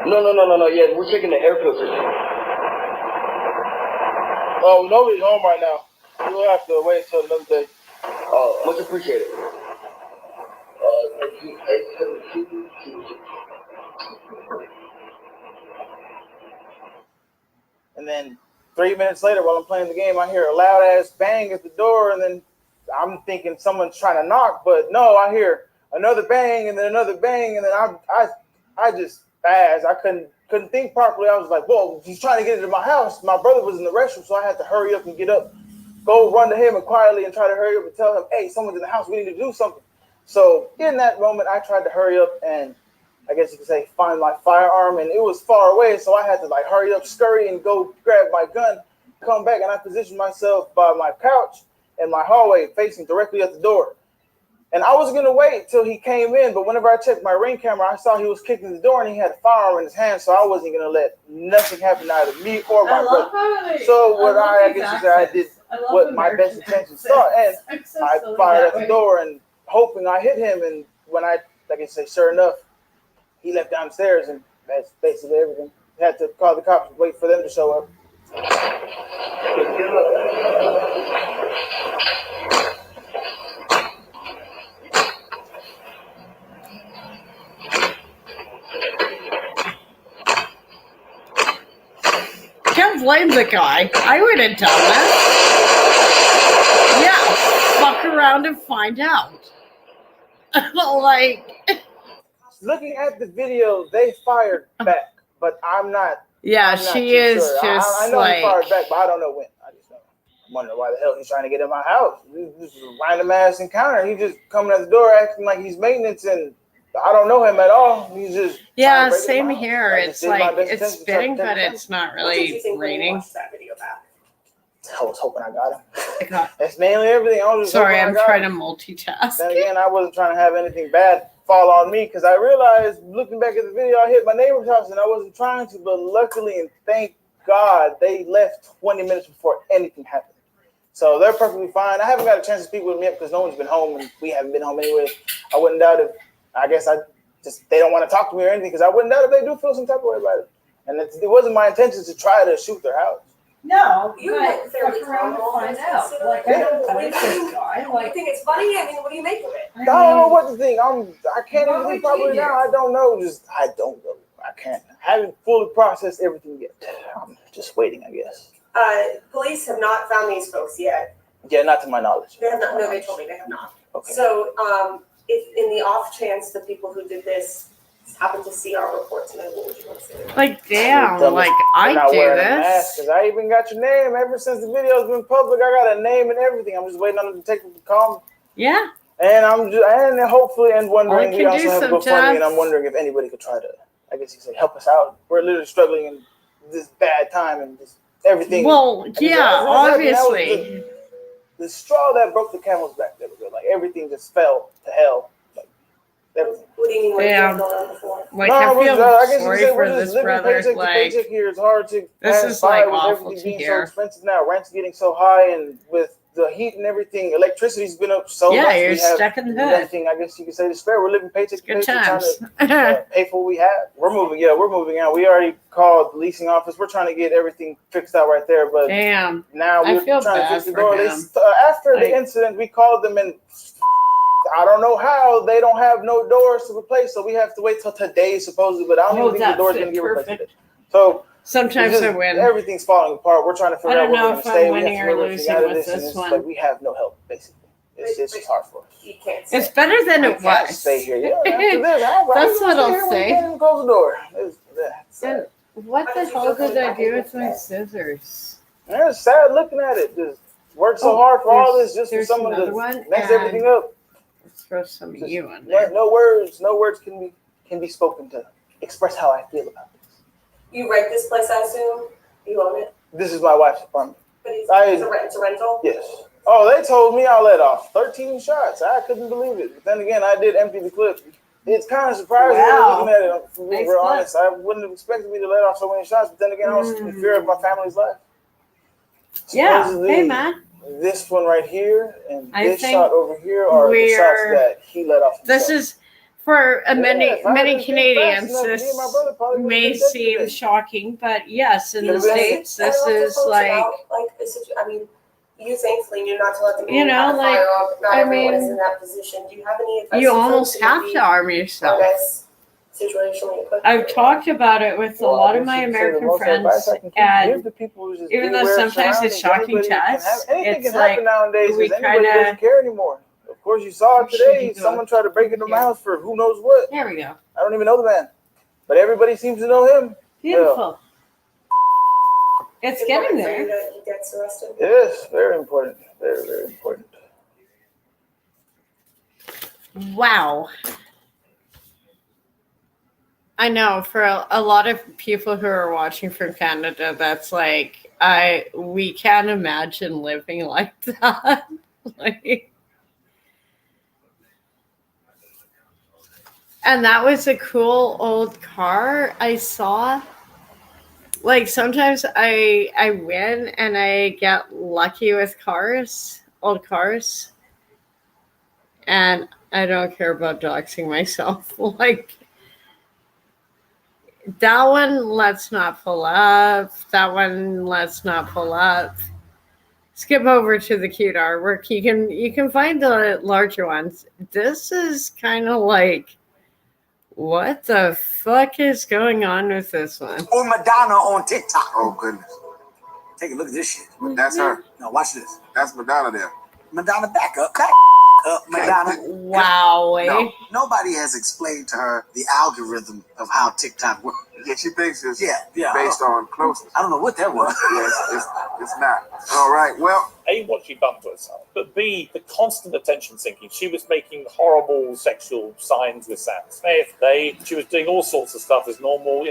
No. Yeah, we're checking the air filters. Oh, nobody's home right now. You'll have to wait till another day. Oh, much appreciated. And then 3 minutes later, while I'm playing the game, I hear a loud ass bang at the door, and then I'm thinking someone's trying to knock, but no, I hear another bang, and then another bang, and then I just fast. I couldn't think properly. I was like, whoa, he's trying to get into my house. My brother was in the restroom, so I had to hurry up and get up, go run to him and quietly and try to hurry up and tell him, hey, someone's in the house. We need to do something. So in that moment, I tried to hurry up and I guess you could say find my firearm, and it was far away, so I had to like hurry up, scurry, and go grab my gun, come back, and I positioned myself by my couch in my hallway, facing directly at the door. And I was gonna wait till he came in, but whenever I checked my Ring camera, I saw he was kicking the door and he had a firearm in his hand, so I wasn't gonna let nothing happen to either me or my brother. So what I guess you say I did what my best intentions thought, and I fired at the door and hoping I hit him. And when I, like I say, sure enough, he left downstairs, and that's basically everything. Had to call the cops and wait for them to show up. Can't blame the guy. I would have done that. Yeah, fuck around and find out. Like, looking at the video, they fired back, but I'm not. Yeah, I'm not she too is sure. just I know like, he fired back, but I don't know when. I just know. I'm wondering why the hell he's trying to get in my house. This is a random ass encounter. He just coming at the door acting like he's maintenance, and I don't know him at all. He's just yeah, trying to break into same my house. here. I just It's did my like best it's attempt to try to spitting, protect but the it's not What did really you think when you raining. watched that video back? I was hoping I got him. That's mainly everything. I was just Sorry, hoping I'm I got trying him. to multitask. Then again, I wasn't trying to have anything bad fall on me because I realized, looking back at the video, I hit my neighbor's house and I wasn't trying to, but luckily and thank God they left 20 minutes before anything happened. So they're perfectly fine. I haven't got a chance to speak with them yet because no one's been home and we haven't been home anyway. I wouldn't doubt if, I guess they don't want to talk to me or anything because I wouldn't doubt if they do feel some type of way about it. And it wasn't my intention to try to shoot their house. No, You but look fairly fuck around calm. and find out. Like, I don't like this guy. What do you think it's funny? I mean, what do you make of it? I don't know what to think. I can't What even think would you properly do? now. I don't know. I don't know. I haven't fully processed everything yet. I'm just waiting, I guess. Police have not found these folks yet. Yeah, not to my knowledge. They have not. No, they told me they have not. Okay. So, if in the off chance the people who did this happen to see our report tonight, what would you want to say? Like, damn, like They're not I do wearing a mask, this. 'cause I even got your name ever since the video's been public. I got a name and everything. I'm just waiting on the detective to call me. Yeah. And hopefully wondering. I We can also do have a some GoFundMe, and I'm tests. wondering if anybody could try to, I guess you say, help us out. We're literally struggling in this bad time and just everything. Well, yeah, obviously. That was the straw that broke the camel's back. There we go. Like everything just fell to hell. Like everything. What do you mean? What Damn. going on before? Like, I feel I guess you sorry could say for we're just this living brother. paycheck to Like, paycheck here. It's hard to this pass is by like with awful everything to being so hear. expensive now. Rent's getting so high, and with the heat and everything, electricity's been up so Yeah, much. you're We have stuck in the hood. nothing, I guess you could say, to spare. We're living paycheck to Good paycheck, times. trying to pay for what we have. We're moving out. We already called the leasing office. We're trying to get everything fixed out right there. But Damn. now I we're feel trying to bad fix the for door. him. After Like- the incident, we called them, and I don't know how they don't have no doors to replace, so we have to wait till today supposedly. But I don't even think the door's gonna get replaced today. So sometimes it's I just- win. Everything's falling apart. We're trying to I figure out don't where know we're if gonna stay. I'm We have winning to or figure everything losing out of with this, and this it's one. like we have no help basically. It's just hard for us. You can't. It's better than We it can't was. stay here. Yeah, after this, how That's you what gonna I'll stay here when say. you can't even close the door? And what the hell did I do with my scissors? Yeah, it's sad looking at it. Just work so hard for all this just for there's someone another to one, mess and everything up. Let's throw some of you in No, there. no words can be spoken to express how I feel about this. You rent this place, I assume. You own it. This is my wife's apartment. But it's I- a rental. Yes. Oh, they told me I let off 13 shots. I couldn't believe it. But then again, I did empty the clip. It's kind of surprising Wow. looking at it. To be Nice real clip. honest, I wouldn't have expected me to let off so many shots. But then again, I was in fear of my family's life. Yeah. Supposedly, Hey, man. This one right here and I this think shot over here are the shots we're- that he let off. This is for many if I many hadn't been Canadians. fast enough, me This and my brother probably would've may been dead seem today. shocking, but yes, in the Could've been- states, this is like I mean, you thankfully knew not to let them You know, have a like, firearm. Not I everyone is mean, in that position. Do you have any advice? you for folks almost who may have be to arm yourself. less situationally equipped? I've talked about it with a Well, lot I of my guess you could say the American most advice friends, I can and give to people is just even be though aware of sometimes it's surroundings. shocking Anybody to can us, have- anything it's can happen like nowadays. we Because anybody kinda- doesn't care anymore. Of course, you saw it Should today. you go Someone tried to break into my house for who knows what. There we go. I don't even know the man, but everybody seems to know him. Beautiful. It's getting important for you there. that he gets arrested. Yes, very important. Very, very important. Wow. I know for a lot of people who are watching from Canada, that's like we can't imagine living like that. Like, and that was a cool old car I saw. Like sometimes I win and I get lucky with cars, old cars. And I don't care about doxing myself. Like, that one, let's not pull up. That one, let's not pull up. Skip over to the cute artwork. You can find the larger ones. This is kind of like, what the fuck is going on with this one? Or Madonna on TikTok. Oh goodness. Take a look at this shit. That's her. Now watch this. That's Madonna there. Madonna, back up. Back up, Madonna. Wow. No, nobody has explained to her the algorithm of how TikTok works. Yeah, she thinks it's based on closeness. I don't know what that was. Yes, it's not. All right, well. A, what she'd done to herself, but B, the constant attention seeking. She was making horrible sexual signs with Sam Smith. She was doing all sorts of stuff as normal,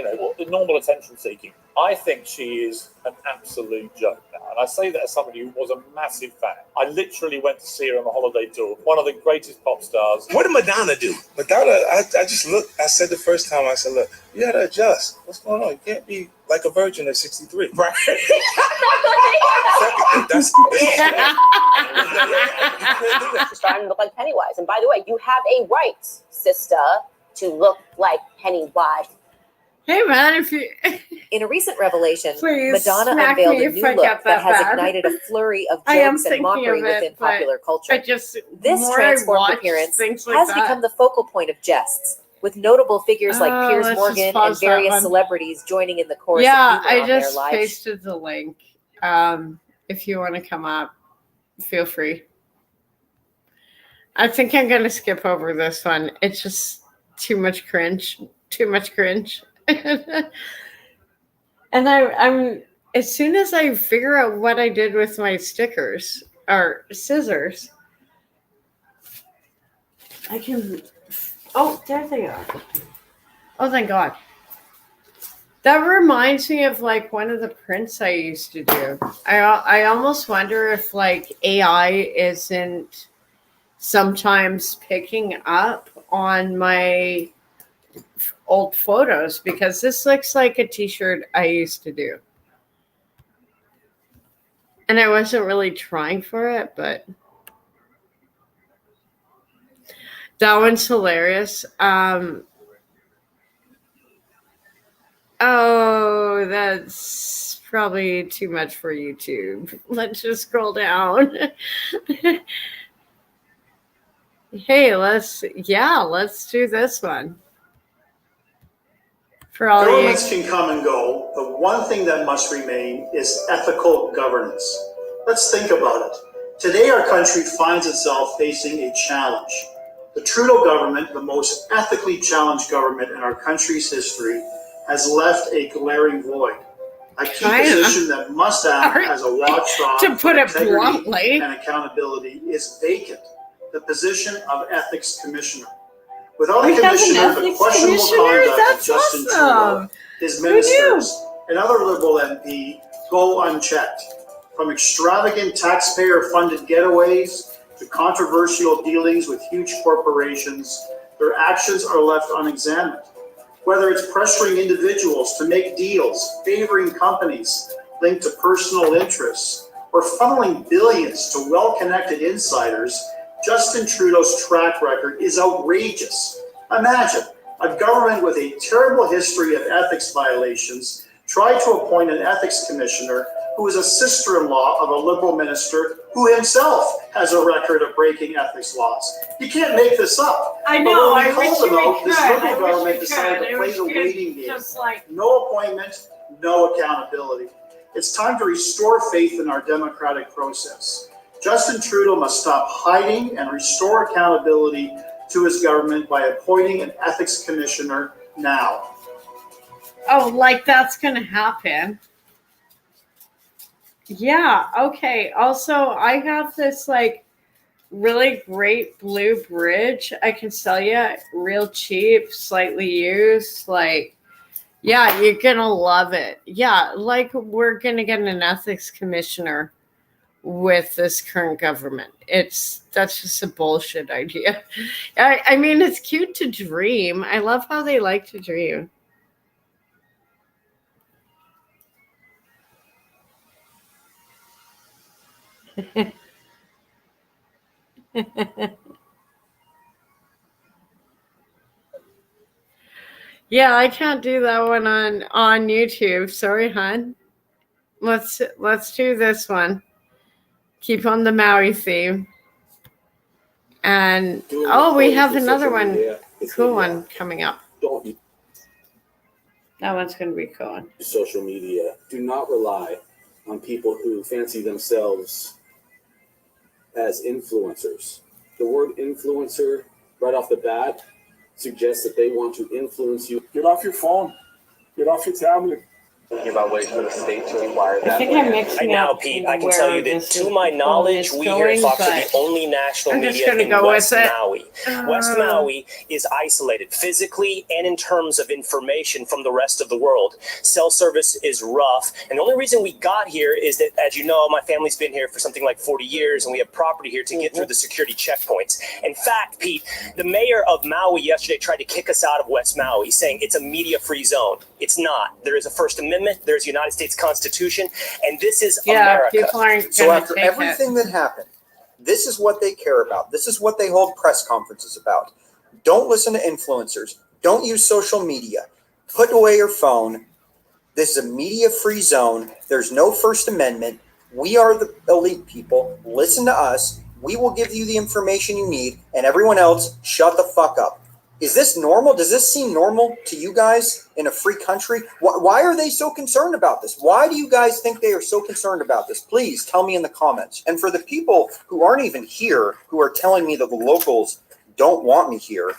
normal attention seeking. I think she is an absolute joke now. And I say that as somebody who was a massive fan. I literally went to see her on a holiday tour, one of the greatest pop stars. What did Madonna do? Madonna, I just looked, I said the first time, I said, look, you gotta adjust. What's going on? You can't be like a virgin at 63. Right. Starting to look like Pennywise. And by the way, you have a right, sister, to look like Pennywise. Hey man, if you in a recent revelation, please Madonna smack unveiled me a if new I look get that has bad. ignited a flurry of I am jokes and thinking mockery of it, within but popular culture. I just This more I transformed watch appearance things like has that. become the focal point of jests, with notable figures like Oh, Piers let's just Morgan and pause that various one. celebrities joining in the chorus Yeah, of humor I on their just live pasted the link. If you want to come up, feel free. I think I'm gonna skip over this one. It's just too much cringe. Too much cringe. And I'm as soon as I figure out what I did with my stickers or scissors, I can. Oh, there they are. Oh, thank God. That reminds me of like one of the prints I used to do. I almost wonder if like AI isn't sometimes picking up on my old photos, because this looks like a t-shirt I used to do. And I wasn't really trying for it, but that one's hilarious. Oh, that's probably too much for YouTube. Let's just scroll down. Hey, let's do this one. For all Governments can come and go, but one thing that must remain is ethical governance. Let's think about it. Today, our country finds itself facing a challenge. The Trudeau government, the most ethically challenged government in our country's history, has left a glaring void. A key position that must act as a watchdog to put it integrity bluntly and accountability is vacant. The position of ethics commissioner. Without a commissioner, the questionable conduct of Justin Trudeau, his ministers, and other Liberal MP go unchecked. From extravagant taxpayer-funded getaways to controversial dealings with huge corporations, their actions are left unexamined. Whether it's pressuring individuals to make deals, favoring companies linked to personal interests, or funneling billions to well-connected insiders, Justin Trudeau's track record is outrageous. Imagine a government with a terrible history of ethics violations tried to appoint an ethics commissioner who is a sister-in-law of a Liberal minister who himself has a record of breaking ethics laws. You can't make this up. I know, But when I we wish called them we out, this could. Liberal I wish government we decided could. to I play wish the we could waiting game. just like- No appointment, no accountability. It's time to restore faith in our democratic process. Justin Trudeau must stop hiding and restore accountability to his government by appointing an ethics commissioner now. Oh, like that's gonna happen. Yeah, okay. Also, I have this like really great blue bridge I can sell you real cheap, slightly used. Like, yeah, you're gonna love it. Yeah, like we're gonna get an ethics commissioner with this current government. That's just a bullshit idea. I mean, it's cute to dream. I love how they like to dream. Yeah, I can't do that one on YouTube. Sorry, hon. Let's do this one. Keep on the Maui theme. And we have another one, cool one coming up. Don't That one's going to be cool one. use social media. Do not rely on people who fancy themselves as influencers. The word influencer, right off the bat, suggests that they want to influence you. Get off your phone. Get off your tablet. Thinking about ways for the state to acquire I that think land. I'm mixing Right now, up Pete, I can tell you where that, this to is- my knowledge, is we here at going, Fox are but the only national I'm just media gonna in go with West it. Maui. West Maui is isolated physically and in terms of information from the rest of the world. Cell service is rough, and the only reason we got here is that, as you know, my family's been here for something like 40 years, and we have property here to get through the security checkpoints. In fact, Pete, the mayor of Maui yesterday tried to kick us out of West Maui, saying it's a media-free zone. It's not. There is a First Amendment, there's the United States Constitution, and this is America. People aren't So gonna after take everything that happened, this is what they care about. This is what they hold press conferences about. Don't listen to influencers. Don't use social media. Put away your phone. This is a media-free zone. There's no First Amendment. We are the elite people. Listen to us. We will give you the information you need, and everyone else, shut the fuck up. Is this normal? Does this seem normal to you guys in a free country? Why are they so concerned about this? Why do you guys think they are so concerned about this? Please tell me in the comments. And for the people who aren't even here, who are telling me that the locals don't want me here,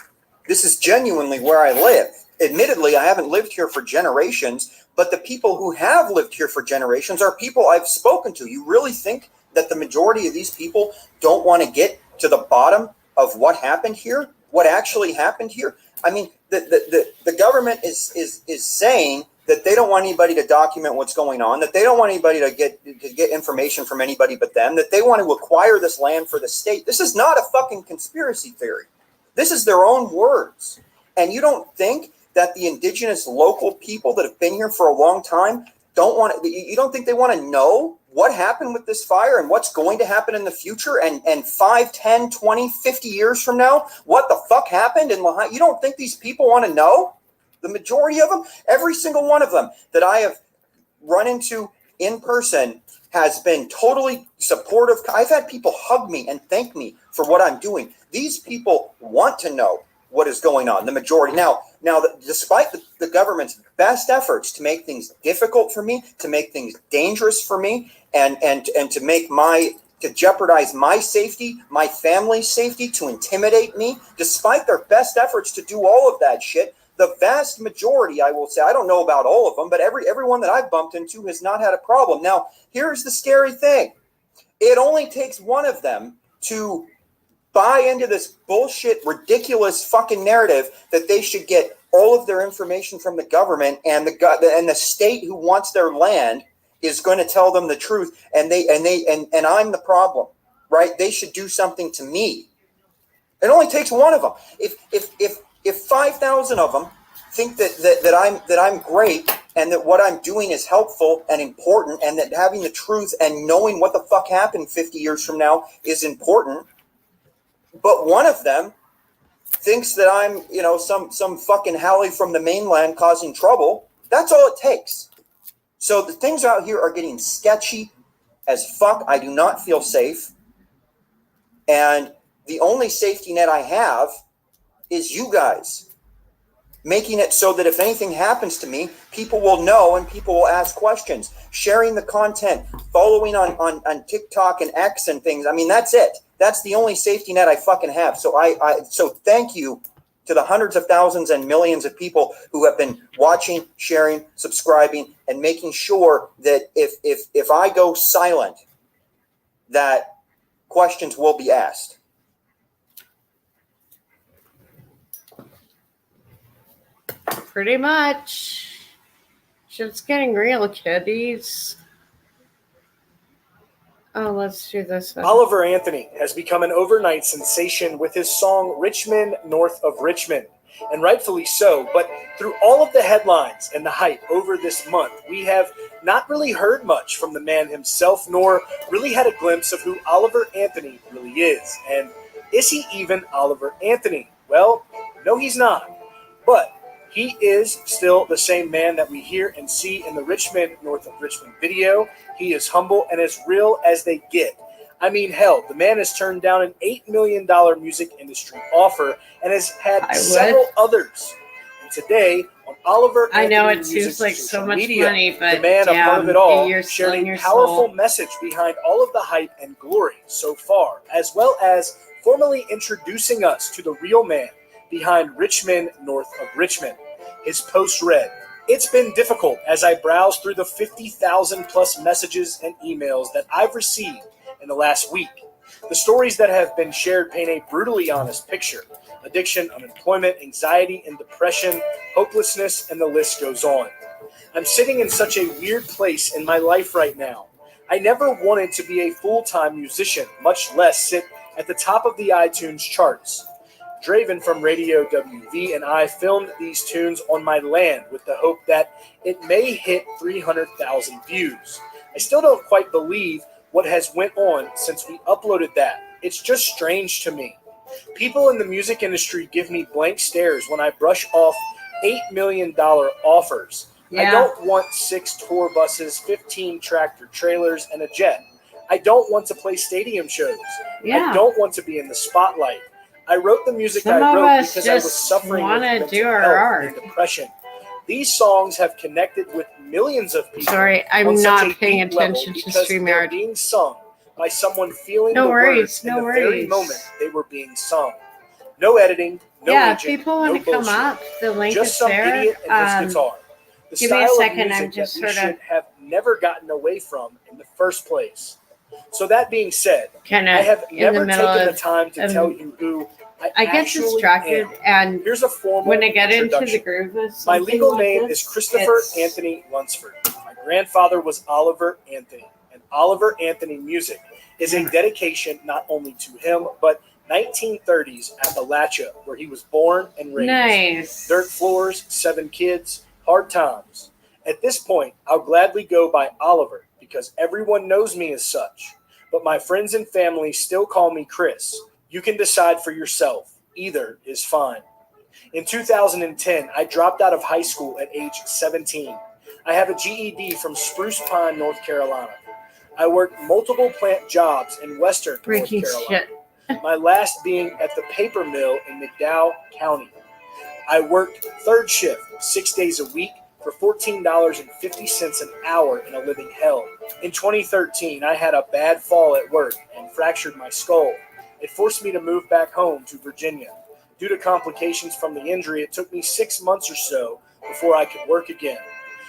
this is genuinely where I live. Admittedly, I haven't lived here for generations, but the people who have lived here for generations are people I've spoken to. You really think that the majority of these people don't want to get to the bottom of what happened here? What actually happened here? I mean, the government is saying that they don't want anybody to document what's going on, that they don't want anybody to get information from anybody but them, that they want to acquire this land for the state. This is not a fucking conspiracy theory. This is their own words. And you don't think that the indigenous local people that have been here for a long time you don't think they want to know what happened with this fire and what's going to happen in the future and 5, 10, 20, 50 years from now, what the fuck happened in Lahaina? You don't think these people want to know? The majority of them, every single one of them that I have run into in person has been totally supportive. I've had people hug me and thank me for what I'm doing. These people want to know what is going on, the majority. Now, despite the government's best efforts to make things difficult for me, to make things dangerous for me, and to jeopardize my safety, my family's safety, to intimidate me, despite their best efforts to do all of that shit, the vast majority, I will say, I don't know about all of them, but everyone that I've bumped into has not had a problem. Now, here's the scary thing. It only takes one of them to buy into this bullshit, ridiculous fucking narrative that they should get all of their information from the government, and the state who wants their land is going to tell them the truth, and I'm the problem, right? They should do something to me. It only takes one of them. If 5,000 of them think that I'm great and that what I'm doing is helpful and important, and that having the truth and knowing what the fuck happened 50 years from now is important, but one of them thinks that I'm, some fucking Hallie from the mainland causing trouble, that's all it takes. So the things out here are getting sketchy as fuck. I do not feel safe. And the only safety net I have is you guys. Making it so that if anything happens to me, people will know and people will ask questions. Sharing the content, following on TikTok and X and things. I mean, that's it. That's the only safety net I fucking have. So so thank you to the hundreds of thousands and millions of people who have been watching, sharing, subscribing, and making sure that if I go silent, that questions will be asked. Pretty much. Shit's getting real, kiddies. Oh, let's do this one. Oliver Anthony has become an overnight sensation with his song Richmond North of Richmond, and rightfully so. But through all of the headlines and the hype over this month, we have not really heard much from the man himself, nor really had a glimpse of who Oliver Anthony really is. And is he even Oliver Anthony? Well, no, he's not. But He is still the same man that we hear and see in the Richmond, North of Richmond video. He is humble and as real as they get. I mean, hell, the man has turned down an $8 million music industry offer and has had several others. And today, on Oliver I know Anthony it Music's seems like social so much media, money, but the man, a part of it damn, all, you're shared selling a your powerful soul. message behind all of the hype and glory so far, as well as formally introducing us to the real man behind Richmond, North of Richmond. His post read, "It's been difficult as I browse through the 50,000 plus messages and emails that I've received in the last week. The stories that have been shared paint a brutally honest picture. Addiction, unemployment, anxiety and depression, hopelessness, and the list goes on. I'm sitting in such a weird place in my life right now. I never wanted to be a full-time musician, much less sit at the top of the iTunes charts. Draven from Radio WV and I filmed these tunes on my land with the hope that it may hit 300,000 views. I still don't quite believe what has went on since we uploaded that. It's just strange to me. People in the music industry give me blank stares when I brush off $8 million offers. I don't want 6 tour buses, 15 tractor trailers, and a jet. I don't want to play stadium shows. I don't want to be in the spotlight. I wrote the music Some I of wrote us because I was just suffering with want to mental do our health art. and depression. These songs have connected with millions of people. Sorry, I'm on not such a paying deep level attention to because they're StreamYard. being sung by someone feeling No the worries, words no in the very worries. moment they were being sung. No editing, no Yeah, if agent, people no want to come bullshit. up, the link Just is some there. idiot and his guitar. The Give me a style second, of I'm music just that we sort of should have never gotten away from in the first place. So that being said, Kinda I have in never the middle taken the of, time to tell you who I get actually distracted, am. and Here's a formal when I get into the introduction. groove of My something legal like name this, is Christopher Anthony Lunsford. My grandfather was Oliver Anthony, and Oliver Anthony Music is a dedication not only to him, but 1930s Appalachia, where he was born and raised. Nice. Dirt floors, 7 kids, hard times. At this point, I'll gladly go by Oliver because everyone knows me as such. But my friends and family still call me Chris. You can decide for yourself. Either is fine. In 2010, I dropped out of high school at age 17. I have a GED from Spruce Pine, North Carolina. I worked multiple plant jobs in Western Breaking North Carolina. shit. My last being at the paper mill in McDowell County. I worked third shift 6 days a week for $14.50 an hour in a living hell. In 2013, I had a bad fall at work and fractured my skull. It forced me to move back home to Virginia. Due to complications from the injury, it took me 6 months or so before I could work again.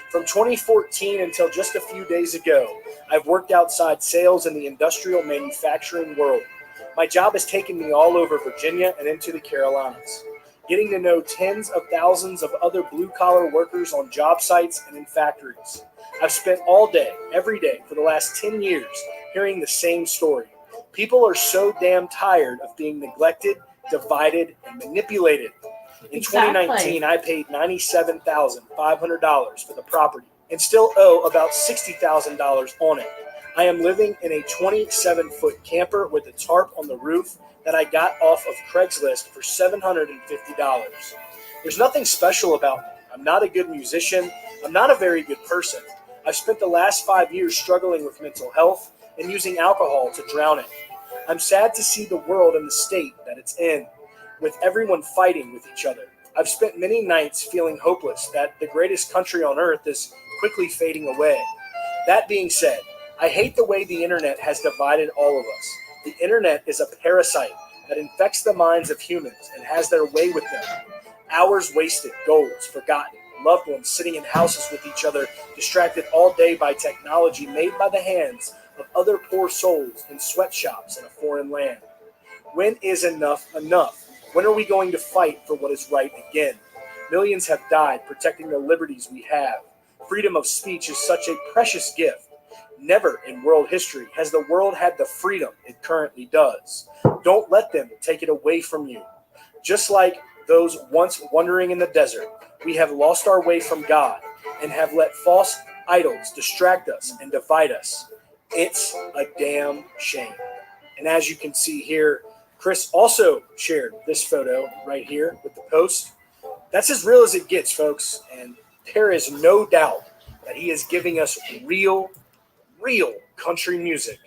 From 2014 until just a few days ago, I've worked outside sales in the industrial manufacturing world. My job has taken me all over Virginia and into the Carolinas, getting to know tens of thousands of other blue-collar workers on job sites and in factories. I've spent all day, every day, for the last 10 years hearing the same story. People are so damn tired of being neglected, divided, and manipulated. In 2019, I paid $97,500 for the property and still owe about $60,000 on it. I am living in a 27-foot camper with a tarp on the roof that I got off of Craigslist for $750. There's nothing special about me. I'm not a good musician. I'm not a very good person. I've spent the last 5 years struggling with mental health and using alcohol to drown it. I'm sad to see the world in the state that it's in, with everyone fighting with each other. I've spent many nights feeling hopeless that the greatest country on earth is quickly fading away. That being said, I hate the way the internet has divided all of us. The internet is a parasite that infects the minds of humans and has their way with them. Hours wasted, goals forgotten, loved ones sitting in houses with each other, distracted all day by technology made by the hands of other poor souls in sweatshops in a foreign land. When is enough enough? When are we going to fight for what is right again? Millions have died protecting the liberties we have. Freedom of speech is such a precious gift. Never in world history has the world had the freedom it currently does. Don't let them take it away from you. Just like those once wandering in the desert, we have lost our way from God and have let false idols distract us and divide us. It's a damn shame. And as you can see here, Chris also shared this photo right here with the post. That's as real as it gets, folks. And there is no doubt that he is giving us real country music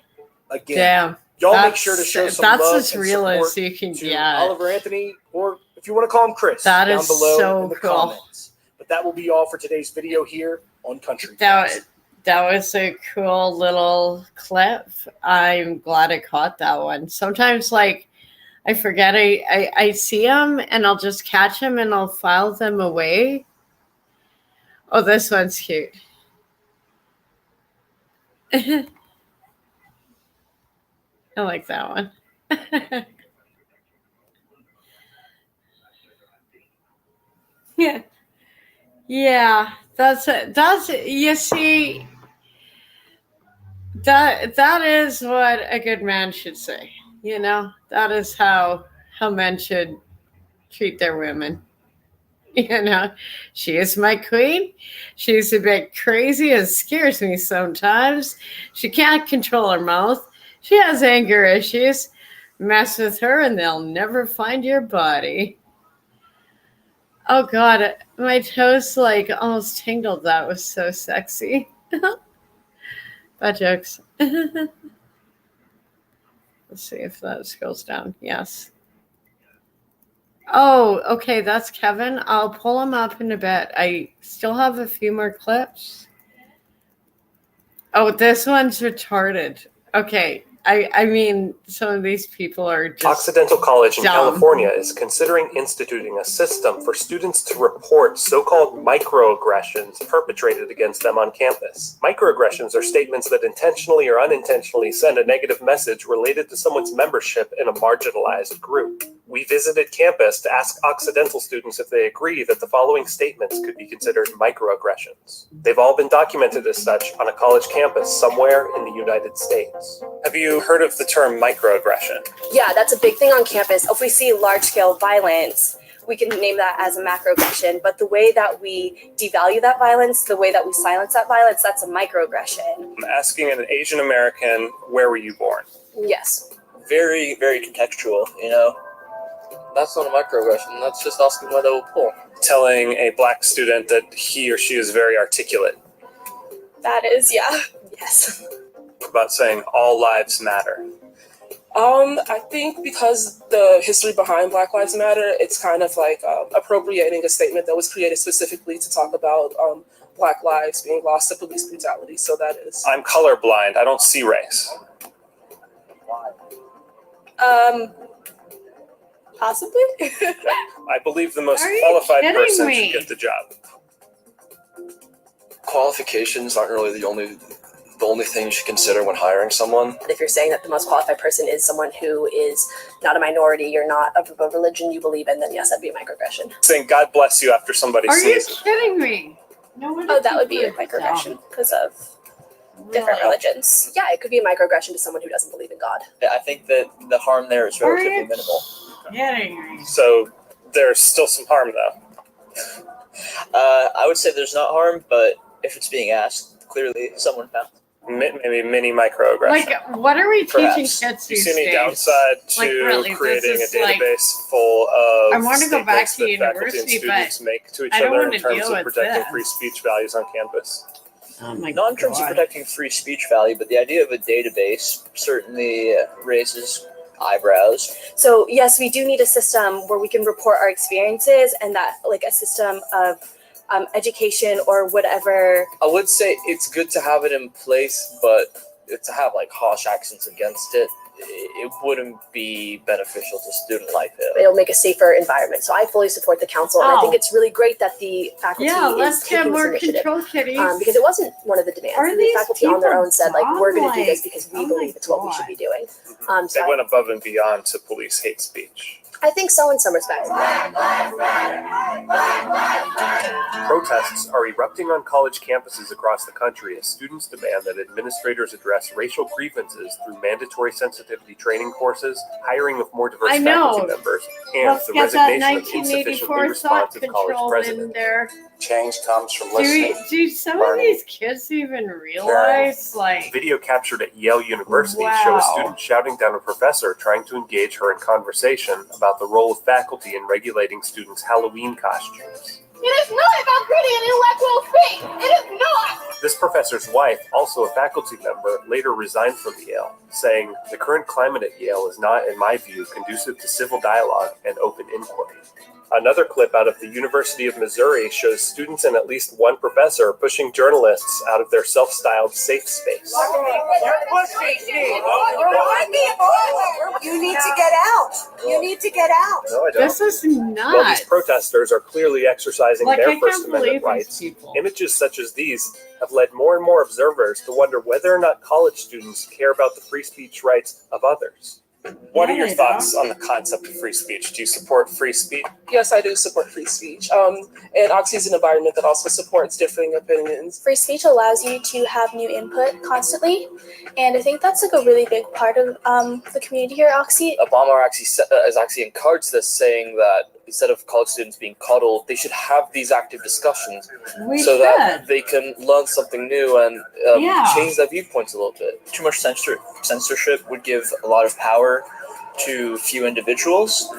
again. Damn. Y'all make sure to show some that's love as and real support as you can to get. Oliver Anthony, or if you want to call him Chris, That down is below so in the cool. comments. But that will be all for today's video here on Country. That was a cool little clip. I'm glad I caught that one. Sometimes, like, I forget I see them and I'll just catch them and I'll file them away. Oh, this one's cute. I like that one. Yeah. Yeah, that's you see, that is what a good man should say. You know, that is how men should treat their women. You know, she is my queen. She's a bit crazy. It scares me sometimes. She can't control her mouth. She has anger issues. Mess with her and they'll never find your body. Oh God, my toes like almost tingled. That was so sexy. Bad jokes. Let's see if that scrolls down. Yes. Oh, okay, that's Kevin. I'll pull him up in a bit. I still have a few more clips. Oh, this one's retarded. Okay. I mean, some of these people are just Occidental College in dumb. California is considering instituting a system for students to report so-called microaggressions perpetrated against them on campus. Microaggressions are statements that intentionally or unintentionally send a negative message related to someone's membership in a marginalized group. We visited campus to ask Occidental students if they agree that the following statements could be considered microaggressions. They've all been documented as such on a college campus somewhere in the United States. Have you heard of the term microaggression? Yeah, that's a big thing on campus. If we see large-scale violence, we can name that as a macroaggression. But the way that we devalue that violence, the way that we silence that violence, that's a microaggression. I'm asking an Asian American, where were you born? Yes. Very, very contextual, you know? That's not a microaggression. That's just asking where they were born. Telling a black student that he or she is very articulate. That is, yeah. Yes. About saying all lives matter. I think because the history behind Black Lives Matter, it's kind of like appropriating a statement that was created specifically to talk about Black lives being lost to police brutality. So that is. I'm colorblind. I don't see race. Possibly. I believe the most Are you qualified kidding person me? should get the job. Qualifications aren't really the only thing you should consider when hiring someone. If you're saying that the most qualified person is someone who is not a minority, you're not of a religion you believe in, then yes, that'd be a microaggression. Saying God bless you after somebody Are you sneezes. kidding me? No wonder Oh, that would be a people are microaggression dumb. because of different religions. Yeah, it could be a microaggression to someone who doesn't believe in God. I think that the harm there is relatively minimal. Kidding me. So there's still some harm though. I would say there's not harm, but if it's being asked, clearly someone found. Maybe mini microaggression. Like, what are we teaching Perhaps. kids Do you these see any days? downside to Like, really, this creating is a like- database full of I wanna go back statements to that faculty and university, students but make to each I don't other in wanna terms deal of with protecting this. free speech values on campus? Oh my Not in terms of God. protecting free speech value, but the idea of a database certainly raises eyebrows. So yes, we do need a system where we can report our experiences, and that like a system of education or whatever. I would say it's good to have it in place, but to have like harsh actions against it, it wouldn't be beneficial to student life. It'll make a safer environment. So I fully support the council, and I think Oh. it's really great that the faculty Yeah, is let's get taking more this initiative. control, kitties. Because it wasn't one of the demands. Are The these faculty on their people own said, like, we're going to do this dumb? because we Like, oh believe my it's what we should God. be doing. They So went above and beyond to police hate speech. I think so in some respects. Protests are erupting on college campuses across the country as students demand that administrators address racial grievances through mandatory sensitivity training courses, hiring of more diverse I know. faculty members, and Let's the get that resignation of 1984 insufficiently thought responsive college control in presidents. there. Change comes from listening. Do some of these kids even realize, like, Video captured at Yale University Wow. show a student shouting down a professor trying to engage her in conversation about the role of faculty in regulating students' Halloween costumes. It is not about creating an intellectual space. It is not. This professor's wife, also a faculty member, later resigned from Yale, saying, "The current climate at Yale is not, in my view, conducive to civil dialogue and open inquiry." Another clip out of the University of Missouri shows students and at least one professor pushing journalists out of their self-styled safe space. You need to get out. You need to get out. No, I don't. This is nuts. While these protesters are clearly exercising Like, I their can't First Amendment believe these rights, people. images such as these have led more and more observers to wonder whether or not college students care about the free speech rights of others. What are your thoughts on the concept of free speech? Do you support free speech? Yes, I do support free speech. And Oxy is an environment that also supports differing opinions. Free speech allows you to have new input constantly, and I think that's like a really big part of the community here at Oxy. Obama has actually encouraged this, saying that instead of college students being coddled, they should have these active discussions that they can learn something new and change their viewpoints a little bit. Too much censorship would give a lot of power to few individuals,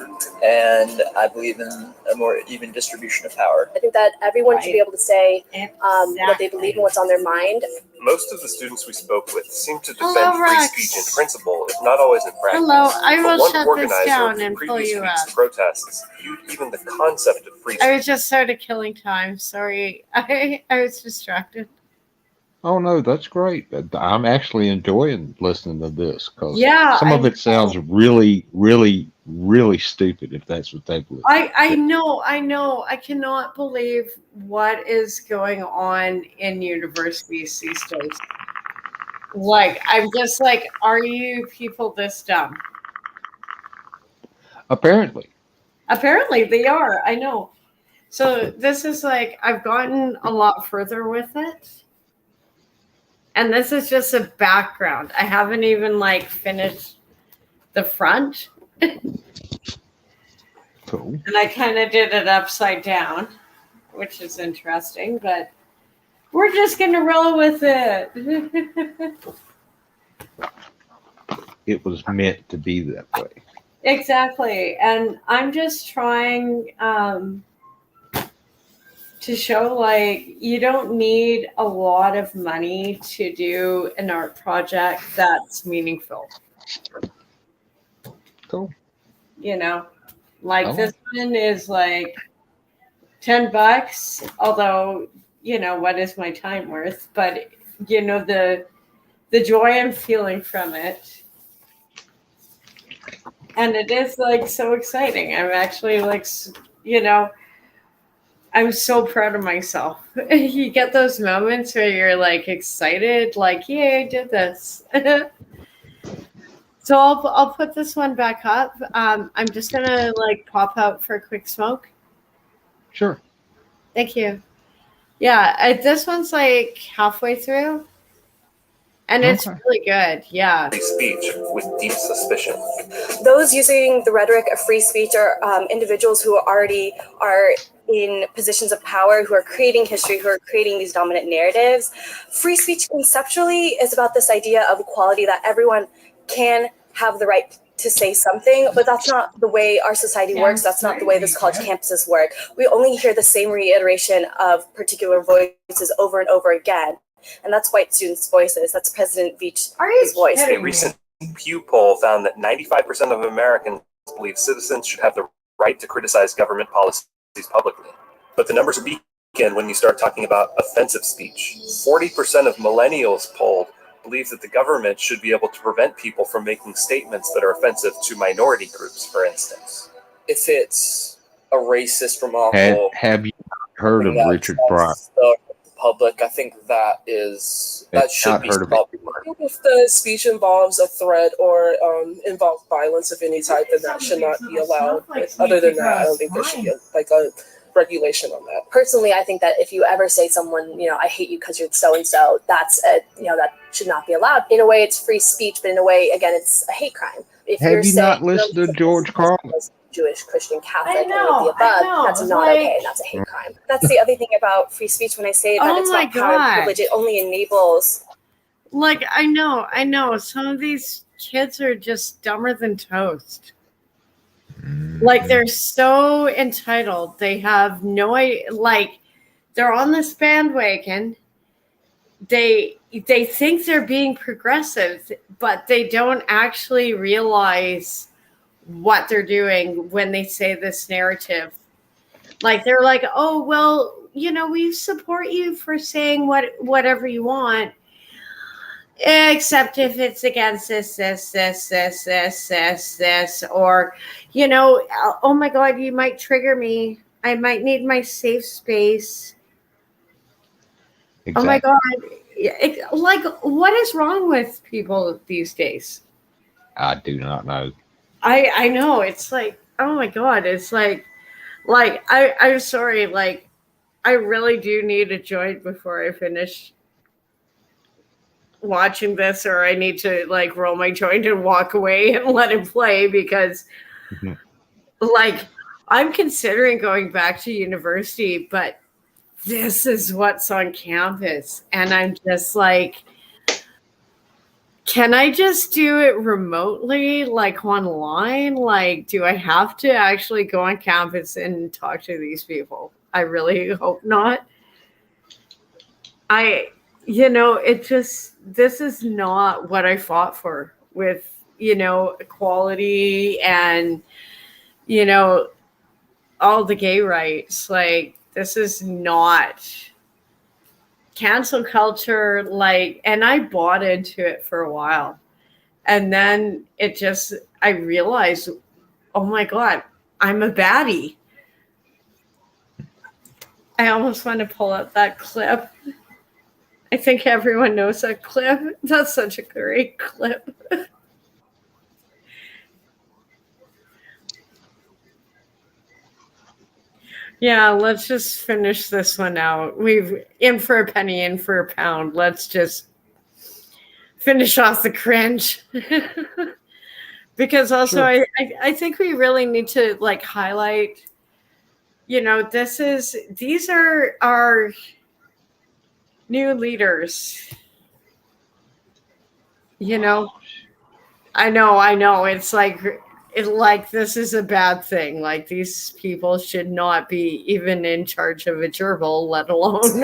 and I believe in a more even distribution of power. I think that everyone should be able to say what they believe and what's on their mind. Most of the students we spoke with seem to defend Hello, free Rex. speech in principle, if not always in practice. Hello, I But will one shut this organizer down of and the pull previous you week's up. protests viewed even the concept of free speech. I just started killing time. Sorry, I was distracted. Oh no, that's great. I'm actually enjoying listening to this because Yeah, some of I it sounds really, really, really stupid. If that's what they believe. I know. I cannot believe what is going on in universities these days. Like, I'm just like, are you people this dumb? Apparently, Apparently they are. I know. So this is like, I've gotten a lot further with it. And this is just a background. I haven't even like finished the front. Cool. And I kind of did it upside down, which is interesting, but we're just going to roll with it. it was meant to be that way. Exactly. And I'm just trying to show, like, you don't need a lot of money to do an art project that's meaningful. Cool. You know, like Oh. this one is like $10, although, you know, what is my time worth? But, you know, the joy I'm feeling from it. And it is like so exciting. I'm actually like, you know, I'm so proud of myself. You get those moments where you're like excited, like, yay, I did this. So I'll put this one back up. I'm just gonna like pop out for a quick smoke. Sure. Thank you. Yeah, this one's like halfway through, and it's Okay. really good. Yeah. Free speech with deep suspicion. Those using the rhetoric of free speech are individuals who already are in positions of power, who are creating history, who are creating these dominant narratives. Free speech conceptually is about this idea of equality, that everyone can have the right to say something, but that's not the way our society works. That's not the way this college campuses work. We only hear the same reiteration of particular voices over and over again. And that's white students' voices. That's President Veach's voice. A recent Pew poll found that 95% of Americans believe citizens should have the right to criticize government policies publicly. But the numbers weaken when you start talking about offensive speech. 40% of millennials polled believe that the government should be able to prevent people from making statements that are offensive to minority groups, for instance. If it's a racist remark Have you heard of Richard Pryor? public, I think that should Not be heard of stopped. If the speech involves a threat or involves violence of any type, then that should not be allowed. But other than that, I don't think there should be a regulation on that. Personally, I think that if you ever say someone, you know, I hate you because you're so and so, that should not be allowed. In a way, it's free speech, but in a way, again, it's a hate crime. If Have you not listened to George Carlin? Jewish, Christian, Catholic, any of the above, that's not okay, and that's a hate crime. That's the other thing about free speech when I say that it's not power and privilege, it only enables. Like, I know. Some of these kids are just dumber than toast. Like, they're so entitled. They have no idea. Like, they're on this bandwagon. They think they're being progressive, but they don't actually realize what they're doing when they say this narrative. Like, they're like, oh, well, we support you for saying whatever you want, except if it's against this, or, oh my God, you might trigger me. I might need my safe space. Exactly. Oh my God. Like, what is wrong with people these days? I do not know. I know. It's like, oh my God. It's like I'm sorry. Like, I really do need a joint before I finish watching this, or I need to like roll my joint and walk away and let it play, because like, I'm considering going back to university, but this is what's on campus. And I'm just like, can I just do it remotely, like online? Like, do I have to actually go on campus and talk to these people? I really hope not. This is not what I fought for with, equality and, all the gay rights. Like, this is not cancel culture. Like, and I bought into it for a while. And then I realized, oh my God, I'm a baddie. I almost want to pull up that clip. I think everyone knows that clip. That's such a great clip. Yeah, let's just finish this one out. We've in for a penny, in for a pound. Let's just finish off the cringe. Because also, Sure. I think we really need to like highlight, these are our new leaders. I know. It's like this is a bad thing. Like, these people should not be even in charge of a gerbil, let alone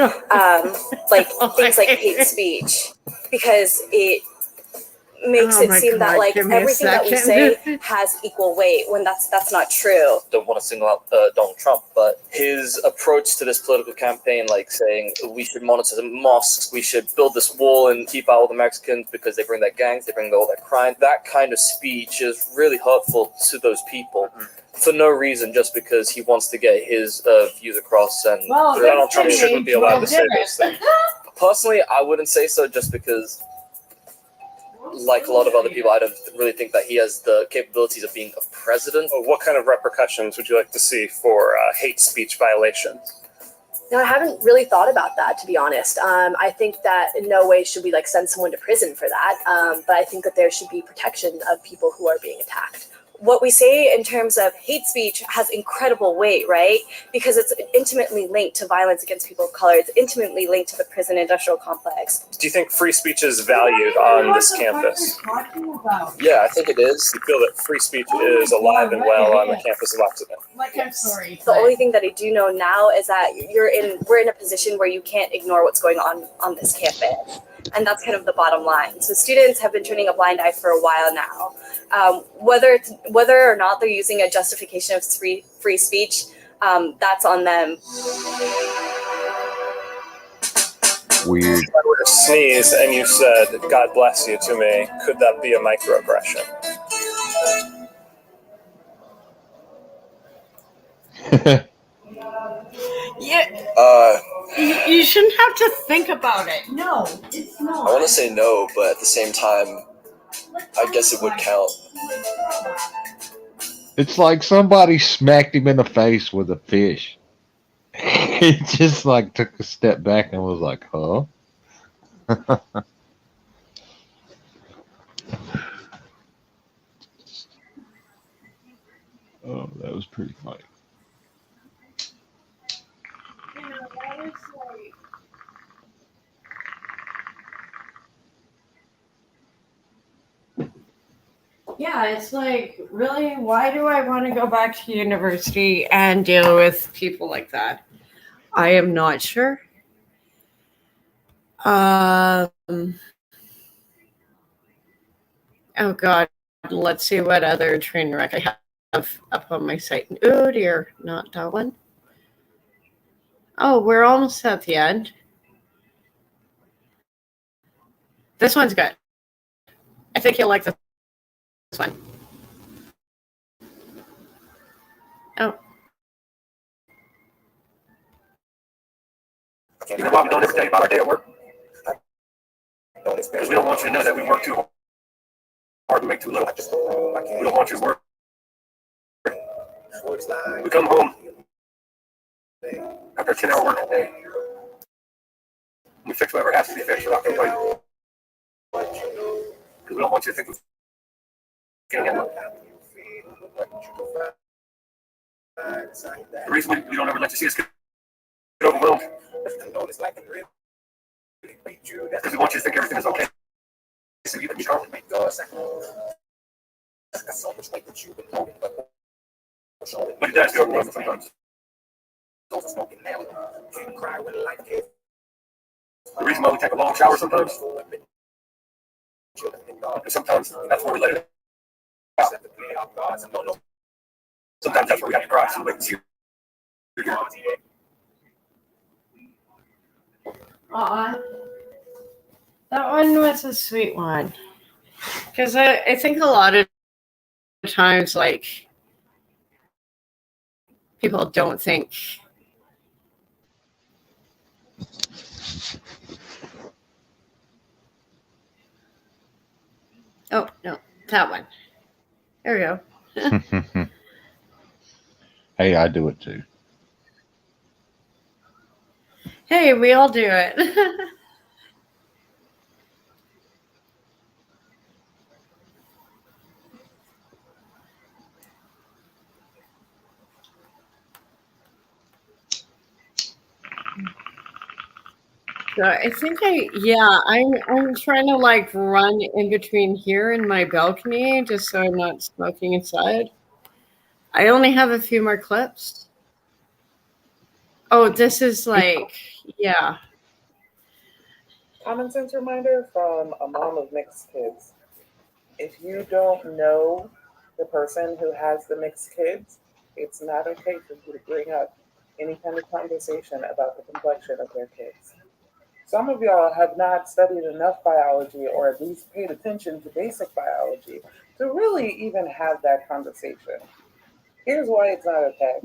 Like things like hate speech, because it makes it seem that like everything that we say has equal weight, when that's not true. Don't want to single out Donald Trump, but his approach to this political campaign, like saying we should monitor the mosques, we should build this wall and keep out all the Mexicans because they bring their gangs, they bring all that crime. That kind of speech is really hurtful to those people for no reason, just because he wants to get his views across. And Donald Trump shouldn't be allowed to say those things. Personally, I wouldn't say so, just because, like a lot of other people, I don't really think that he has the capabilities of being a president. What kind of repercussions would you like to see for hate speech violations? No, I haven't really thought about that, to be honest. I think that in no way should we like send someone to prison for that. But I think that there should be protection of people who are being attacked. What we say in terms of hate speech has incredible weight, right? Because it's intimately linked to violence against people of color. It's intimately linked to the prison industrial complex. Do you think free speech is valued on this campus? Yeah, I think it is. You feel that free speech is alive and well on the campus of Occidental? Like, I'm sorry. The only thing that I do know now is that we're in a position where you can't ignore what's going on this campus. And that's kind of the bottom line. So students have been turning a blind eye for a while now. Whether or not they're using a justification of free speech, that's on them. Weird. If I were to sneeze and you said, "God bless you" to me, could that be a microaggression? Yeah. You shouldn't have to think about it. No, it's not. I want to say no, but at the same time, I guess it would count. It's like somebody smacked him in the face with a fish. He just like took a step back and was like, huh? Oh, that was pretty funny. Yeah, it's like, really, why do I want to go back to university and deal with people like that? I am not sure. Oh God, let's see what other train wreck I have up on my site. Oh dear, not that one. Oh, we're almost at the end. This one's good. I think you'll like this one. Oh. You know why we don't ever tell you about our day at work? Because we don't want you to know that we work too hard to make too little. We don't want you to work. We come home after a 10-hour work day. We fix whatever has to be fixed without complaining. Because we don't want you to think we're getting in. The reason we don't ever let you see us get overwhelmed is because we want you to think everything is okay. So you can be calm. But it does go wrong sometimes. The reason why we take a long shower sometimes is sometimes that's where we let it out. Sometimes that's where we have to cry. So wait and see. Aw. That one was a sweet one. Because I think a lot of times, like, people don't think. Oh, no, that one. There we go. Hey, I do it too. Hey, we all do it. So I think I'm trying to like run in between here and my balcony just so I'm not smoking inside. I only have a few more clips. Oh, this is like, yeah. Common sense reminder from a mom of mixed kids. If you don't know the person who has the mixed kids, it's not okay for you to bring up any kind of conversation about the complexion of their kids. Some of y'all have not studied enough biology or at least paid attention to basic biology to really even have that conversation. Here's why it's not okay.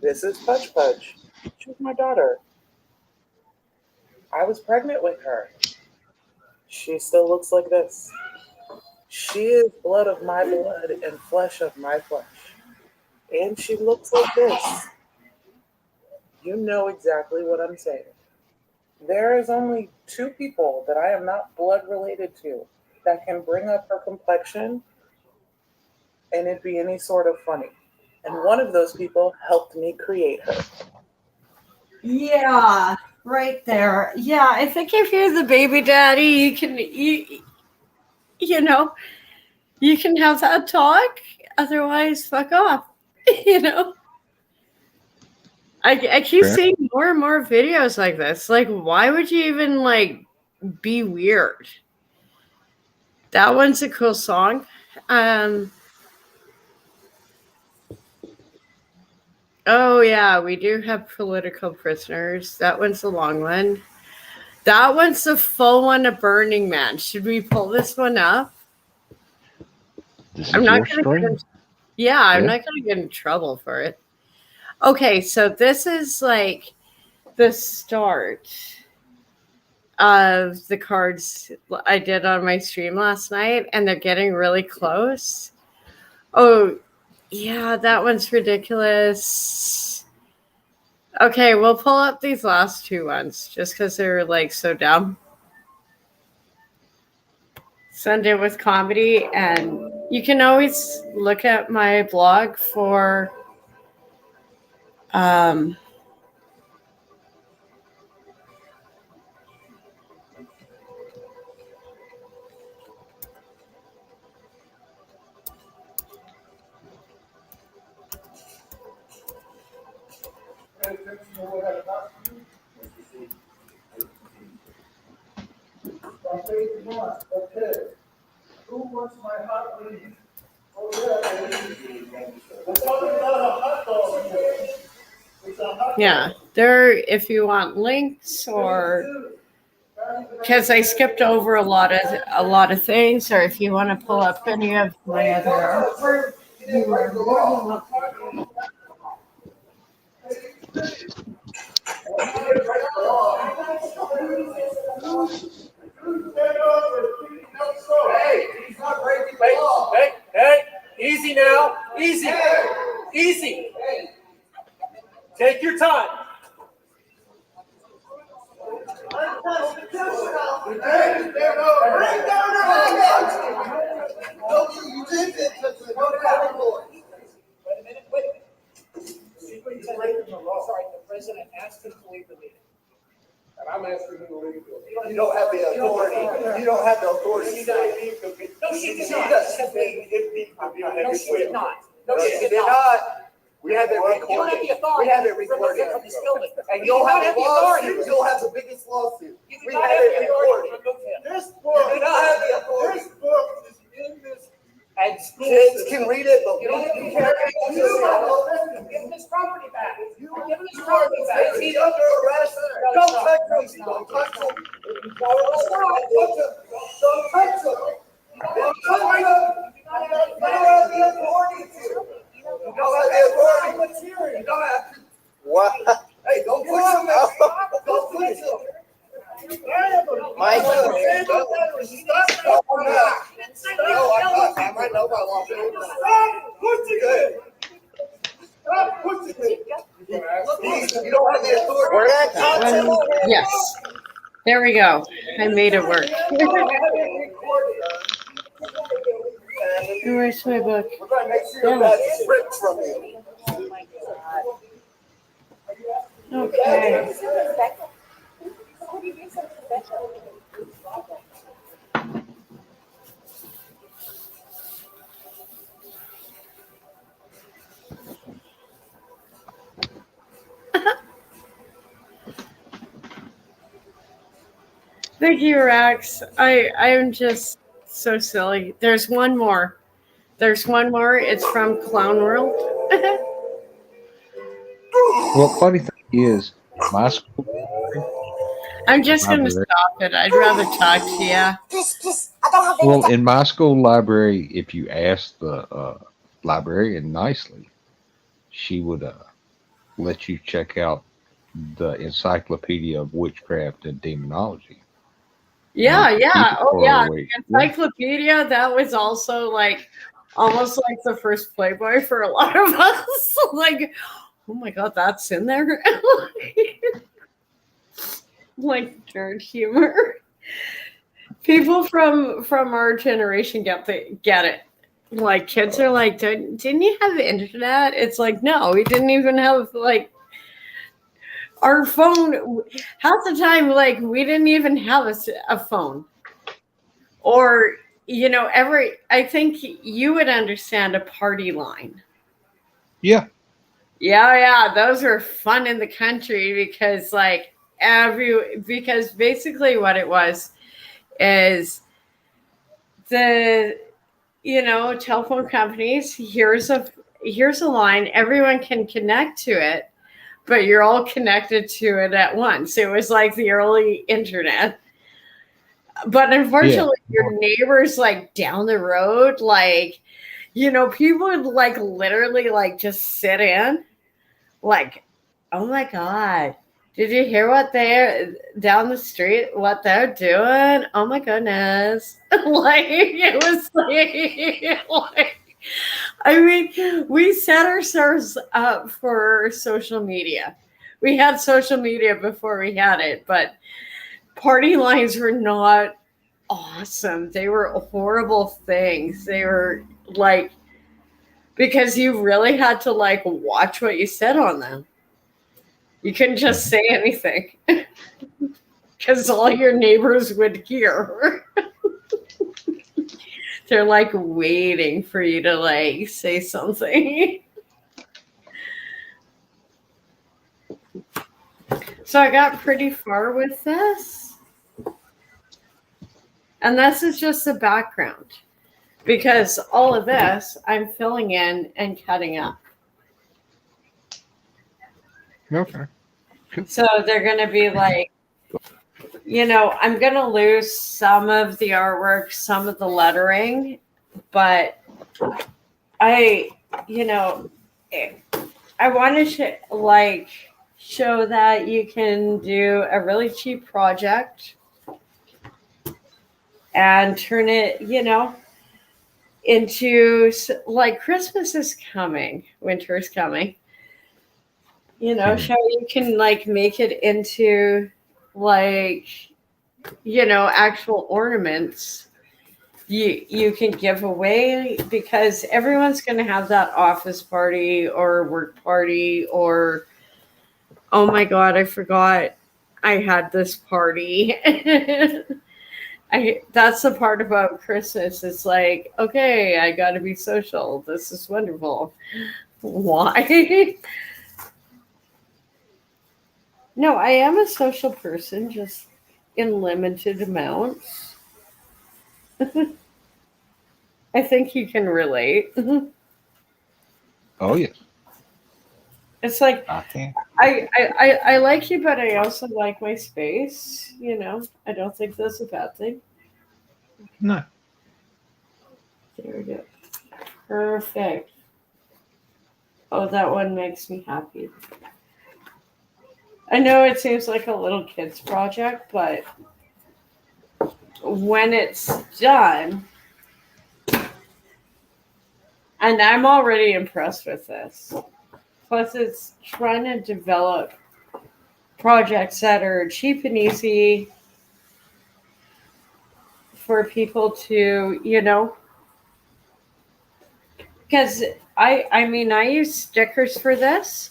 This is Pudge Pudge. She's my daughter. I was pregnant with her. She still looks like this. She is blood of my blood and flesh of my flesh. And she looks like this. You know exactly what I'm saying. There is only 2 people that I am not blood related to that can bring up her complexion and it'd be any sort of funny. And one of those people helped me create her. Yeah, right there. Yeah, I think if you're the baby daddy, you know, you can have that talk. Otherwise, fuck off. You know. I keep seeing more and more videos like this. Like, why would you even like be weird? That one's a cool song. Oh yeah, we do have political prisoners. That one's a long one. That one's the full one of Burning Man. Should we pull this one up? I'm not gonna get in, yeah, I'm not gonna get in trouble for it. Okay, so this is like the start of the cards I did on my stream last night, and they're getting really close. Oh, yeah, that one's ridiculous. Okay, we'll pull up these last 2 ones just because they're like so dumb. Sunday with comedy and You can always look at my blog for Okay. Who wants my hot lead? yeah, there if you want links or because I skipped over a lot of things, or if you want to pull up any of my other artwork, you are more than welcome. Hey, easy now. Easy. Easy. Take your time. Sorry, the president asked him to leave the meeting. And I'm asking him to leave the meeting. You don't have the authority. You don't have the authority. She did not leave the meeting. No, she did not. No, she did not. No, she did not. We have it recorded. You don't have the authority. We have it recorded. And you'll have the lawsuit. You'll have the biggest lawsuit. We have it recorded. This book. You do not have the authority. This book is in this. And kids can read it, but you can't give him his property back. Give him his property back. He's under arrest. Don't touch him. Don't touch him. Don't touch him. Don't touch him. Don't touch him. You don't have the authority to. You don't have the authority. You don't have to. What? Hey, don't push him. Don't push him. Mike, Yes, there we go. I made it work. Where's my book? Okay. Thank you, Rex. I'm just so silly. There's one more. It's from Clown World. Well, funny thing is, my school. I'm just going to stop it. I'd rather talk to you. Well, in my school library, if you ask the librarian nicely, she would let you check out the Encyclopedia of Witchcraft and Demonology. Yeah. Oh, yeah. The Encyclopedia, that was also almost like the first Playboy for a lot of us. Like, oh my God, that's in there. Like nerd humor. People from our generation get it. Like kids are like, didn't you have the internet? It's like, no, we didn't even have our phone. Half the time, we didn't even have a phone. Or I think you would understand a party line. Yeah. Yeah, those were fun in the country because because basically what it was is the telephone companies, here's a line, everyone can connect to it, but you're all connected to it at once. It was like the early internet. But unfortunately, your neighbors down the road, people would literally just sit in oh my God, did you hear what they're down the street, what they're doing? Oh my goodness. It was I mean, we set ourselves up for social media. We had social media before we had it, but party lines were not awesome. They were horrible things. They were like, because you really had to like watch what you said on them. You couldn't just say anything because all your neighbors would hear. They're like waiting for you to like say something. So I got pretty far with this. And this is just the background. Because all of this I'm filling in and cutting up. Okay. So they're going to be like, you know, I'm going to lose some of the artwork, some of the lettering, but I, you know, I wanted to like show that you can do a really cheap project and turn it, you know, into like Christmas is coming, winter is coming. You know, how you can like make it into like, you know, actual ornaments you can give away, because everyone's going to have that office party or work party, or oh my god, I forgot I had this party. That's the part about Christmas. It's like, okay, I got to be social. This is wonderful. Why? No, I am a social person, just in limited amounts. I think you can relate. Oh yes. It's like I can. I like you, but I also like my space. You know, I don't think that's a bad thing. No. There we go. Perfect. Oh, that one makes me happy. I know it seems like a little kid's project, but when it's done, and I'm already impressed with this. Plus, it's trying to develop projects that are cheap and easy for people to, you know, because I mean, I use stickers for this,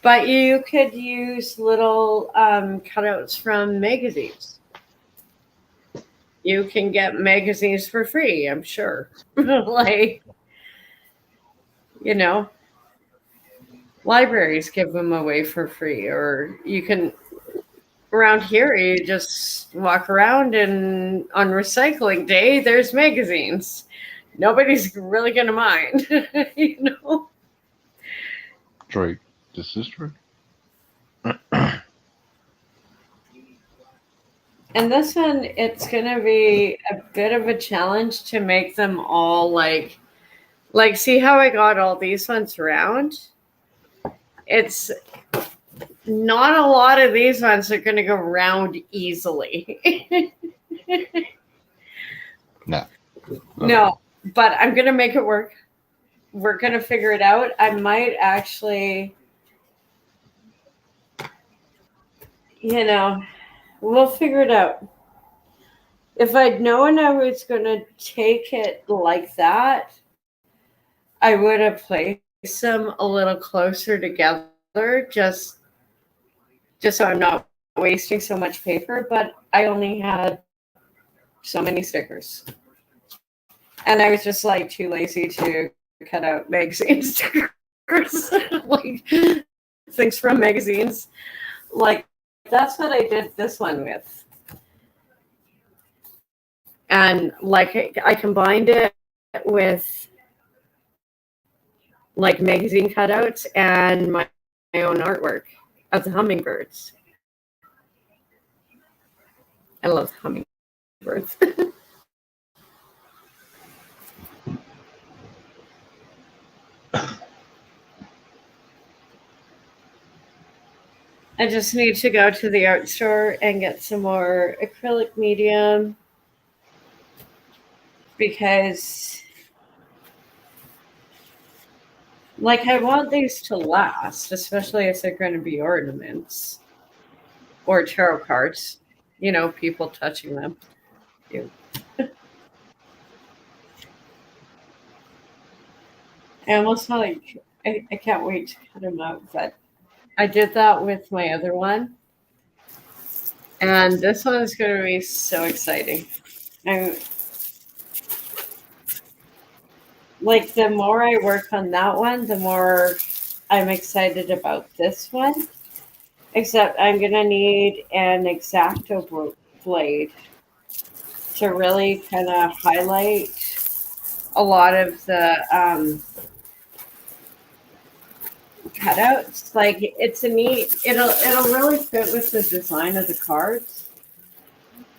but you could use little cutouts from magazines. You can get magazines for free, I'm sure. Like, you know, libraries give them away for free, or you can, around here, you just walk around and on recycling day, there's magazines. Nobody's really going to mind, you know? True. This is true. And this one, it's going to be a bit of a challenge to make them all like, see how I got all these ones round? It's not a lot of these ones are going to go round easily. No. No, but I'm going to make it work. We're going to figure it out. I might actually, you know, we'll figure it out. If I'd known I was going to take it like that, I would have placed them a little closer together, just so I'm not wasting so much paper. But I only had so many stickers, and I was just like too lazy to cut out magazine stickers, like things from magazines. Like, that's what I did this one with. And like I combined it with like magazine cutouts and my own artwork of the hummingbirds. I love hummingbirds. I just need to go to the art store and get some more acrylic medium, because like I want these to last, especially if they're going to be ornaments or tarot cards, you know, people touching them. Ew. I almost feel like I can't wait to cut them out, but I did that with my other one. And this one is going to be so exciting. I'm like, the more I work on that one, the more I'm excited about this one. Except I'm going to need an X-Acto blade to really kind of highlight a lot of the cutouts. Like, it's a neat. It'll really fit with the design of the cards.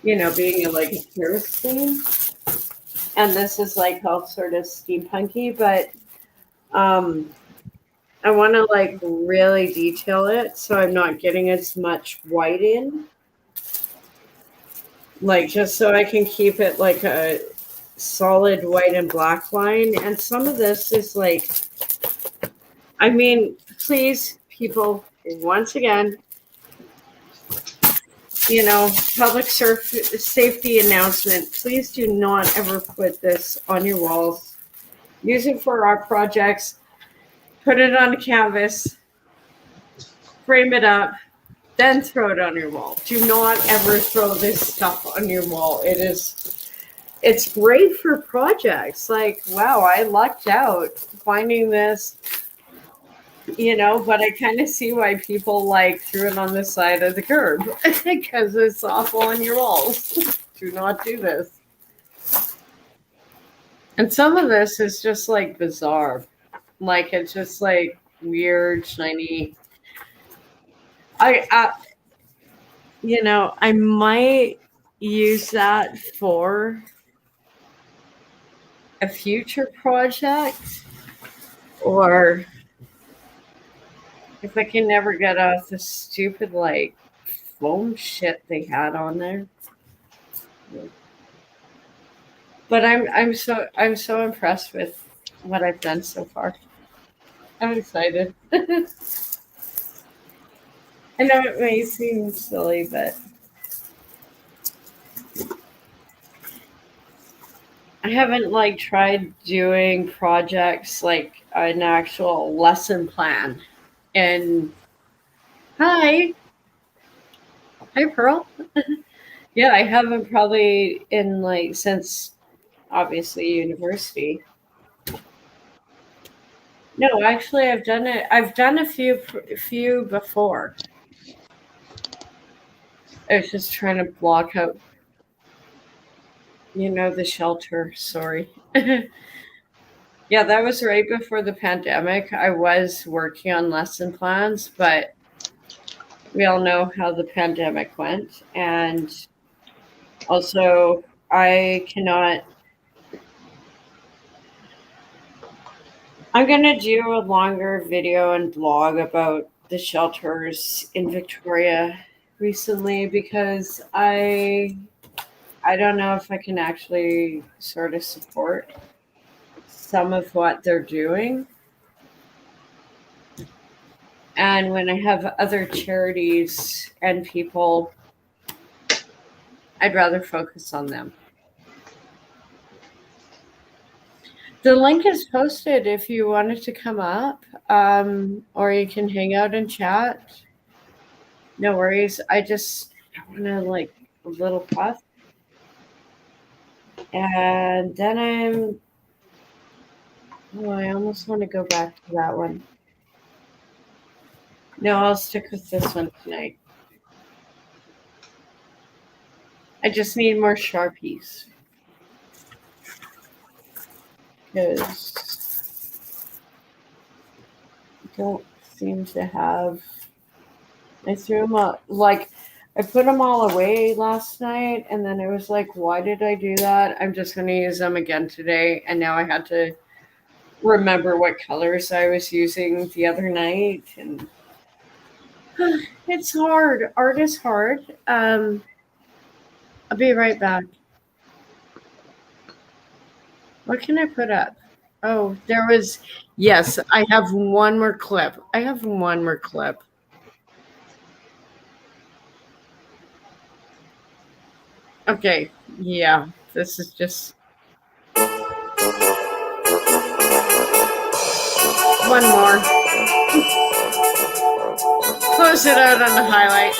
You know, being like a tourist theme, and this is like all sort of steampunky, but I want to like really detail it so I'm not getting as much white in, like just so I can keep it like a solid white and black line. And some of this is like, I mean, please, people, once again, you know, safety announcement. Please do not ever put this on your walls. Use it for art projects. Put it on a canvas. Frame it up. Then throw it on your wall. Do not ever throw this stuff on your wall. It's great for projects. Like, wow, I lucked out finding this, you know, but I kind of see why people like threw it on the side of the curb because it's awful on your walls. Do not do this. And some of this is just like bizarre. Like, it's just like weird, shiny. You know, I might use that for a future project, or if I can never get off the stupid like foam shit they had on there. But I'm so impressed with what I've done so far. I'm excited. I know it may seem silly, but I haven't like tried doing projects like an actual lesson plan. And hi, Pearl. Yeah, I haven't probably in like since obviously university. No, actually, I've done it. I've done a few before. I was just trying to block out, you know, the shelter. Sorry. Yeah, that was right before the pandemic. I was working on lesson plans, but we all know how the pandemic went. And also, I cannot. I'm going to do a longer video and blog about the shelters in Victoria recently because I don't know if I can actually sort of support some of what they're doing. And when I have other charities and people, I'd rather focus on them. The link is posted if you wanted to come up, or you can hang out and chat. No worries. I want to like a little puff. And then I almost want to go back to that one. No, I'll stick with this one tonight. I just need more Sharpies. Because I don't seem to have. I threw them out. Like, I put them all away last night, and then it was like, why did I do that? I'm just going to use them again today. And now I had to remember what colors I was using the other night. And it's hard. Art is hard. I'll be right back. What can I put up? Oh, there was. Yes, I have one more clip. Okay, yeah, this is just. one more. Close it out on the highlight.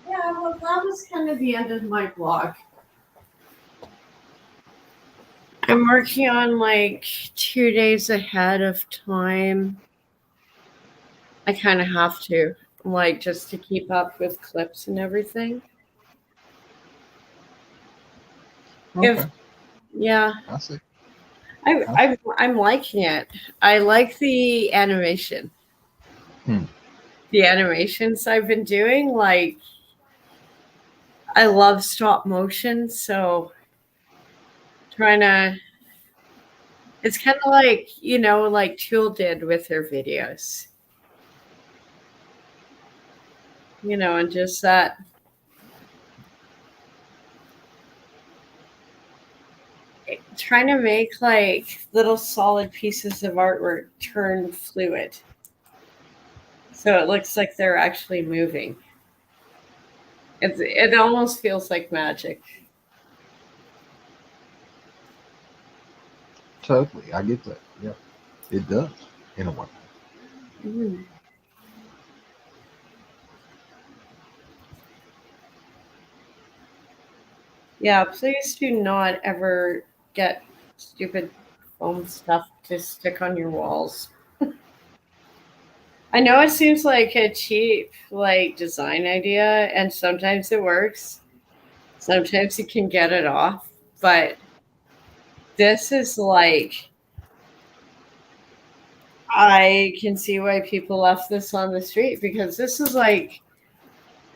Yeah, well, that was kind of the end of my blog. I'm working on like 2 days ahead of time. I kind of have to, like, just to keep up with clips and everything. Okay. Yeah. I see. I'm liking it. I like the animation. Hmm. The animations I've been doing, like, I love stop motion, so it's kind of like, like Tool did with their videos. And just that trying to make like little solid pieces of artwork turn fluid. So it looks like they're actually moving. It almost feels like magic. Totally. I get that. Yeah. It does, in a way. Mm. Yeah, please do not ever get stupid foam stuff to stick on your walls. I know it seems like a cheap like design idea and sometimes it works. Sometimes you can get it off, but this is like I can see why people left this on the street because this is like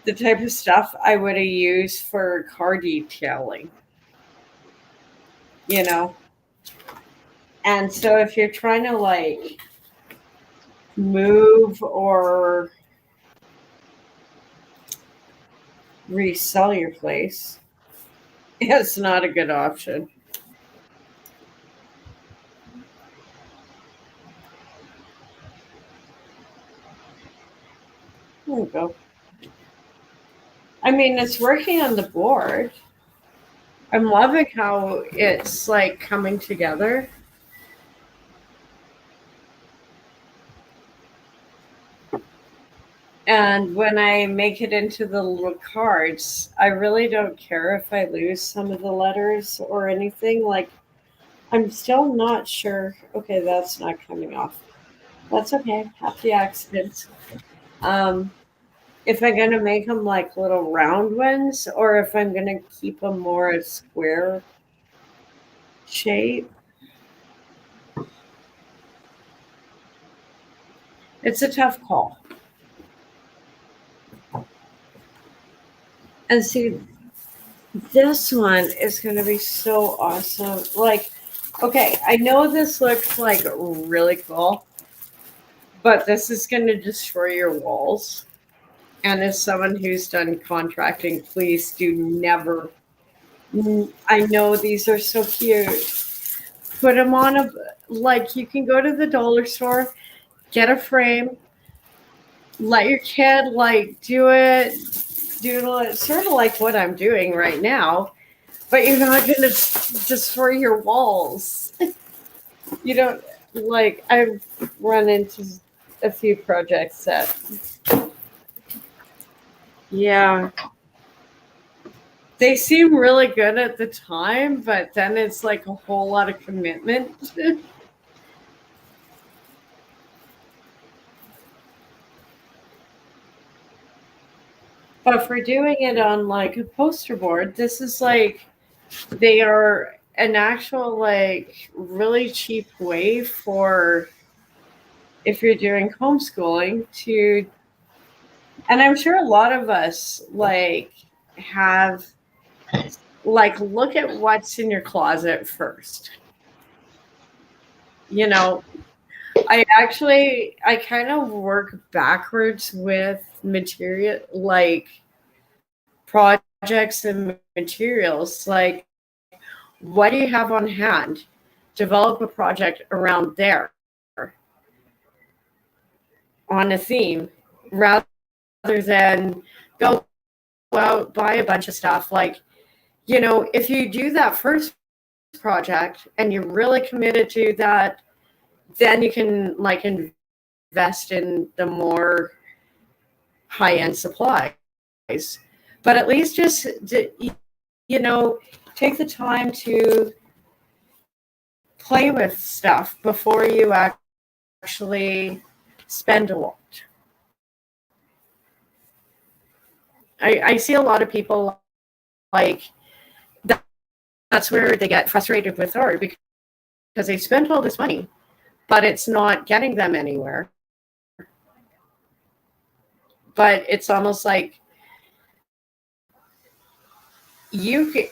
the type of stuff I would have used for car detailing. You know? And so if you're trying to like move or resell your place, it's not a good option. There we go. I mean, it's working on the board. I'm loving how it's like coming together. And when I make it into the little cards, I really don't care if I lose some of the letters or anything. Like, I'm still not sure. Okay, that's not coming off. That's okay. Happy accidents. Um, if I'm going to make them like little round ones or if I'm going to keep them more a square shape. It's a tough call. And see, this one is going to be so awesome. Like, okay, I know this looks like really cool, but this is going to destroy your walls. And as someone who's done contracting, please do never. I know these are so cute. Put them on like you can go to the dollar store, get a frame, let your kid like doodle it, sort of like what I'm doing right now. But you're not going to destroy your walls. You don't like I've run into a few projects that, yeah, they seem really good at the time, but then it's like a whole lot of commitment. But for doing it on like a poster board, this is like they are an actual like really cheap way for if you're doing homeschooling to, and I'm sure a lot of us like have like look at what's in your closet first. You know, I kind of work backwards with material like projects and materials. Like, what do you have on hand? Develop a project around there on a theme rather than go out, buy a bunch of stuff. Like, you know, if you do that first project and you're really committed to that, then you can like invest in the more high-end supplies. But at least just, you know, take the time to play with stuff before you actually spend a lot. I see a lot of people like that's where they get frustrated with art because they spent all this money, but it's not getting them anywhere. But it's almost like you could,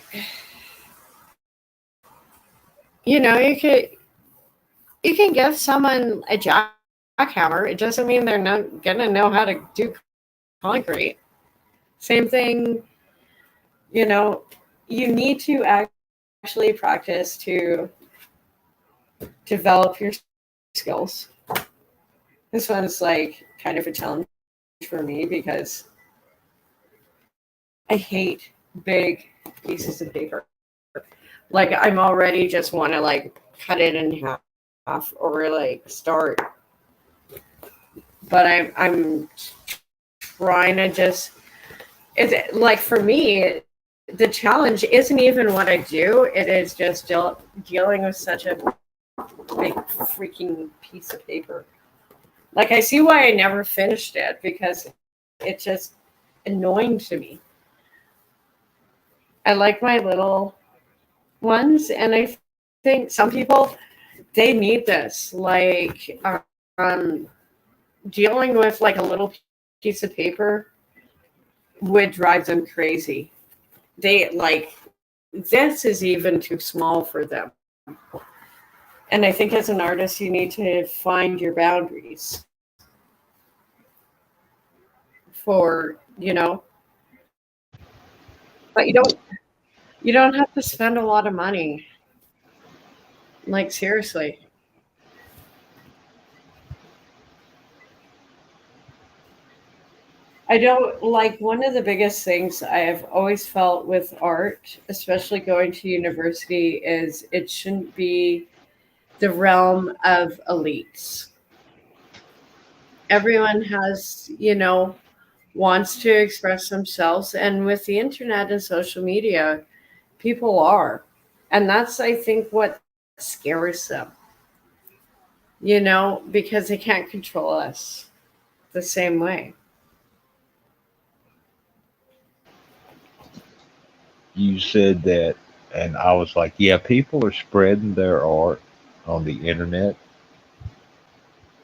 you know, you can give someone a jackhammer. It doesn't mean they're not gonna know how to do concrete. Same thing, you know, you need to actually practice to develop your skills. This one's like kind of a challenge for me because I hate big pieces of paper. Like I'm already just want to like cut it in half or like start. But I'm trying to just, it's like for me the challenge isn't even what I do, it is just dealing with such a big freaking piece of paper. Like I see why I never finished it because it's just annoying to me. I like my little ones, and I think some people they need this. Like dealing with like a little piece of paper would drive them crazy. They like this is even too small for them. And I think as an artist, you need to find your boundaries for, you know, but you don't have to spend a lot of money. Like seriously. I don't like one of the biggest things I have always felt with art, especially going to university, is it shouldn't be the realm of elites. Everyone has, you know, wants to express themselves, and with the internet and social media, people are. And that's, I think, what scares them, you know, because they can't control us the same way. You said that, and I was like, yeah, people are spreading their art on the internet,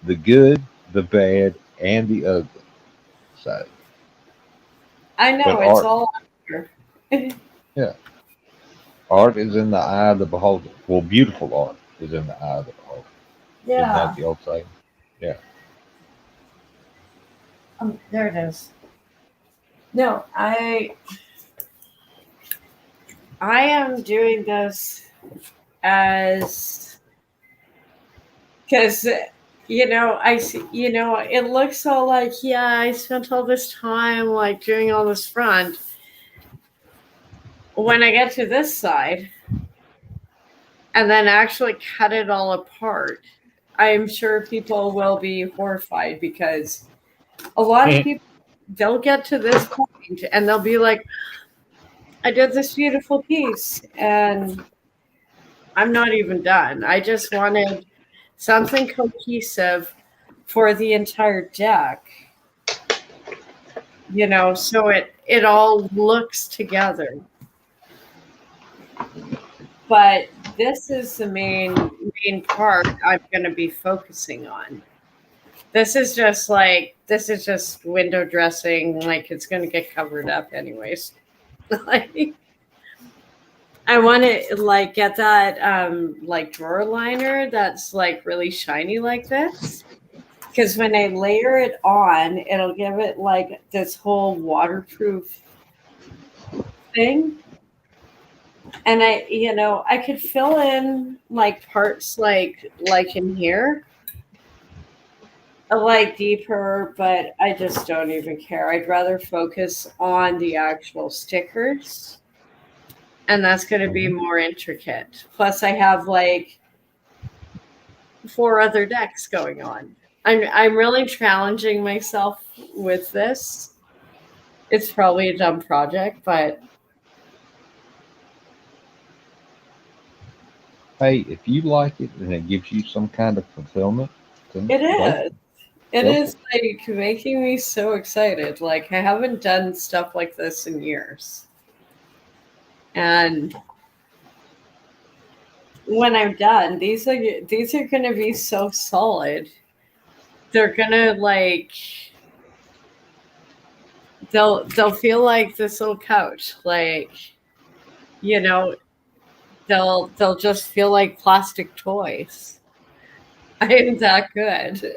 the good, the bad, and the ugly side. I But know it's art, all out here. yeah, art is in the eye of the beholder. Well, beautiful art is in the eye of the beholder. Isn't that Yeah. the old saying? Yeah. There it is. No, I am doing this as because you know I see, you know, it looks all like, yeah, I spent all this time like doing all this front. When I get to this side and then actually cut it all apart, I'm sure people will be horrified because a lot of people, they'll get to this point and they'll be like, I did this beautiful piece and I'm not even done. I just wanted something cohesive for the entire deck, so it all looks together. But this is the main part I'm going to be focusing on. This is just window dressing, like it's going to get covered up anyways. Like, I want to like get that like drawer liner that's like really shiny like this, because when I layer it on, it'll give it like this whole waterproof thing. And I could fill in like parts like in here, like deeper, but I just don't even care. I'd rather focus on the actual stickers, and that's going to be more intricate. Plus, I have like 4 other decks going on. I'm really challenging myself with this. It's probably a dumb project, but Hey, if you like it and it gives you some kind of fulfillment, then it go. is. It Go is like making me so excited. Like, I haven't done stuff like this in years. And when I'm done, these are going to be so solid. They're going to like they'll feel like this little couch, like, they'll just feel like plastic toys. I am that good.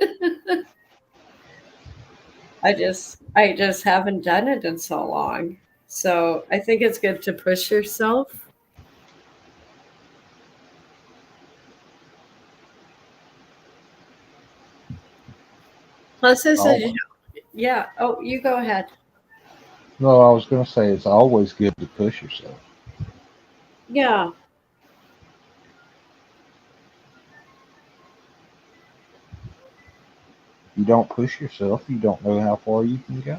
I just haven't done it in so long. So I think it's good to push yourself. Plus, this is, yeah. Oh, you go ahead. No, I was going to say it's always good to push yourself. Yeah. You don't push yourself, you don't know how far you can go.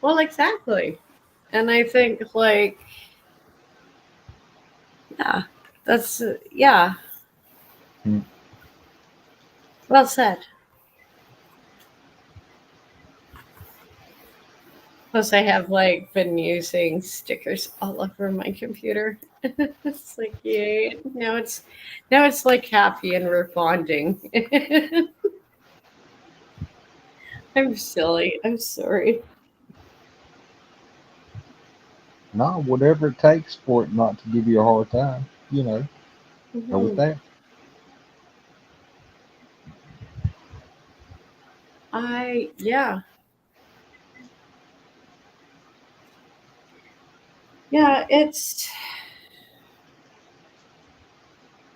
Well, exactly. And I think, like, yeah, that's, yeah. Well said. Plus, I have like been using stickers all over my computer. It's like, yay! Now it's like happy and we're bonding. I'm silly. I'm sorry. No, whatever it takes for it not to give you a hard time, go with that. Yeah. Yeah,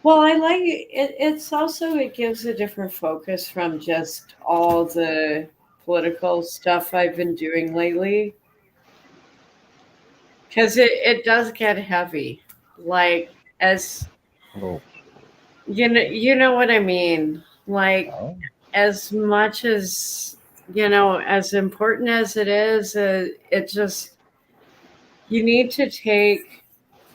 well, I like it. It's also, it gives a different focus from just all the political stuff I've been doing lately. Because it does get heavy. Like, as you know what I mean. Like, as much as as important as it is, it just, you need to take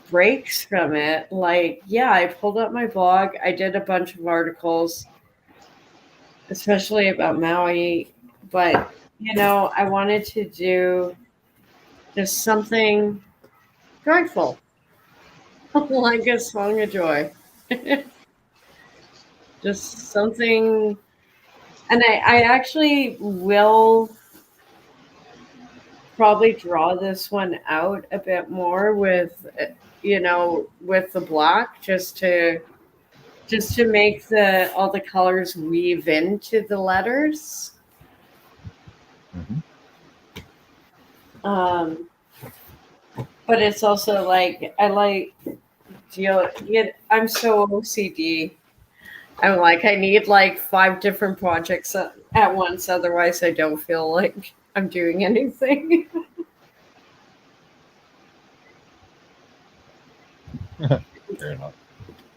breaks from it. Like, yeah, I pulled up my blog. I did a bunch of articles, especially about Maui, but I wanted to do just something joyful, like a song of joy. Just something. And I actually will probably draw this one out a bit more with with the black, just to make the all the colors weave into the letters. But it's also like, I like I'm so OCD. I'm like, I need like 5 different projects at once, otherwise I don't feel like I'm doing anything. Fair enough.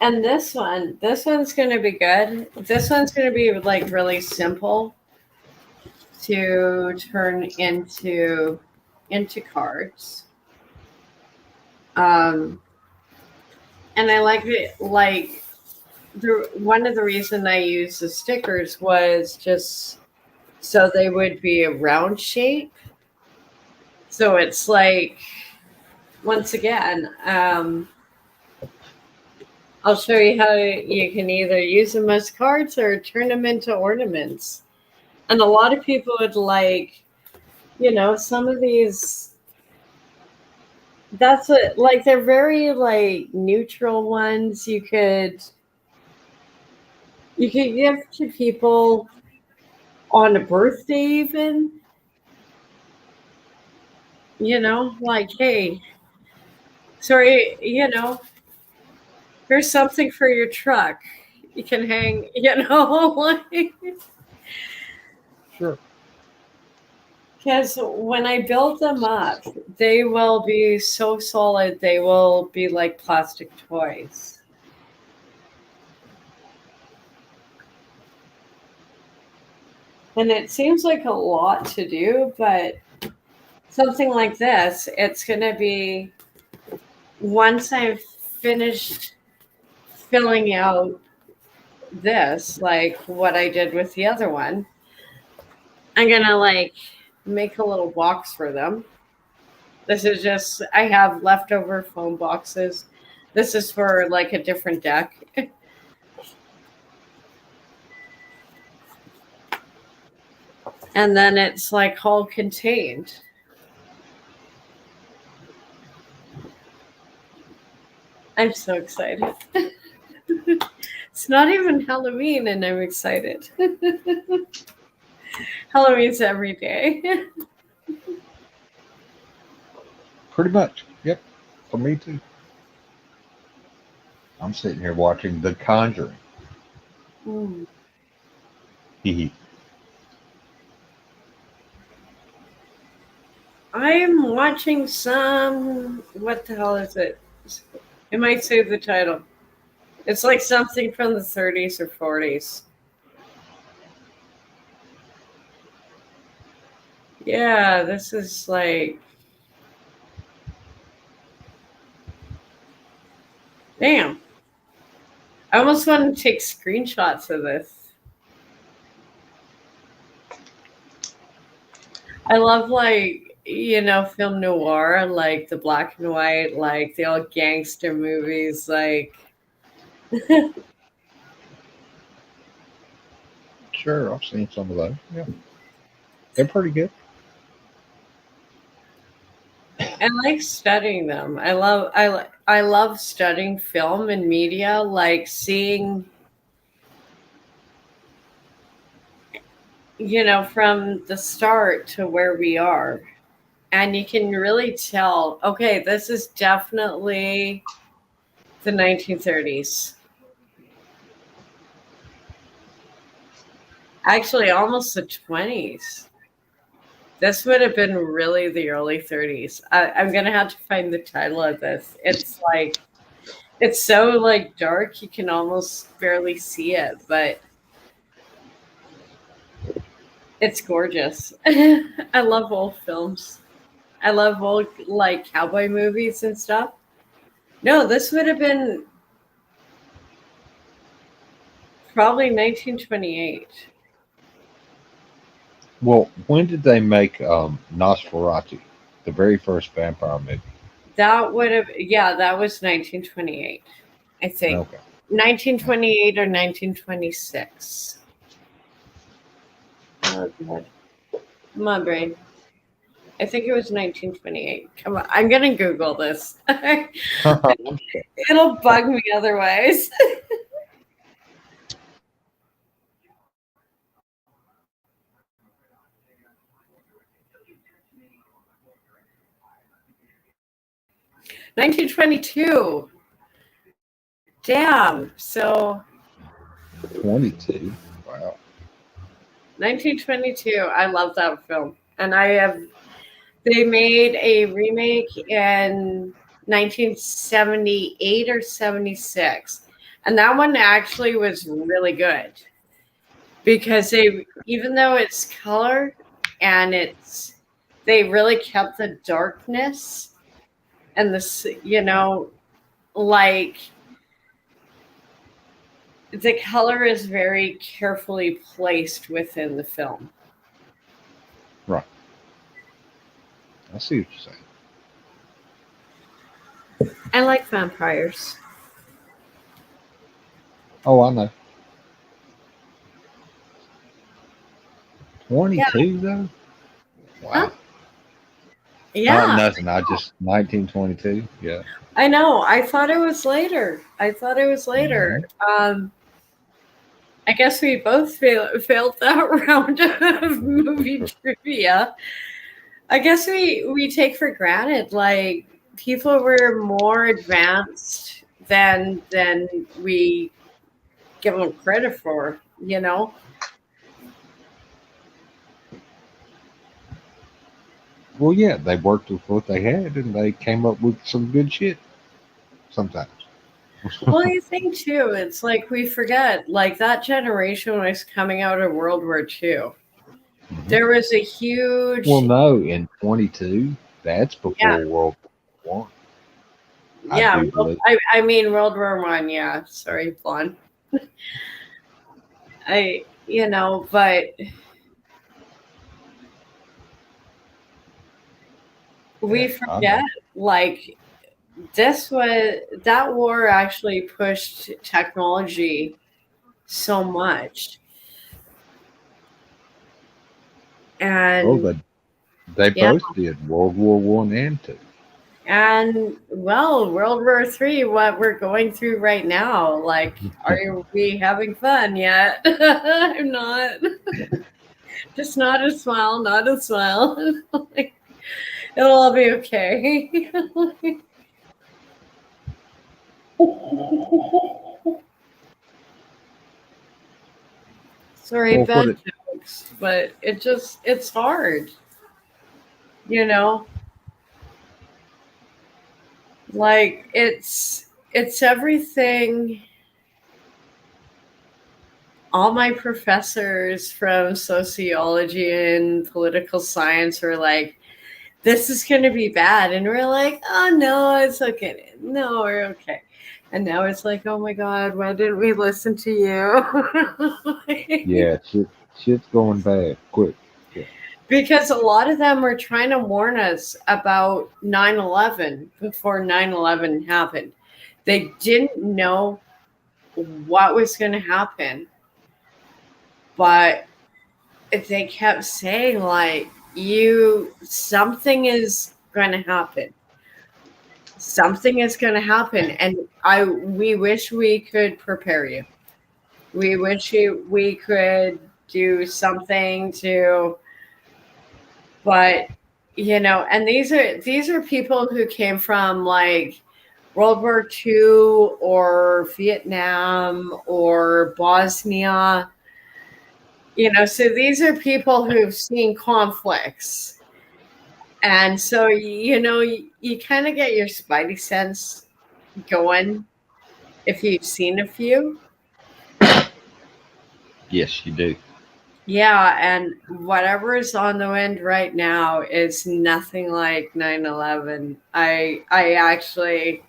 And this one's going to be good. This one's going to be like really simple to turn into cards. And I like it. Like one of the reason I used the stickers was just so they would be a round shape. So it's like, once again, I'll show you how you can either use them as cards or turn them into ornaments. And a lot of people would like, some of these. That's what, like, they're very like neutral ones. You could give to people on a birthday, even. Like, hey, sorry, here's something for your truck. You can hang, like. Sure. Because when I build them up, they will be so solid, they will be like plastic toys. And it seems like a lot to do, but something like this, it's going to be, once I've finished filling out this, like what I did with the other one, I'm going to like make a little box for them. This is just, I have leftover foam boxes. This is for like a different deck. And then it's like all contained. I'm so excited. It's not even Halloween and I'm excited. Halloween's every day. Pretty much. Yep. For me too. I'm sitting here watching The Conjuring. Mm. Hee I'm watching some. What the hell is it? It might say the title. It's like something from the 30s or 40s. Yeah, this is like. Damn. I almost want to take screenshots of this. I love, like, film noir, like the black and white, like the old gangster movies, like. Sure, I've seen some of those. Yeah. They're pretty good. I like studying them. I love studying film and media, like seeing, from the start to where we are. And you can really tell, okay, this is definitely the 1930s. Actually, almost the 20s. This would have been really the early 30s. I'm going to have to find the title of this. It's like, it's so like dark, you can almost barely see it, but it's gorgeous. I love old films. I love old like cowboy movies and stuff. No, this would have been probably 1928. Well, when did they make Nosferatu, the very first vampire movie? That would have, yeah, that was 1928, I think. Okay. 1928 or 1926. Oh, God. Come on, brain. I think it was 1928. Come on. I'm going to Google this. It'll bug me otherwise. $1922. Damn. So 22. Wow. 1922. I love that film. And they made a remake in 1978 or 76. And that one actually was really good because even though it's color and they really kept the darkness and like the color is very carefully placed within the film. Right. I see what you're saying. I like vampires. Oh, I know. 22 though? Wow. Huh? Yeah. Nothing. I just 1922. Yeah. I know. I thought it was later. I guess we both failed that round of movie trivia. I guess we take for granted like people were more advanced than we give them credit for, you know? Well, yeah, they worked with what they had and they came up with some good shit sometimes. Well, you think too, it's like we forget, like that generation was coming out of World War II. There was a huge. Well, no, in 22, that's before World War One. Yeah, I mean World War One. Yeah, sorry, blonde. But we forget, like that war actually pushed technology so much, and they both did World War One and Two. And well, World War III, what we're going through right now, like, are we having fun yet? I'm not. Just not a smile, not a smile. It'll all be okay. Sorry, bad jokes, but it's hard. You know? Like it's everything. All my professors from sociology and political science were like, this is going to be bad. And we're like, oh, no, it's okay. No, we're okay. And now it's like, oh my God, why didn't we listen to you? Yeah, shit's going bad quick. Yeah. Because a lot of them were trying to warn us about 9/11 before 9/11 happened. They didn't know what was going to happen. But they kept saying, like, something is going to happen. Something is going to happen. And we wish we could prepare you. We wish we could do something but and these are people who came from like World War II or Vietnam or Bosnia. So these are people who've seen conflicts. And so, you kind of get your spidey sense going if you've seen a few. Yes, you do. Yeah, and whatever is on the wind right now is nothing like 9/11. I actually,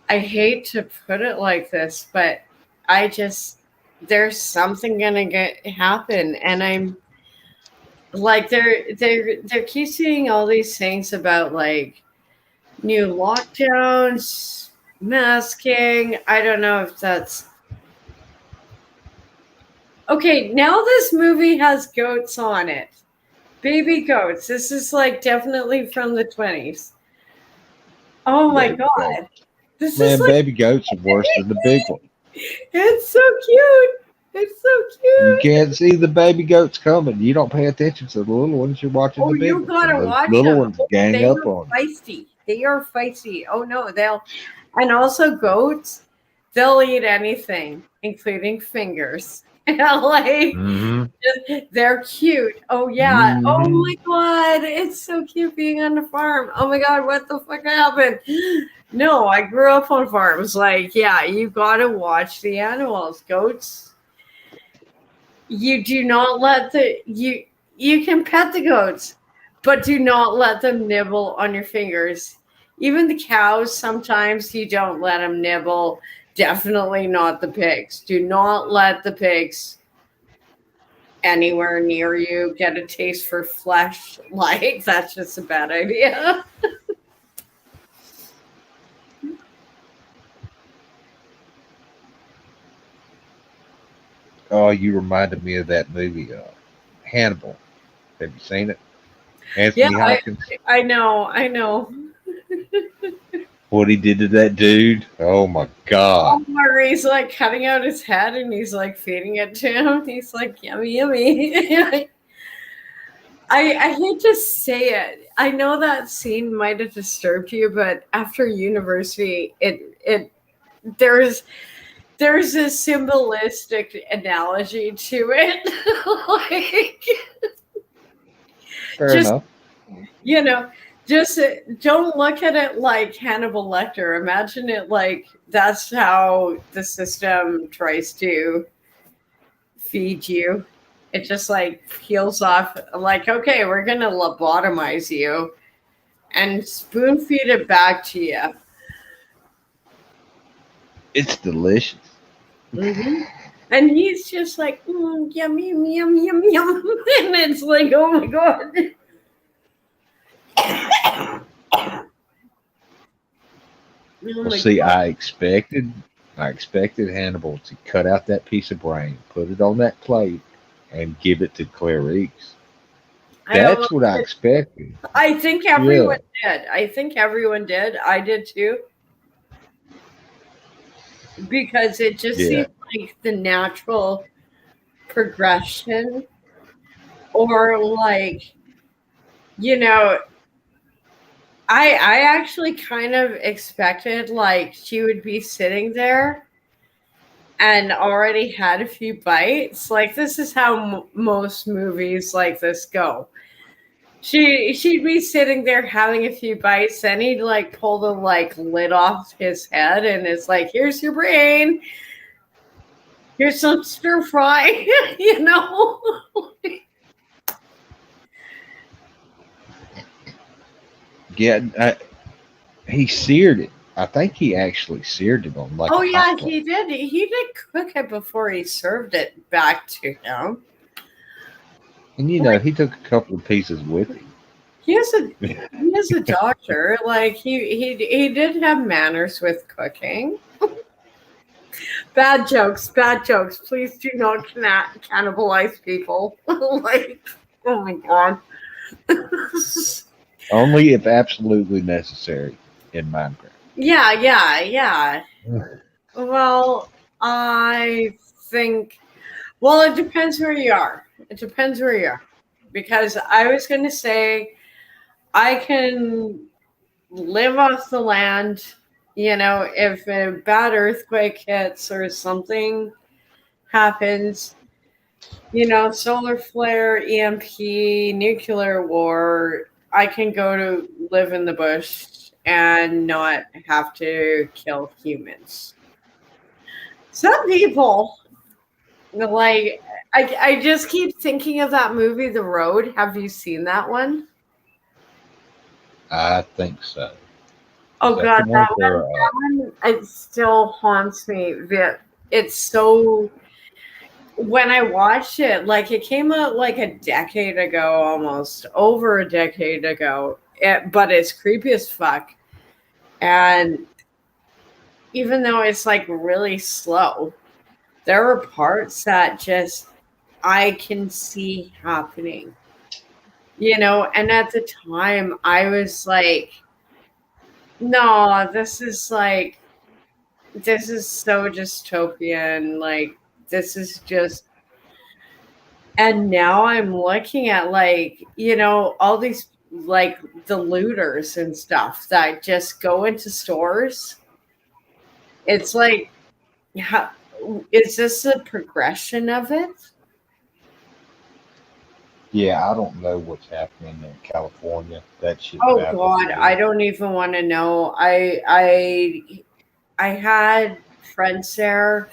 I hate to put it like this, but there's something gonna happen, and I'm like they're keep saying all these things about like new lockdowns, masking. I don't know if that's okay. Now this movie has goats on it, baby goats. This is like definitely from the 20s. Oh my God, this is like baby goats are worse than the big one. It's so cute. It's so cute. You can't see the baby goats coming. You don't pay attention to the little ones. You're watching the big ones. You gotta watch little them. ones gang up on feisty. They are feisty. Oh no, and also goats, they'll eat anything, including fingers. Like Mhm. they're cute. Oh yeah. Oh my god, it's so cute being on the farm. Oh my god, what the fuck happened? No, I grew up on farms. Like, yeah, you gotta watch the animals. Goats. You do not let you can pet the goats, but do not let them nibble on your fingers. Even the cows, sometimes you don't let them nibble. Definitely not the pigs. Do not let the pigs anywhere near you get a taste for flesh. Like, that's just a bad idea. Oh, you reminded me of that movie, Hannibal. Have you seen it? Yeah, Anthony Hopkins. I know, I know. What he did to that dude. Oh my God. Oh, where he's like cutting out his head and he's like feeding it to him. He's like, yummy, yummy. I hate to say it. I know that scene might have disturbed you, but after university, it there's a symbolistic analogy to it. Like, Fair just enough. you know, just don't look at it like Hannibal Lecter. Imagine it like that's how the system tries to feed you. It just like peels off, like, okay, we're gonna lobotomize you and spoon feed it back to you. It's delicious. Hmm. And he's just like, yum, yum, yum, yum, yum. And it's like, oh my God. Oh Well, my see, God. I expected Hannibal to cut out that piece of brain, put it on that plate, and give it to Clarice. I That's almost what I did. expected. I think Yeah. everyone did. I think everyone did. I did too. Because it just Yeah. seemed like the natural progression, or like, you know, I actually kind of expected like she would be sitting there and already had a few bites. Like, this is how most movies like this go. She'd be sitting there having a few bites, then he'd like pull the like lid off his head, and it's like, here's your brain, here's some stir fry, you know. Yeah. He seared it. I think he actually seared it on like Oh a hot yeah, plate. he did cook it before he served it back to him. And you know, he took a couple of pieces with him. He is a doctor. Like, he did have manners with cooking. Bad jokes, bad jokes. Please do not cannibalize people. Like, oh my God. Only if absolutely necessary in Minecraft. Yeah, yeah, yeah. Well, I think, well, it depends where you are. It depends where you are. Because I was going to say, I can live off the land, if a bad earthquake hits or something happens, solar flare, EMP, nuclear war, I can go to live in the bush and not have to kill humans. Some people, like, I just keep thinking of that movie, The Road. Have you seen that one? I think so. Is Oh that the God, one where that one, it still haunts me. It's so, when I watched it, like, it came out like a decade ago, almost over a decade ago. But it's creepy as fuck. And even though it's like really slow, there are parts that just I can see happening. And at the time I was like, no, this is so dystopian. Like, this is just, and now I'm looking at, like, all these, like, the looters and stuff that just go into stores. It's like, is this a progression of it? Yeah, I don't know what's happening in California. That shit Oh baffles God, I me. don't even want to know. I had friends there.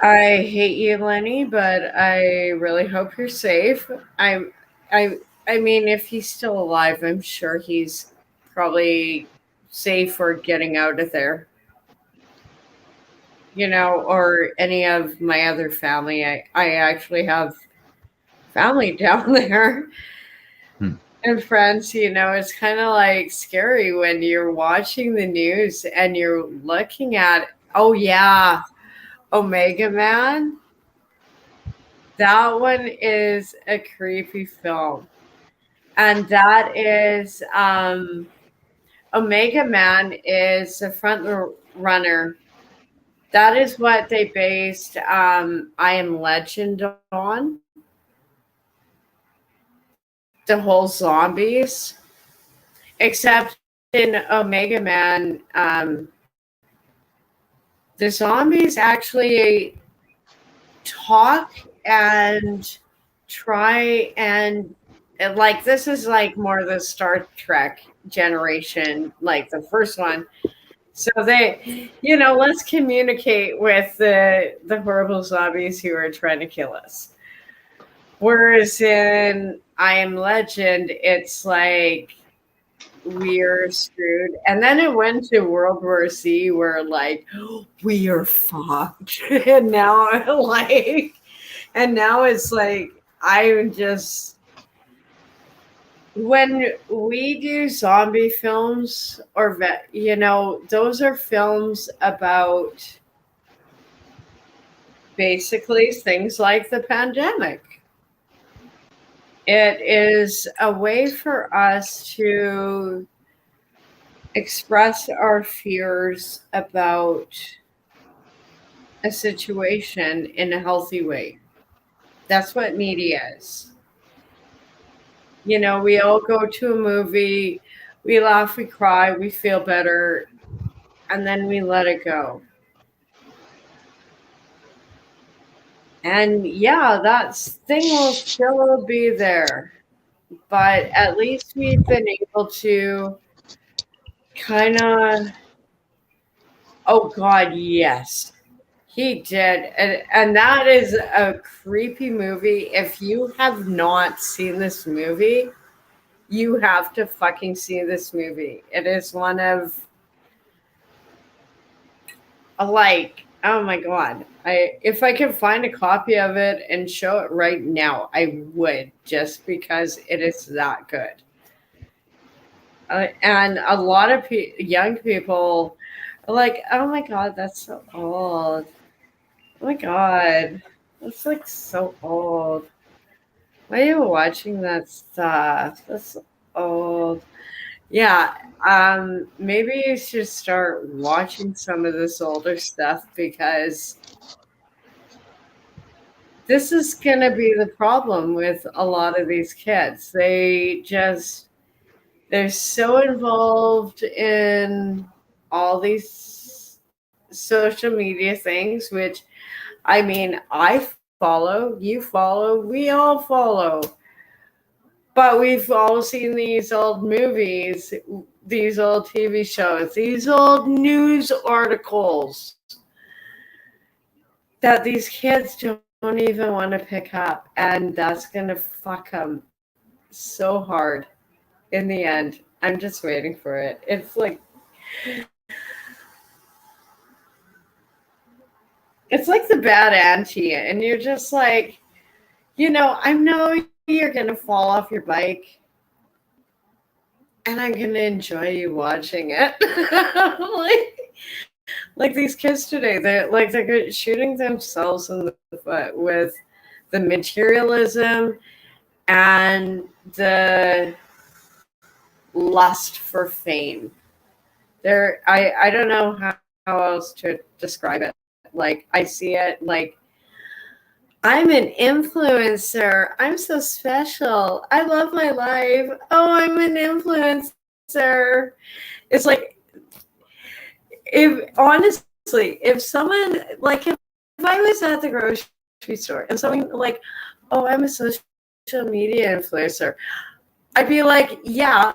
I hate you, Lenny, but I really hope you're safe. I I mean, if he's still alive, I'm sure he's probably safe or getting out of there. Or any of my other family. I actually have family down there Hmm. and friends. It's kind of like scary when you're watching the news and you're looking at, oh yeah, Omega Man. That one is a creepy film. And that is Omega Man is the runner. That is what they based I Am Legend on. The whole zombies. Except in Omega Man, the zombies actually talk and try and like this is like more the Star Trek generation, like the first one. So they, let's communicate with the horrible zombies who are trying to kill us. Whereas in I Am Legend, it's like we're screwed. And then it went to World War Z where like we are fucked. And now it's like I'm just when we do zombie films or those are films about basically things like the pandemic. It is a way for us to express our fears about a situation in a healthy way. That's what media is. We all go to a movie, we laugh, we cry, we feel better, and then we let it go. And yeah, that thing will still be there, but at least we've been able to kind of, oh God, yes, he did. And that is a creepy movie. If you have not seen this movie, you have to fucking see this movie. It is one of like, oh my God. If I could find a copy of it and show it right now, I would, just because it is that good. And a lot of young people are like, oh my God, that's so old. Oh my God, that's like so old. Why are you watching that stuff? That's old. Yeah, maybe you should start watching some of this older stuff because this is gonna be the problem with a lot of these kids. They're so involved in all these social media things, which I mean, I follow, you follow, we all follow. But we've all seen these old movies, these old TV shows, these old news articles that these kids don't even want to pick up. And that's going to fuck them so hard in the end. I'm just waiting for it. It's like the bad auntie. And you're just like, I know you're going to fall off your bike and I'm going to enjoy you watching it. like these kids today, they're shooting themselves in the foot with the materialism and the lust for fame. I don't know how else to describe it. Like I see it like I'm an influencer. I'm so special. I love my life. Oh, I'm an influencer. It's like if honestly if someone, like, if I was at the grocery store and someone like, oh, I'm a social media influencer, I'd be like, yeah,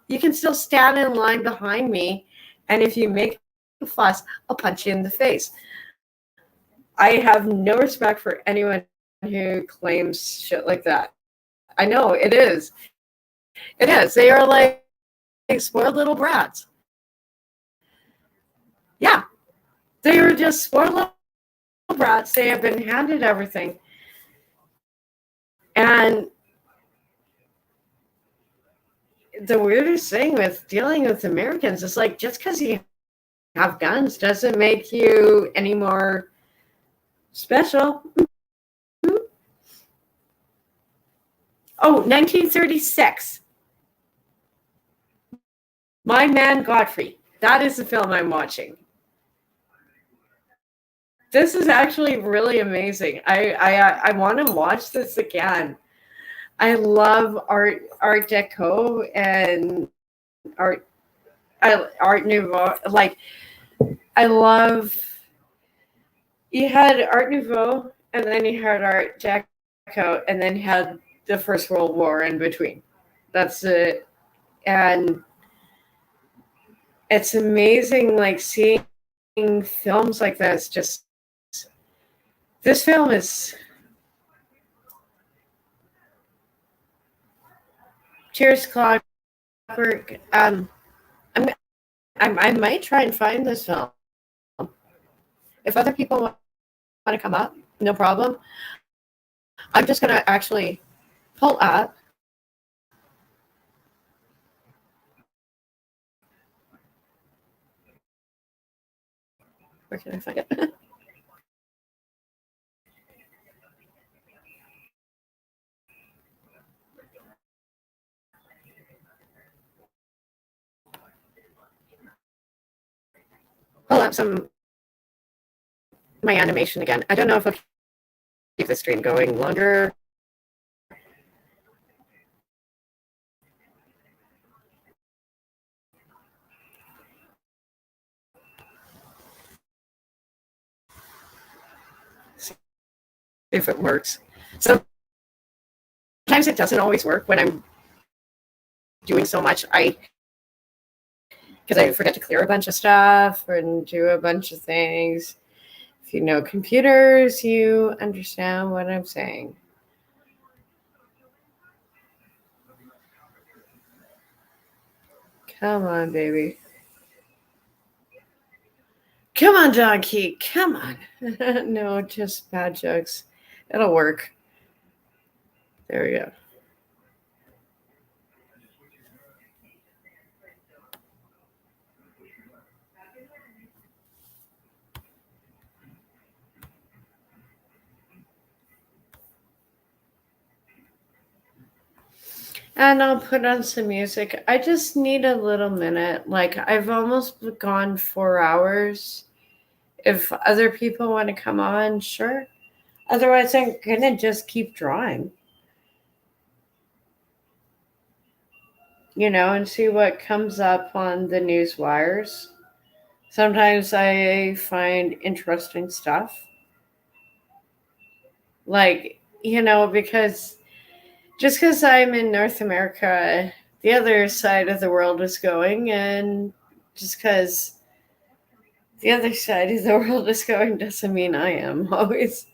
you can still stand in line behind me, and if you make a fuss, I'll punch you in the face. I have no respect for anyone who claims shit like that. I know it is. It is. They are like spoiled little brats. Yeah. They are just spoiled little brats. They have been handed everything. And the weirdest thing with dealing with Americans is like, just because you have guns doesn't make you any more special. Oh, 1936. My Man Godfrey. That is the film I'm watching. This is actually really amazing. I want to watch this again. I love Art Deco and Art Nouveau. Like, I love. You had Art Nouveau, and then you had Art Deco, and then you had the First World War in between. That's it. And it's amazing, like, seeing films like this. Just this film is. Cheers, Clockwork. I might try and find this film. If other people want to come up, no problem. I'm just gonna actually pull up. Where can I find it? Pull up my animation again. I don't know if I'll keep the stream going longer. See if it works. Sometimes it doesn't always work when I'm doing so much. Because I forget to clear a bunch of stuff and do a bunch of things. If you know computers, you understand what I'm saying. Come on, baby. Come on, Donkey. Come on. No, just bad jokes. It'll work. There we go. And I'll put on some music. I just need a little minute. Like, I've almost gone 4 hours. If other people want to come on, sure. Otherwise, I'm going to just keep drawing. And see what comes up on the news wires. Sometimes I find interesting stuff. Like, because just because I'm in North America, the other side of the world is going, and just because the other side of the world is going doesn't mean I am always.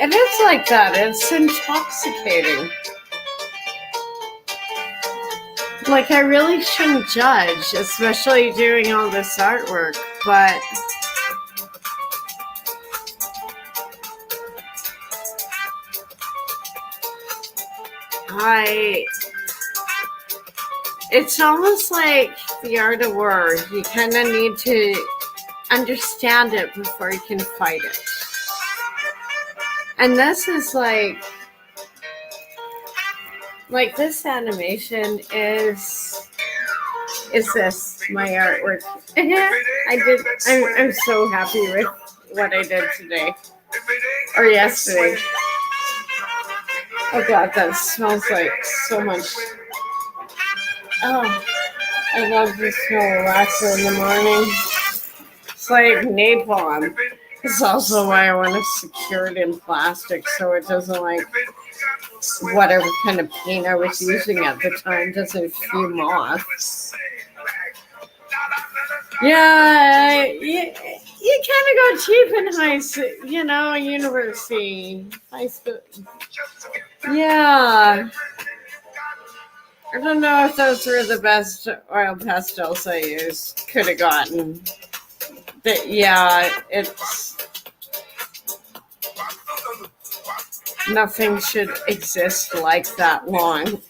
And it's like that. It's intoxicating. Like, I really shouldn't judge, especially doing all this artwork, but it's almost like the art of war. You kind of need to understand it before you can fight it. And this is like this animation is this my artwork. I'm so happy with what I did today or yesterday. Oh god, that smells like so much. Oh, I love the smell of wax in the morning. It's like napalm. It's also why I want to secure it in plastic so it doesn't like whatever kind of paint I was using at the time doesn't fume off. Yeah, you kind of go cheap in high school, university, high school. Yeah. I don't know if those were the best oil pastels I used. Could have gotten. But yeah, it's nothing should exist like that long.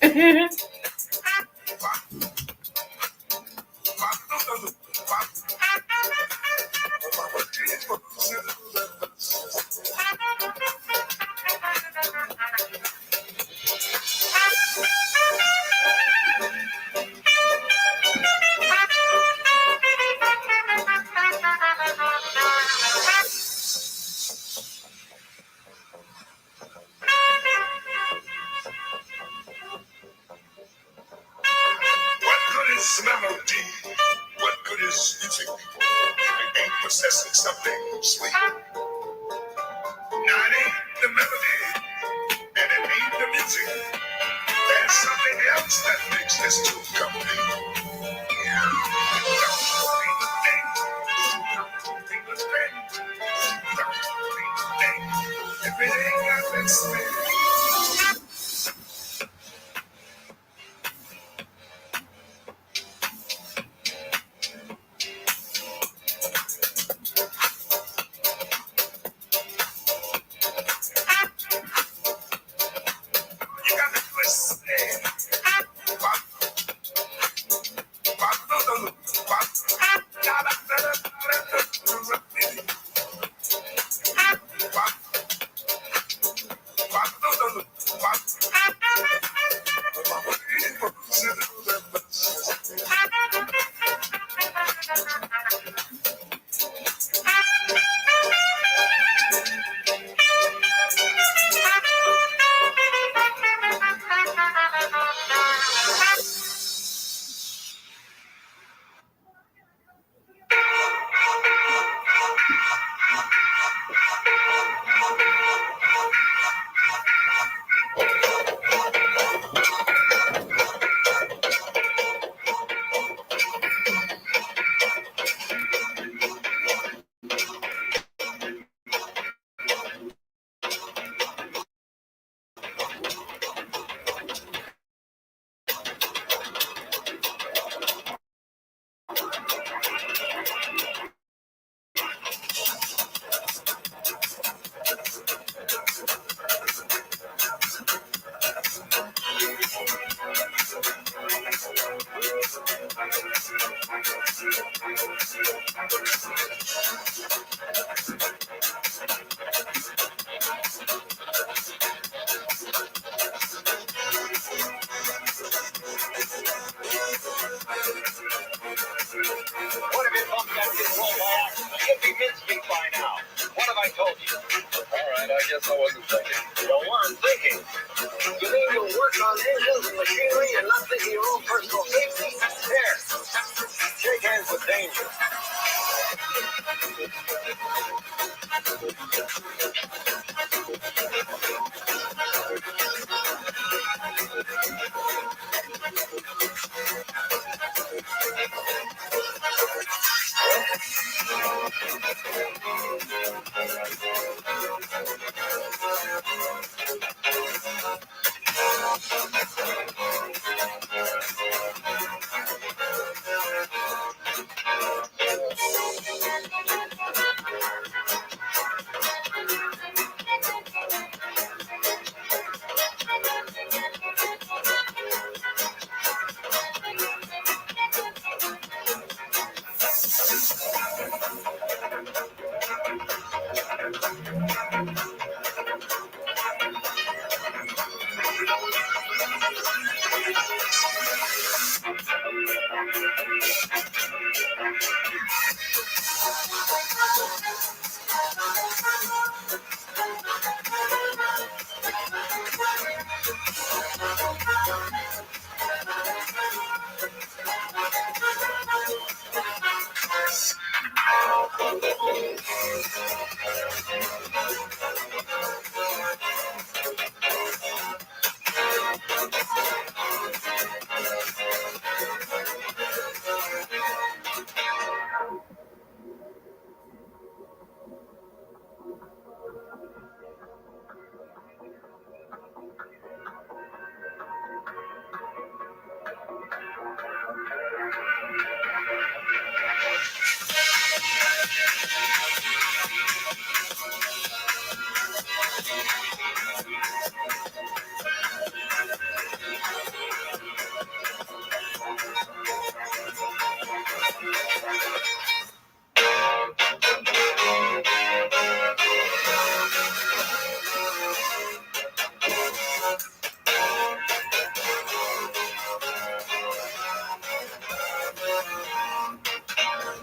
What good is melody? What good is music? It ain't possessing something sweet. Now it ain't the melody, and it ain't the music. There's something else that makes this tune complete. If it ain't got that smell. What if it bumped that control by accident? It should be mid-speed by now. What have I told you? All right, I guess I wasn't thinking. You weren't thinking. You mean you'll work on engines and machinery and not think of your own personal safety? Here, shake hands with danger.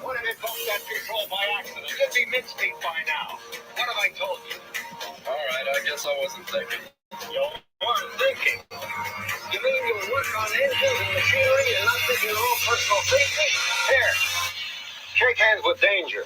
What if it bumped that control by accident? You'd be mincemeat by now. What have I told you? All right, I guess I wasn't thinking. You weren't thinking. You mean you'll work on engines and machinery and not think your own personal safety? Here, shake hands with danger.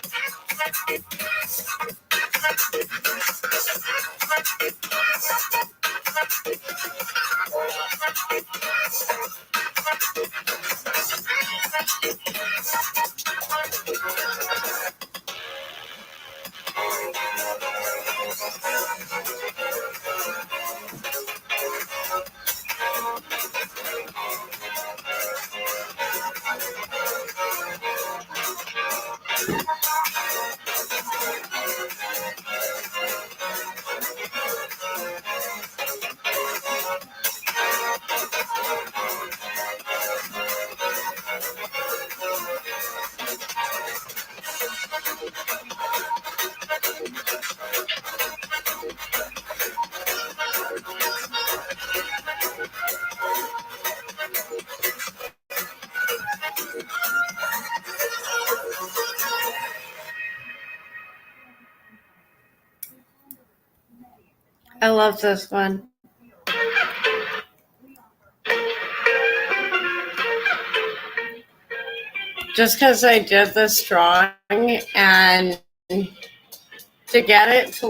I love this one. Just because I did this drawing and to get it to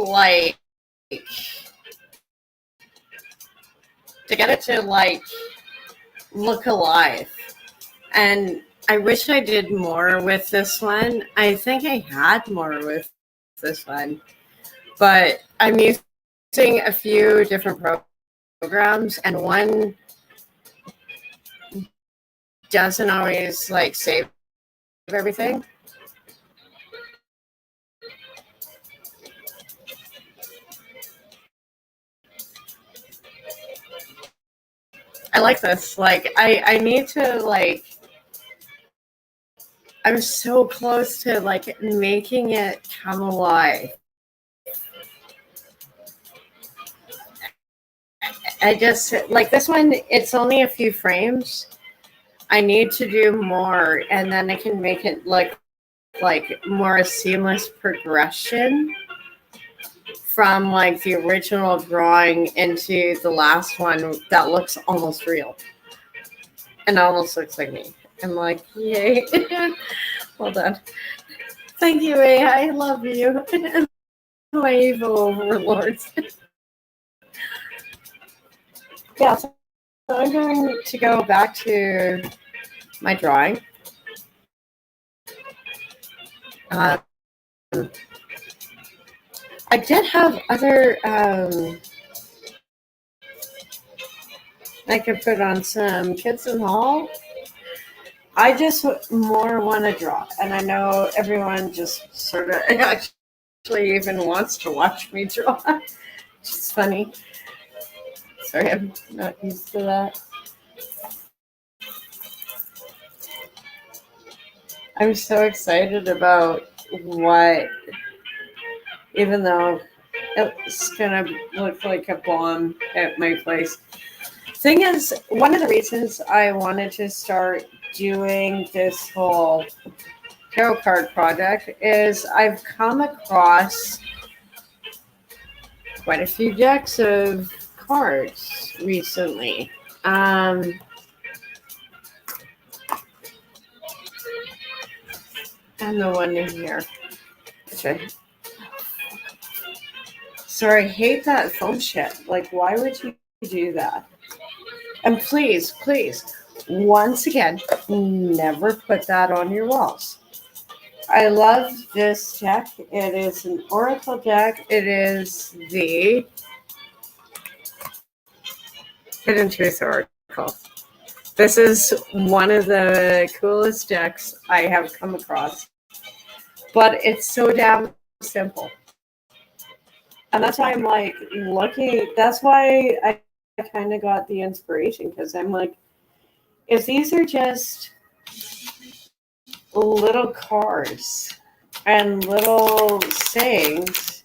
look alive. And I wish I did more with this one. I think I had more with this one, but I'm using a few different programs, and one doesn't always save everything. I like this. I need to I'm so close to making it come alive. I just this one, it's only a few frames. I need to do more, and then I can make it look like more seamless progression from the original drawing into the last one that looks almost real and almost looks like me. I'm like, yay. Hold on. Thank you, AI. I love you. My evil overlords. Yeah, so I'm going to go back to my drawing. I did have other, I could put on some Kids in Hall. I just more want to draw, and I know everyone just sort of actually even wants to watch me draw. It's funny. Sorry, I'm not used to that. I'm so excited about what, even though it's gonna look like a bomb at my place. Thing is, one of the reasons I wanted to start doing this whole tarot card project is I've come across quite a few decks of cards recently. And the one in here. Okay. Sorry, I hate that phone shit. Why would you do that? And please, once again, never put that on your walls. I love this deck. It is an Oracle deck. It is the Hidden Truth Oracle. This is one of the coolest decks I have come across. But it's so damn simple. And that's why I'm like looking. That's why I kind of got the inspiration, because I'm like, if these are just little cards and little sayings,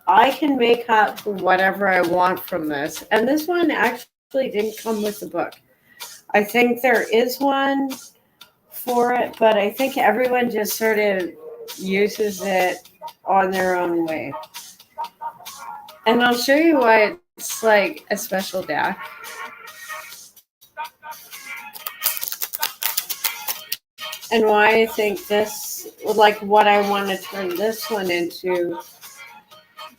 I can make up whatever I want from this. And this one actually didn't come with the book. I think there is one for it, but I think everyone just sort of uses it on their own way. And I'll show you why it's like a special deck. And why I think this, like what I want to turn this one into,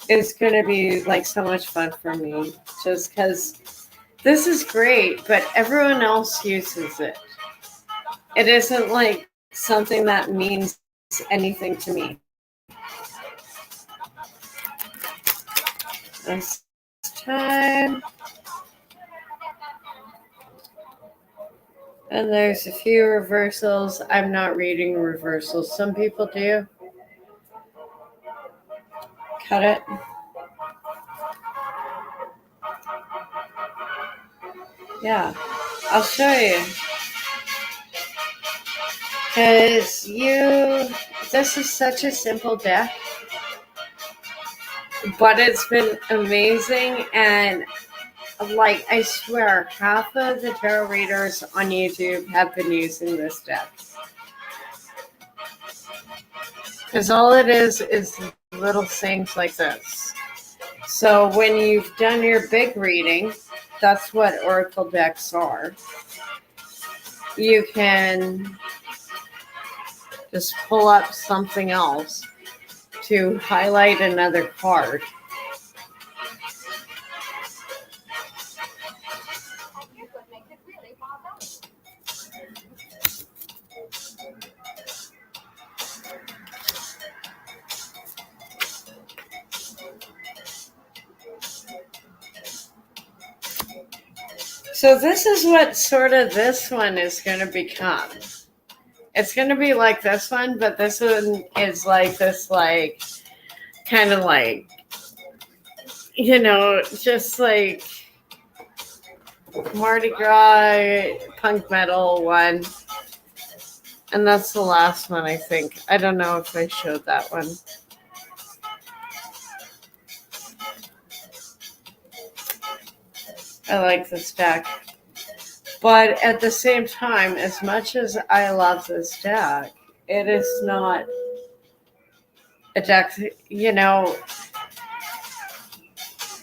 is going to be like so much fun for me. Just because this is great, but everyone else uses it. It isn't like something that means anything to me. This time. And there's a few reversals. I'm not reading reversals. Some people do. Cut it. Yeah, I'll show you. Because this is such a simple deck, but it's been amazing. And like, I swear, half of the tarot readers on YouTube have been using this deck. Because all it is little things like this. So when you've done your big reading, that's what oracle decks are. You can just pull up something else to highlight another card. So this is what sort of this one is going to become. It's going to be like this one, but this one is like this, like, kind of like, just like Mardi Gras punk metal one. And that's the last one, I think. I don't know if I showed that one. I like this deck. But at the same time, as much as I love this deck, it is not a deck,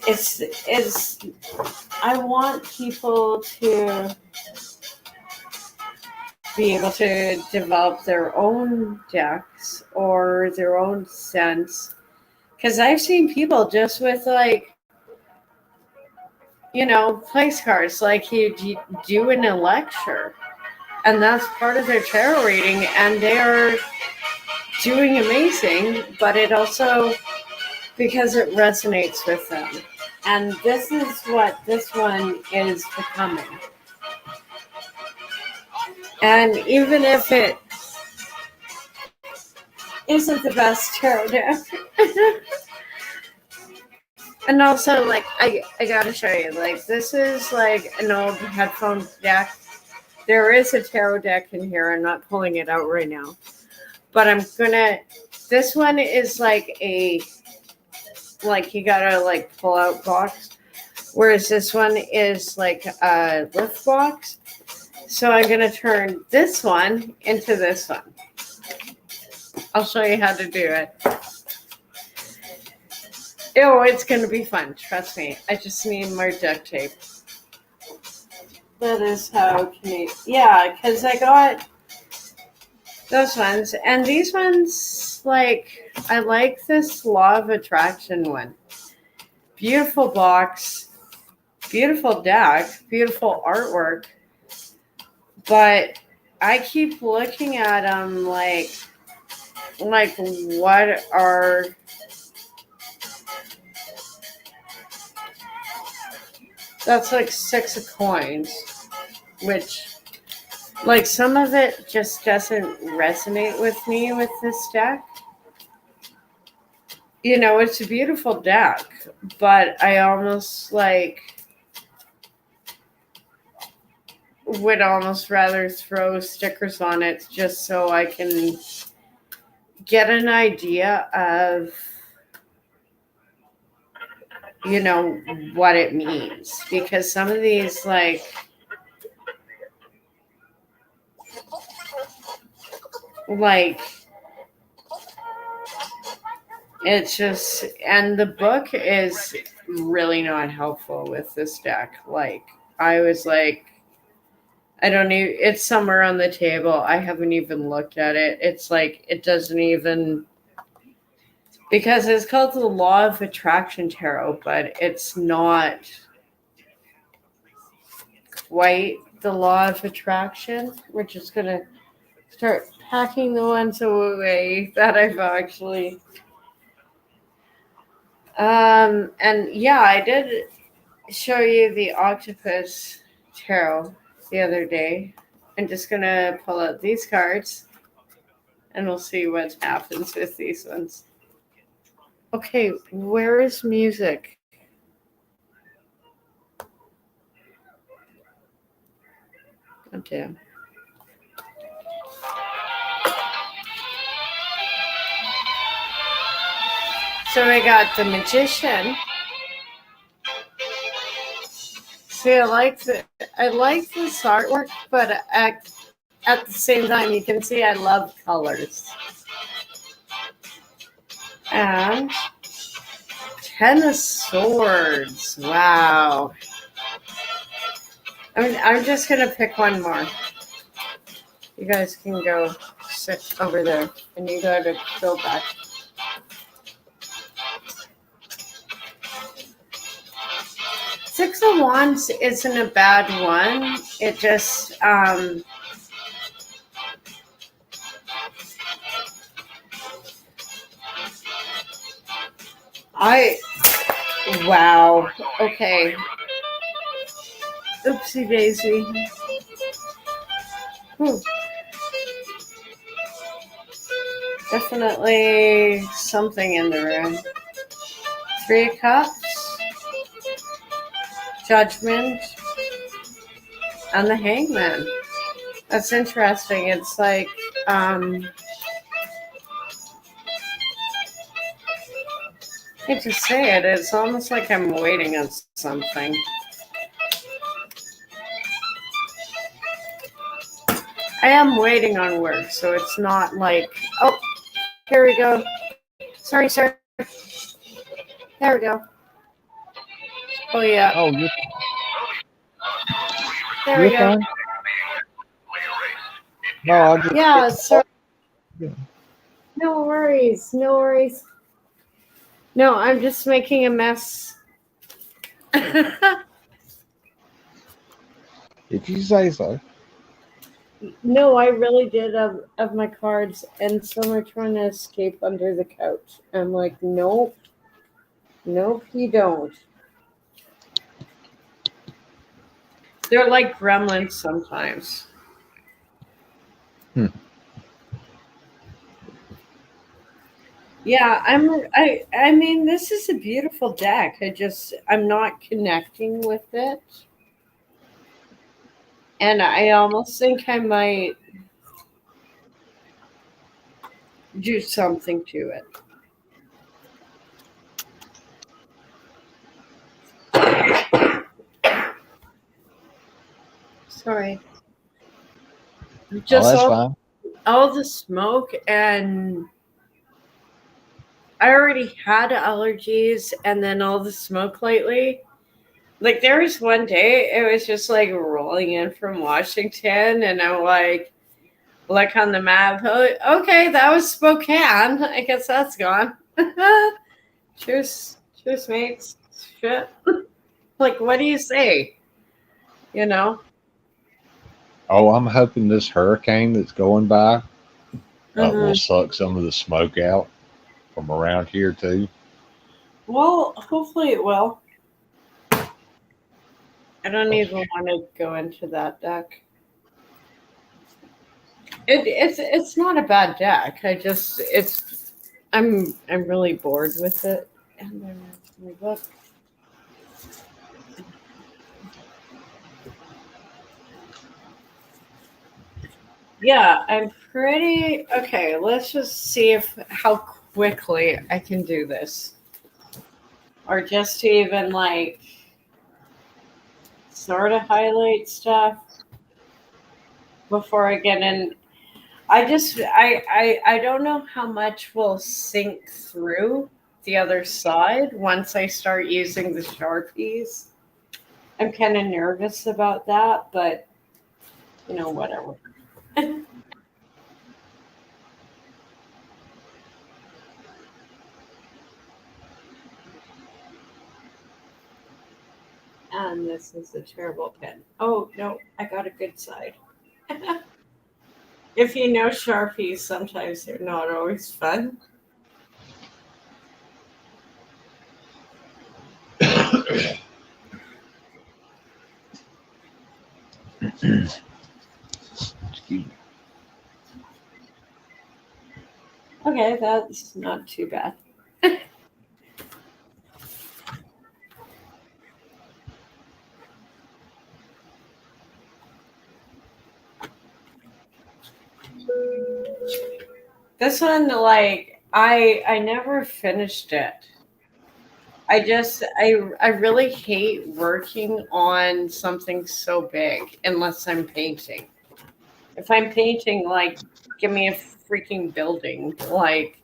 it's I want people to be able to develop their own decks or their own sense. Because I've seen people just with, like, place cards, like you do in a lecture. And that's part of their tarot reading, and they're doing amazing, but it also, because it resonates with them. And this is what this one is becoming. And even if it isn't the best tarot deck, and also, like, I gotta show you, like, this is like an old headphone deck. There is a tarot deck in here. I'm not pulling it out right now. But this one is like you gotta, like, pull out box. Whereas this one is like a lift box. So I'm gonna turn this one into this one. I'll show you how to do it. Oh, it's gonna be fun. Trust me. I just need more duct tape. That is how yeah, because I got those ones. And these ones, like, I like this Law of Attraction one. Beautiful box, beautiful deck, beautiful artwork. But I keep looking at them like what are... That's like 6 of coins, which Like some of it just doesn't resonate with me with this deck. You know, it's a beautiful deck, but I almost would almost rather throw stickers on it just so I can get an idea of, you know, what it means. Because some of these, like it's just, and the book is really not helpful with this deck. Like, I was like, I don't even, it's somewhere on the table. I haven't even looked at it. It's like, it doesn't even, because it's called the Law of Attraction Tarot, but it's not quite the Law of Attraction. We're just going to start packing the ones away that I've actually. And yeah, I did show you the Octopus Tarot the other day. I'm just going to pull out these cards and we'll see what happens with these ones. Okay, where is music? Oh, damn. So I got the Magician. See, I like this artwork, but at the same time, you can see I love colors. And Ten of Swords. Wow. I'm just gonna pick one more. You guys can go sit over there, and you gotta go back. Six of Wands isn't a bad one. It just wow. Okay. Oopsie daisy. Whew. Definitely something in the room. Three of Cups, Judgment, and the Hangman. That's interesting. It's like I hate to say it, it's almost like I'm waiting on something. I am waiting on work, so it's not like, oh, here we go. Sorry, sir. There we go. Oh, yeah. Oh, There we go. fine. No, I just. Yeah, sir. No worries. No worries. No, I'm just making a mess. If you say so. No, I really did of my cards, and some are trying to escape under the couch. I'm like, nope. Nope, you don't. They're like gremlins sometimes. Yeah, I mean, this is a beautiful deck. I'm not connecting with it. And I almost think I might do something to it. Sorry. Just That's fine. all the smoke, and I already had allergies, and then all the smoke lately. Like, there was one day it was just like rolling in from Washington, and I'm like, look on the map. Oh, okay, that was Spokane. I guess that's gone. Cheers, mates. Shit. Like, what do you say? You know? Oh, I'm hoping this hurricane that's going by will Mhm. suck some of the smoke out from around here too. Well, hopefully it will. I don't even want to go into that deck. It's not a bad deck. I'm really bored with it. And then my book. Yeah, I'm pretty okay. Let's just see if how quickly I can do this, or just to even like sort of highlight stuff before I get in. I don't know how much will sink through the other side once I start using the Sharpies. I'm kind of nervous about that, but whatever. And this is a terrible pen. Oh no, I got a good side. If you know Sharpies, sometimes they're not always fun. Okay, that's not too bad. This one, like, I never finished it. I really hate working on something so big unless I'm painting. If I'm painting, like, give me a freaking building. Like,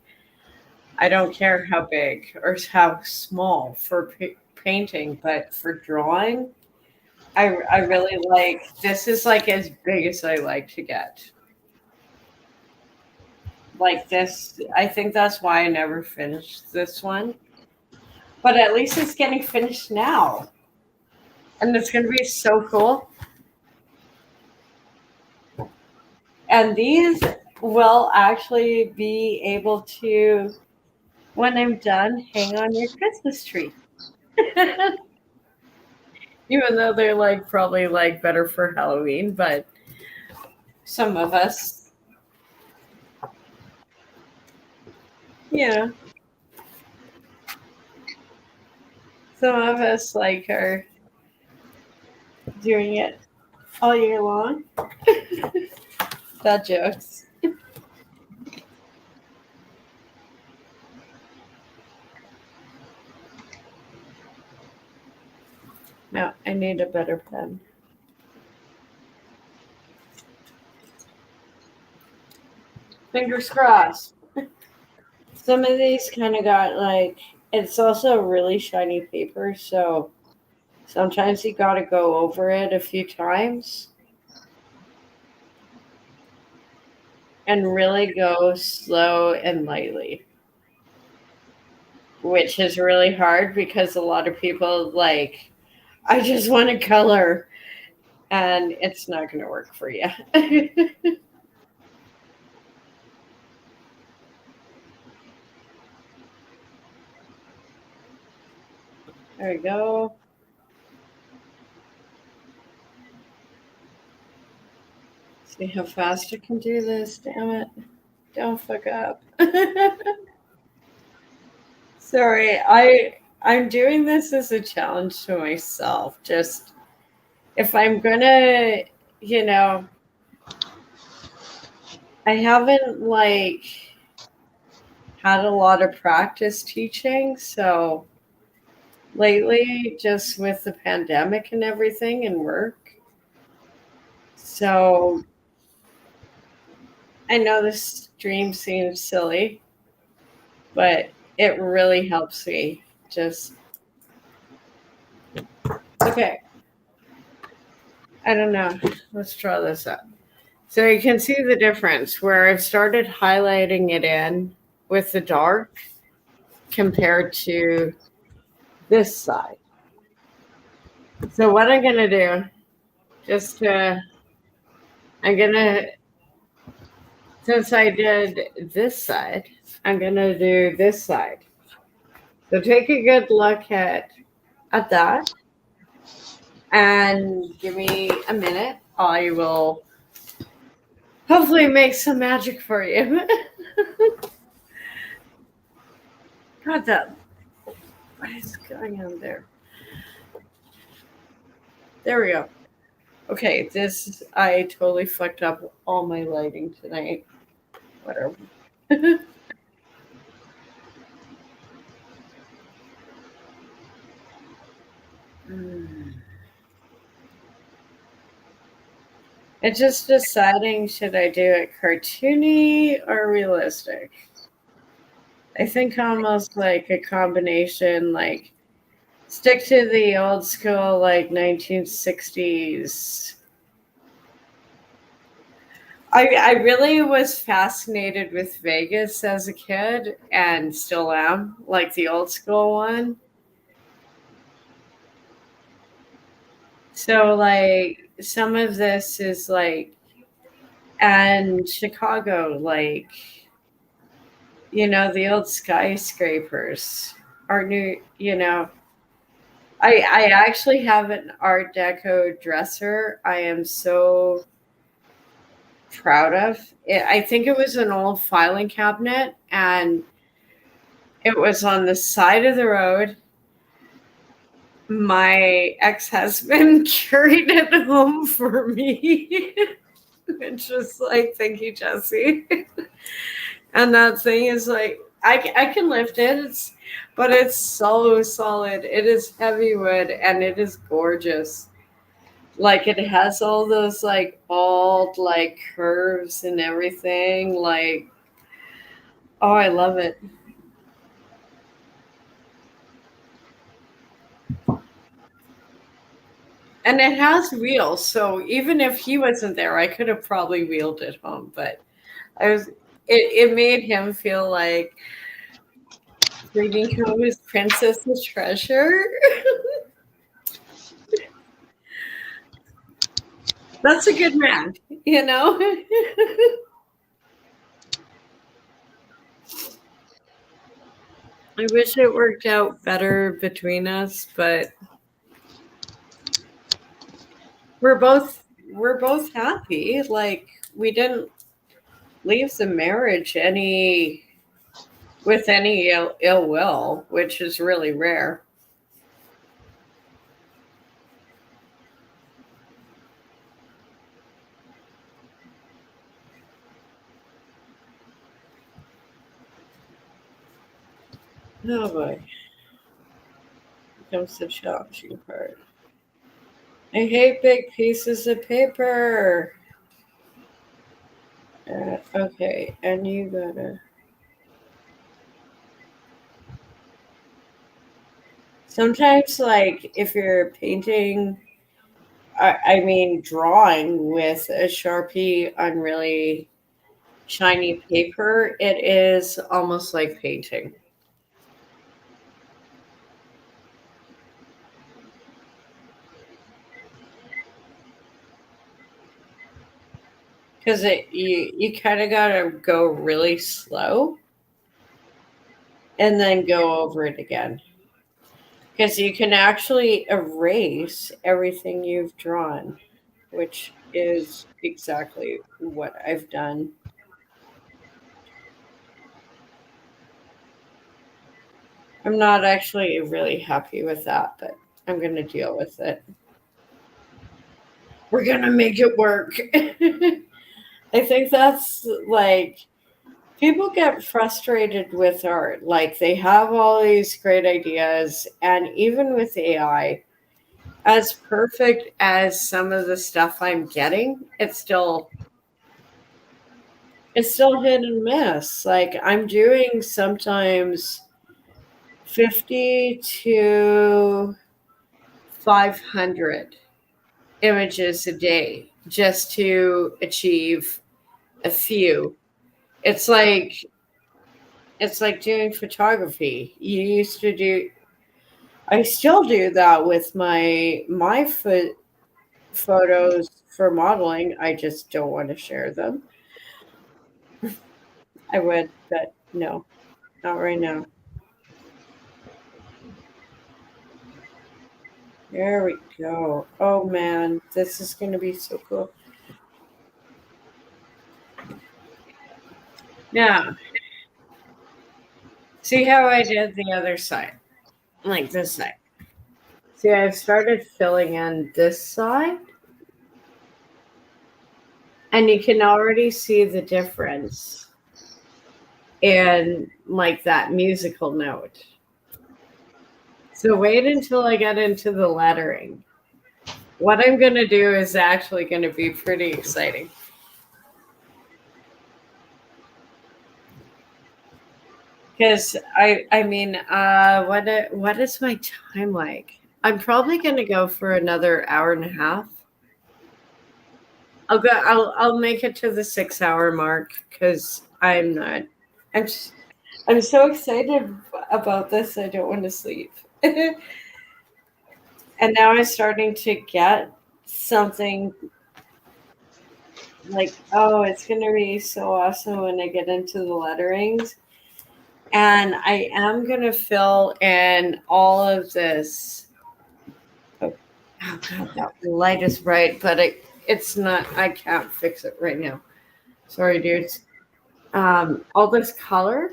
I don't care how big or how small for painting, but for drawing, I really like this is like as big as I like to get. Like this, I think that's why I never finished this one. But at least it's getting finished now. And it's going to be so cool. And these will actually be able to, when I'm done, hang on your Christmas tree. Even though they're like probably like better for Halloween, but some of us, yeah, some of us like are doing it all year long. That jokes. No, I need a better pen. Fingers crossed. Some of these kind of got like, it's also really shiny paper, so sometimes you got to go over it a few times and really go slow and lightly, which is really hard because a lot of people like, I just want to color, and it's not going to work for you. There we go. See how fast I can do this. Damn it. Don't fuck up. Sorry, I'm doing this as a challenge to myself. Just if I'm gonna, you know, I haven't like had a lot of practice teaching, so lately just with the pandemic and everything and work. So I know this dream seems silly, but it really helps me. Just okay. I don't know. Let's draw this up. So you can see the difference where I've started highlighting it in with the dark compared to this side. So what I'm going to do, I'm going to, since I did this side, I'm going to do this side. So take a good look at that and give me a minute. I will Hopefully, it makes some magic for you. God, that. What is going on there? There we go. Okay, I totally fucked up all my lighting tonight. Whatever. It's just deciding, should I do it cartoony or realistic? I think almost like a combination, like stick to the old school, like 1960s. I really was fascinated with Vegas as a kid and still am, like the old school one. So, like, some of this is like, and Chicago, like, the old skyscrapers are new, I actually have an Art Deco dresser I am so proud of. I think it was an old filing cabinet, and it was on the side of the road. My ex-husband carried it home for me. It's just like, thank you, Jesse. And that thing is like, I can lift it, but it's so solid. It is heavy wood and it is gorgeous. Like, it has all those like bald like curves and everything. Like, oh, I love it. And it has wheels, so even if he wasn't there, I could have probably wheeled it home. But I was, it made him feel like bringing home his princess's treasure. That's a good man, you know? I wish it worked out better between us, but we're both we're both happy. Like, we didn't leave the marriage any with any ill will, which is really rare. Oh boy. Comes the challenging part. I hate big pieces of paper. Okay, and you gotta. Sometimes, like, if you're painting, I mean, drawing with a Sharpie on really shiny paper, it is almost like painting. Because you kind of gotta go really slow and then go over it again. Because you can actually erase everything you've drawn, which is exactly what I've done. I'm not actually really happy with that, but I'm going to deal with it. We're going to make it work. I think that's like, people get frustrated with art. Like, they have all these great ideas, and even with AI, as perfect as some of the stuff I'm getting, it's still hit and miss. Like, I'm doing sometimes 50 to 500 images a day just to achieve a few. It's like it's like doing photography. You used to do I still do that with my photos for modeling. I just don't want to share them. I would, but no, not right now. There we go. Oh man, this is going to be so cool. Now, see how I did the other side, like this side. See, I've started filling in this side, and you can already see the difference in like that musical note. So wait until I get into the lettering. What I'm going to do is actually going to be pretty exciting. Because what is my time like? I'm probably going to go for another hour and a half. I'll make it to the 6 hour mark because I'm not. I'm just, I'm so excited about this. I don't want to sleep. And now I'm starting to get something like, oh, it's going to be so awesome when I get into the letterings. And I am going to fill in all of this. Oh, God, that light is bright, but it's not, I can't fix it right now. Sorry, dudes. All this color,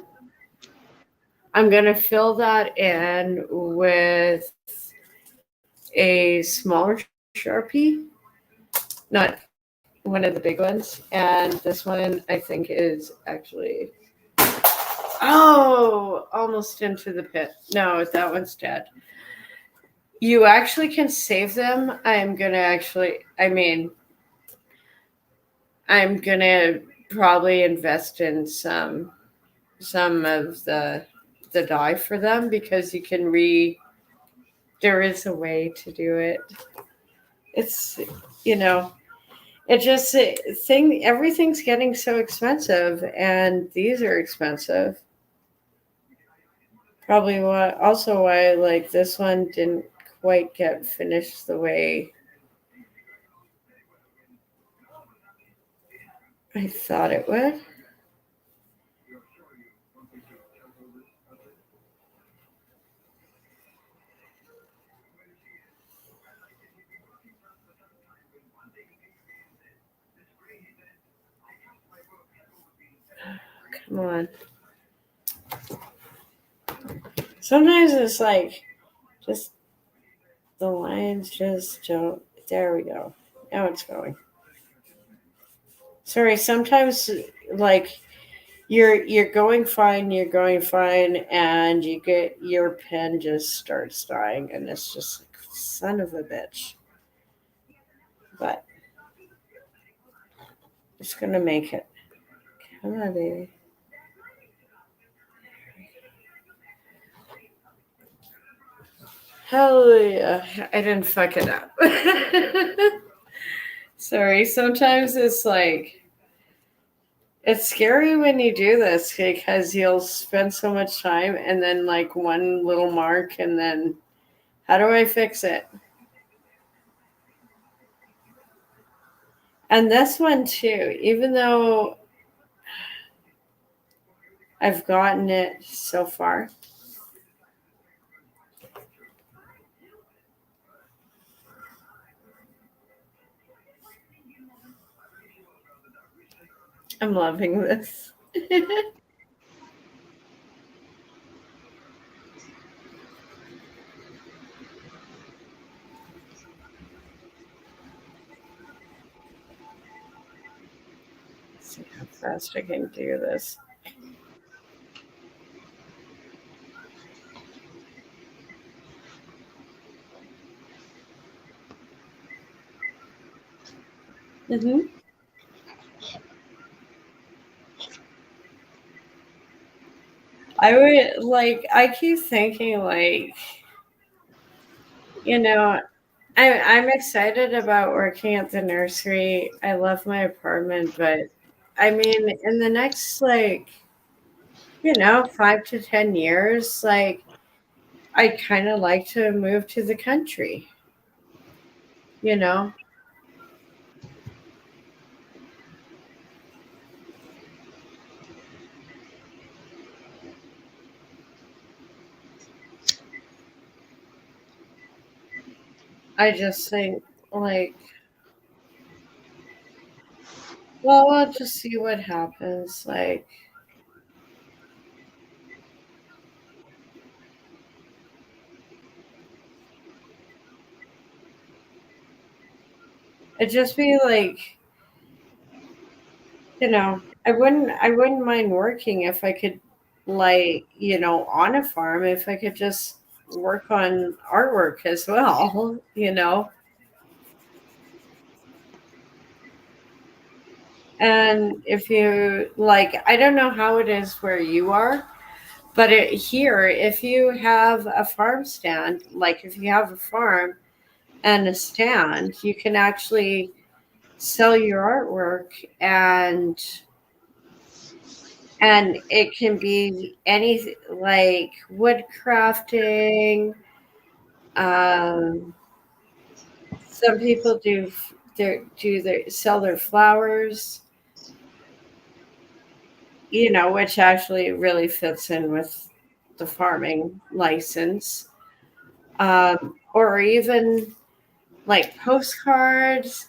I'm going to fill that in with a smaller Sharpie, not one of the big ones. And this one, I think, is actually, oh, almost into the pit. No, that one's dead. You actually can save them. I'm going to probably invest in some of the dye for them because you can there is a way to do it. It's, you know, it just everything's getting so expensive, and these are expensive. Probably why like this one didn't quite get finished the way I thought it would. Come on. Sometimes it's like just the lines just don't. There we go. Now it's going. Sorry, sometimes like you're going fine, and you get your pen just starts dying, and it's just like, son of a bitch. But it's gonna make it. Come on, baby. Hallelujah. I didn't fuck it up. Sorry, sometimes it's like it's scary when you do this because you'll spend so much time and then like one little mark and then how do I fix it? And this one too, even though I've gotten it so far. I'm loving this. See how fast I can do this. Mm-hmm. I keep thinking like, you know, I'm excited about working at the nursery. I love my apartment, but I mean, in the next 5 to 10 years, I kind of like to move to the country, you know? I just think well, we'll just see what happens. It'd just be like, I wouldn't mind working if I could, like, on a farm, if I could just work on artwork as well. And if you like, I don't know how it is where you are, but here, if you have a farm stand, like if you have a farm and a stand, you can actually sell your artwork, and it can be anything like wood crafting. Um, some people sell their flowers, which actually really fits in with the farming license. Or even like postcards.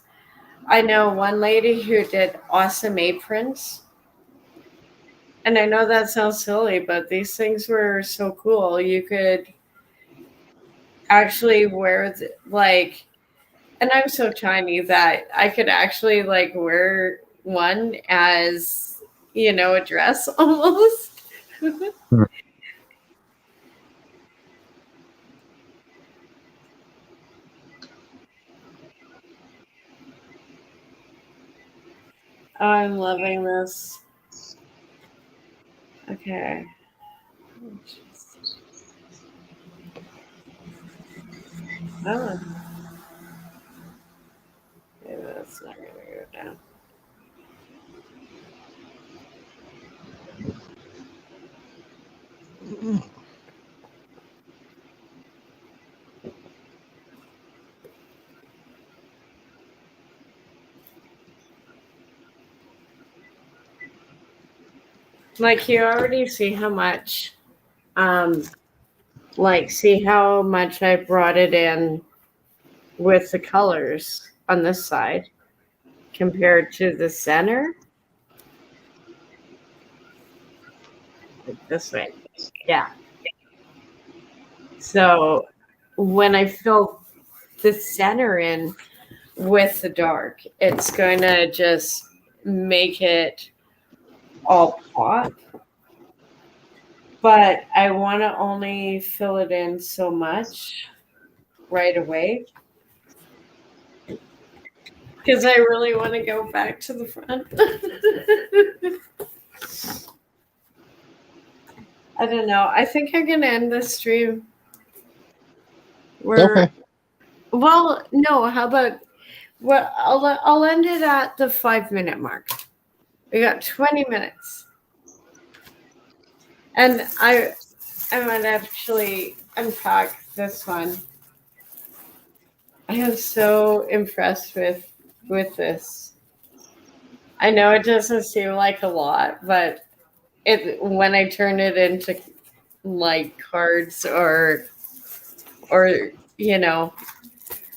I know one lady who did awesome aprons. And I know that sounds silly, but these things were so cool. You could actually wear, and I'm so tiny that I could actually like wear one as, a dress almost. I'm loving this. Okay. Oh, maybe that's not going to go down. Like, you already see how much, um, see how much I brought it in with the colors on this side compared to the center. Like this way. Yeah. So when I fill the center in with the dark, it's going to just make it all pop. But I want to only fill it in so much right away because I really want to go back to the front. I don't know. I think I'm going to end this stream. Okay. Well, no, how about, well, I'll end it at the 5-minute mark. We got 20 minutes. And I might actually unpack this one. I am so impressed with this. I know it doesn't seem like a lot, but when I turn it into like cards or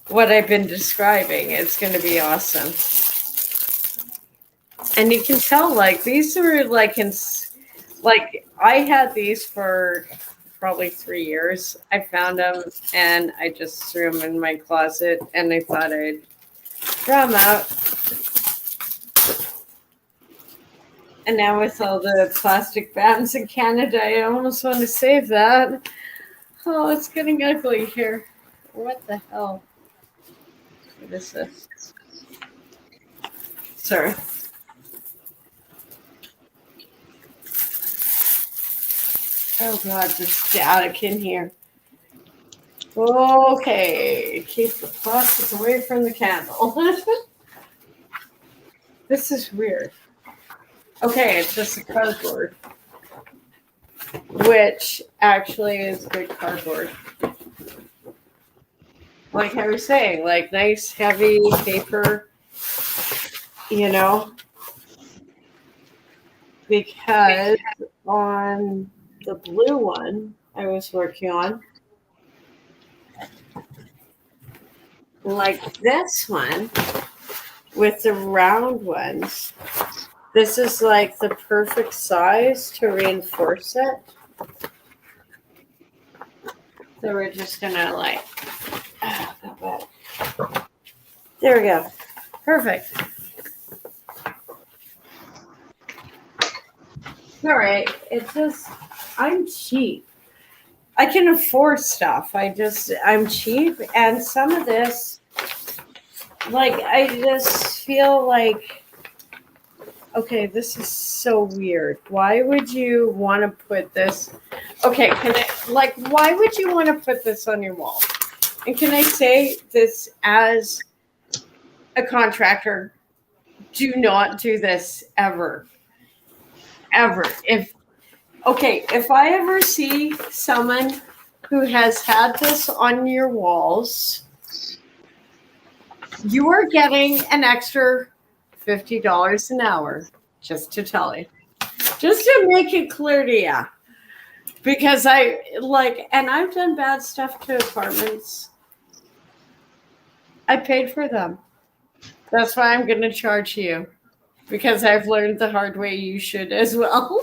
what I've been describing, it's going to be awesome. And you can tell, like, these are like I had these for probably 3 years. I found them and I just threw them in my closet, and I thought I'd draw them out. And now with all the plastic bans in Canada, I almost want to save that. Oh, it's getting ugly here. What the hell? What is this? Sorry. Oh God, there's static in here. Okay, keep the plastic away from the candle. This is weird. Okay, it's just a cardboard, which actually is good cardboard. Like I was saying, like nice heavy paper, because on the blue one I was working on, like this one with the round ones, this is like the perfect size to reinforce it. So we're just gonna there we go. Perfect. All right. It's just, I'm cheap. I can afford stuff. I'm cheap. And some of this, like, I just feel like, okay, this is so weird. Why would you want to put this? Okay, why would you want to put this on your wall? And can I say this as a contractor? Do not do this ever. Ever. If I ever see someone who has had this on your walls, you are getting an extra $50 an hour, just to tell you. Just to make it clear to you. Because and I've done bad stuff to apartments. I paid for them. That's why I'm going to charge you. Because I've learned the hard way you should as well.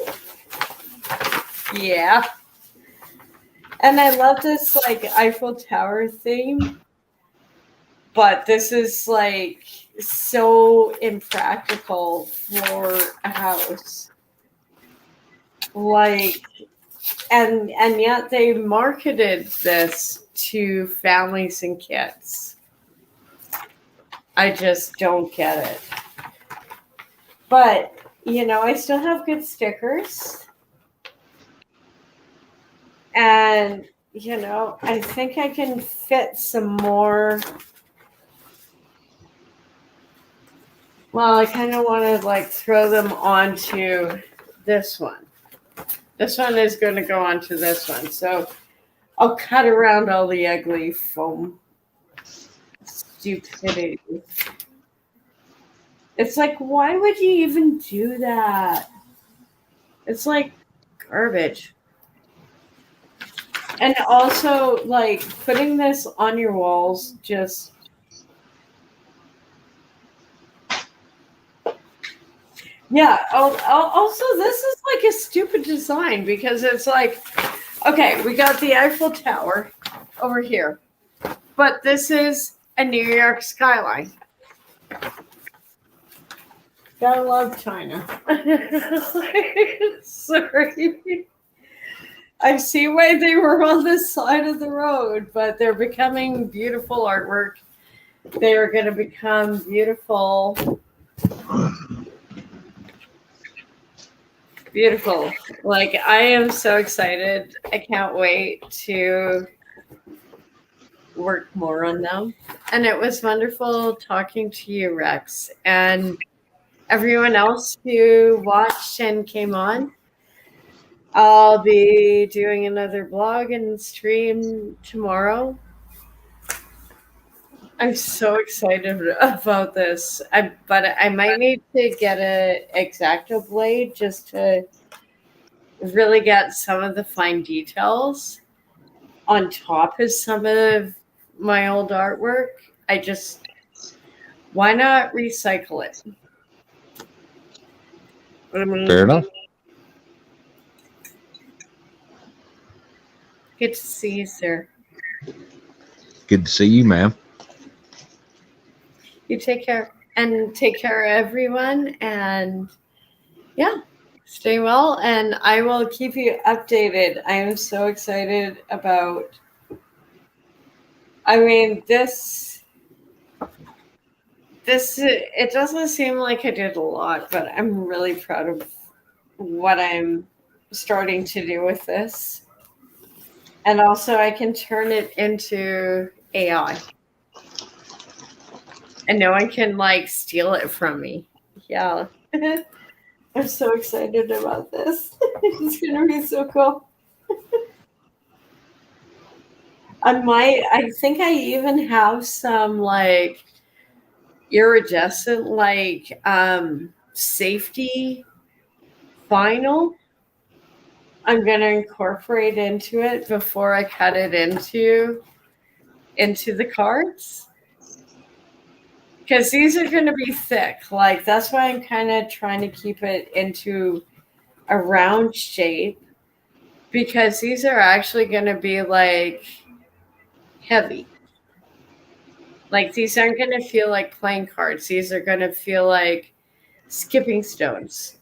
Yeah. And I love this Eiffel Tower theme. But this is so impractical for a house. And yet they marketed this to families and kids. I just don't get it. But, I still have good stickers. And, I think I can fit some more. Well, I kind of want to throw them onto this one. This one is going to go onto this one. So I'll cut around all the ugly foam stupidity. It's why would you even do that? It's garbage. And also, putting this on your walls just... Yeah. Also, this is a stupid design because it's okay, we got the Eiffel Tower over here, but this is a New York skyline. Gotta love China. Sorry. I see why they were on this side of the road, but they're becoming beautiful artwork. They are going to become beautiful. Beautiful. I am so excited. I can't wait to work more on them. And it was wonderful talking to you, Rex, and everyone else who watched and came on. I'll be doing another blog and stream tomorrow. I'm so excited about this. But I might need to get an X-Acto blade just to really get some of the fine details on top of some of my old artwork. Why not recycle it? Fair enough. Good to see you, sir. Good to see you, ma'am. You take care, and take care of everyone, and yeah, stay well, and I will keep you updated. I am so excited about, this, it doesn't seem like I did a lot, but I'm really proud of what I'm starting to do with this. And also I can turn it into AI. And no one can steal it from me. Yeah. I'm so excited about this. It's gonna be so cool. I think I even have some iridescent safety vinyl. I'm gonna incorporate into it before I cut it into the cards. Because these are going to be thick. That's why I'm kind of trying to keep it into a round shape. Because these are actually going to be heavy. Like these aren't going to feel like playing cards. These are going to feel like skipping stones.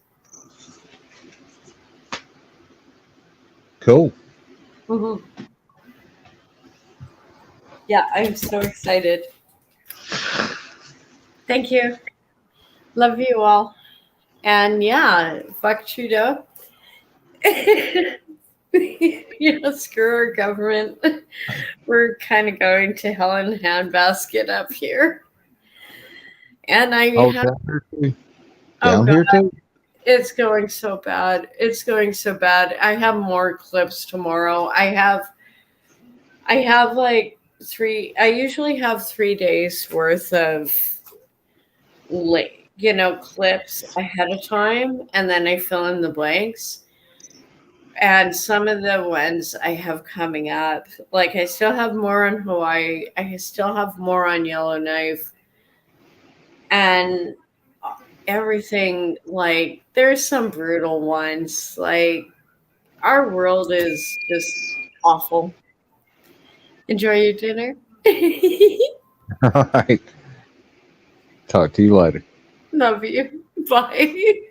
Cool. Mm-hmm. Yeah, I'm so excited. Thank you. Love you all. And yeah, fuck Trudeau. Screw our government. We're kind of going to hell in a handbasket up here. And I Oh, have, down here too. oh Down God, here too. it's going so bad. It's going so bad. I have more clips tomorrow. I have like I usually have 3 days worth of clips ahead of time, and then I fill in the blanks. And some of the ones I have coming up, like I still have more on Hawaii, I still have more on Yellowknife, and everything. Like, there's some brutal ones. Like, our world is just awful. Enjoy your dinner. All right. Talk to you later. Love you. Bye.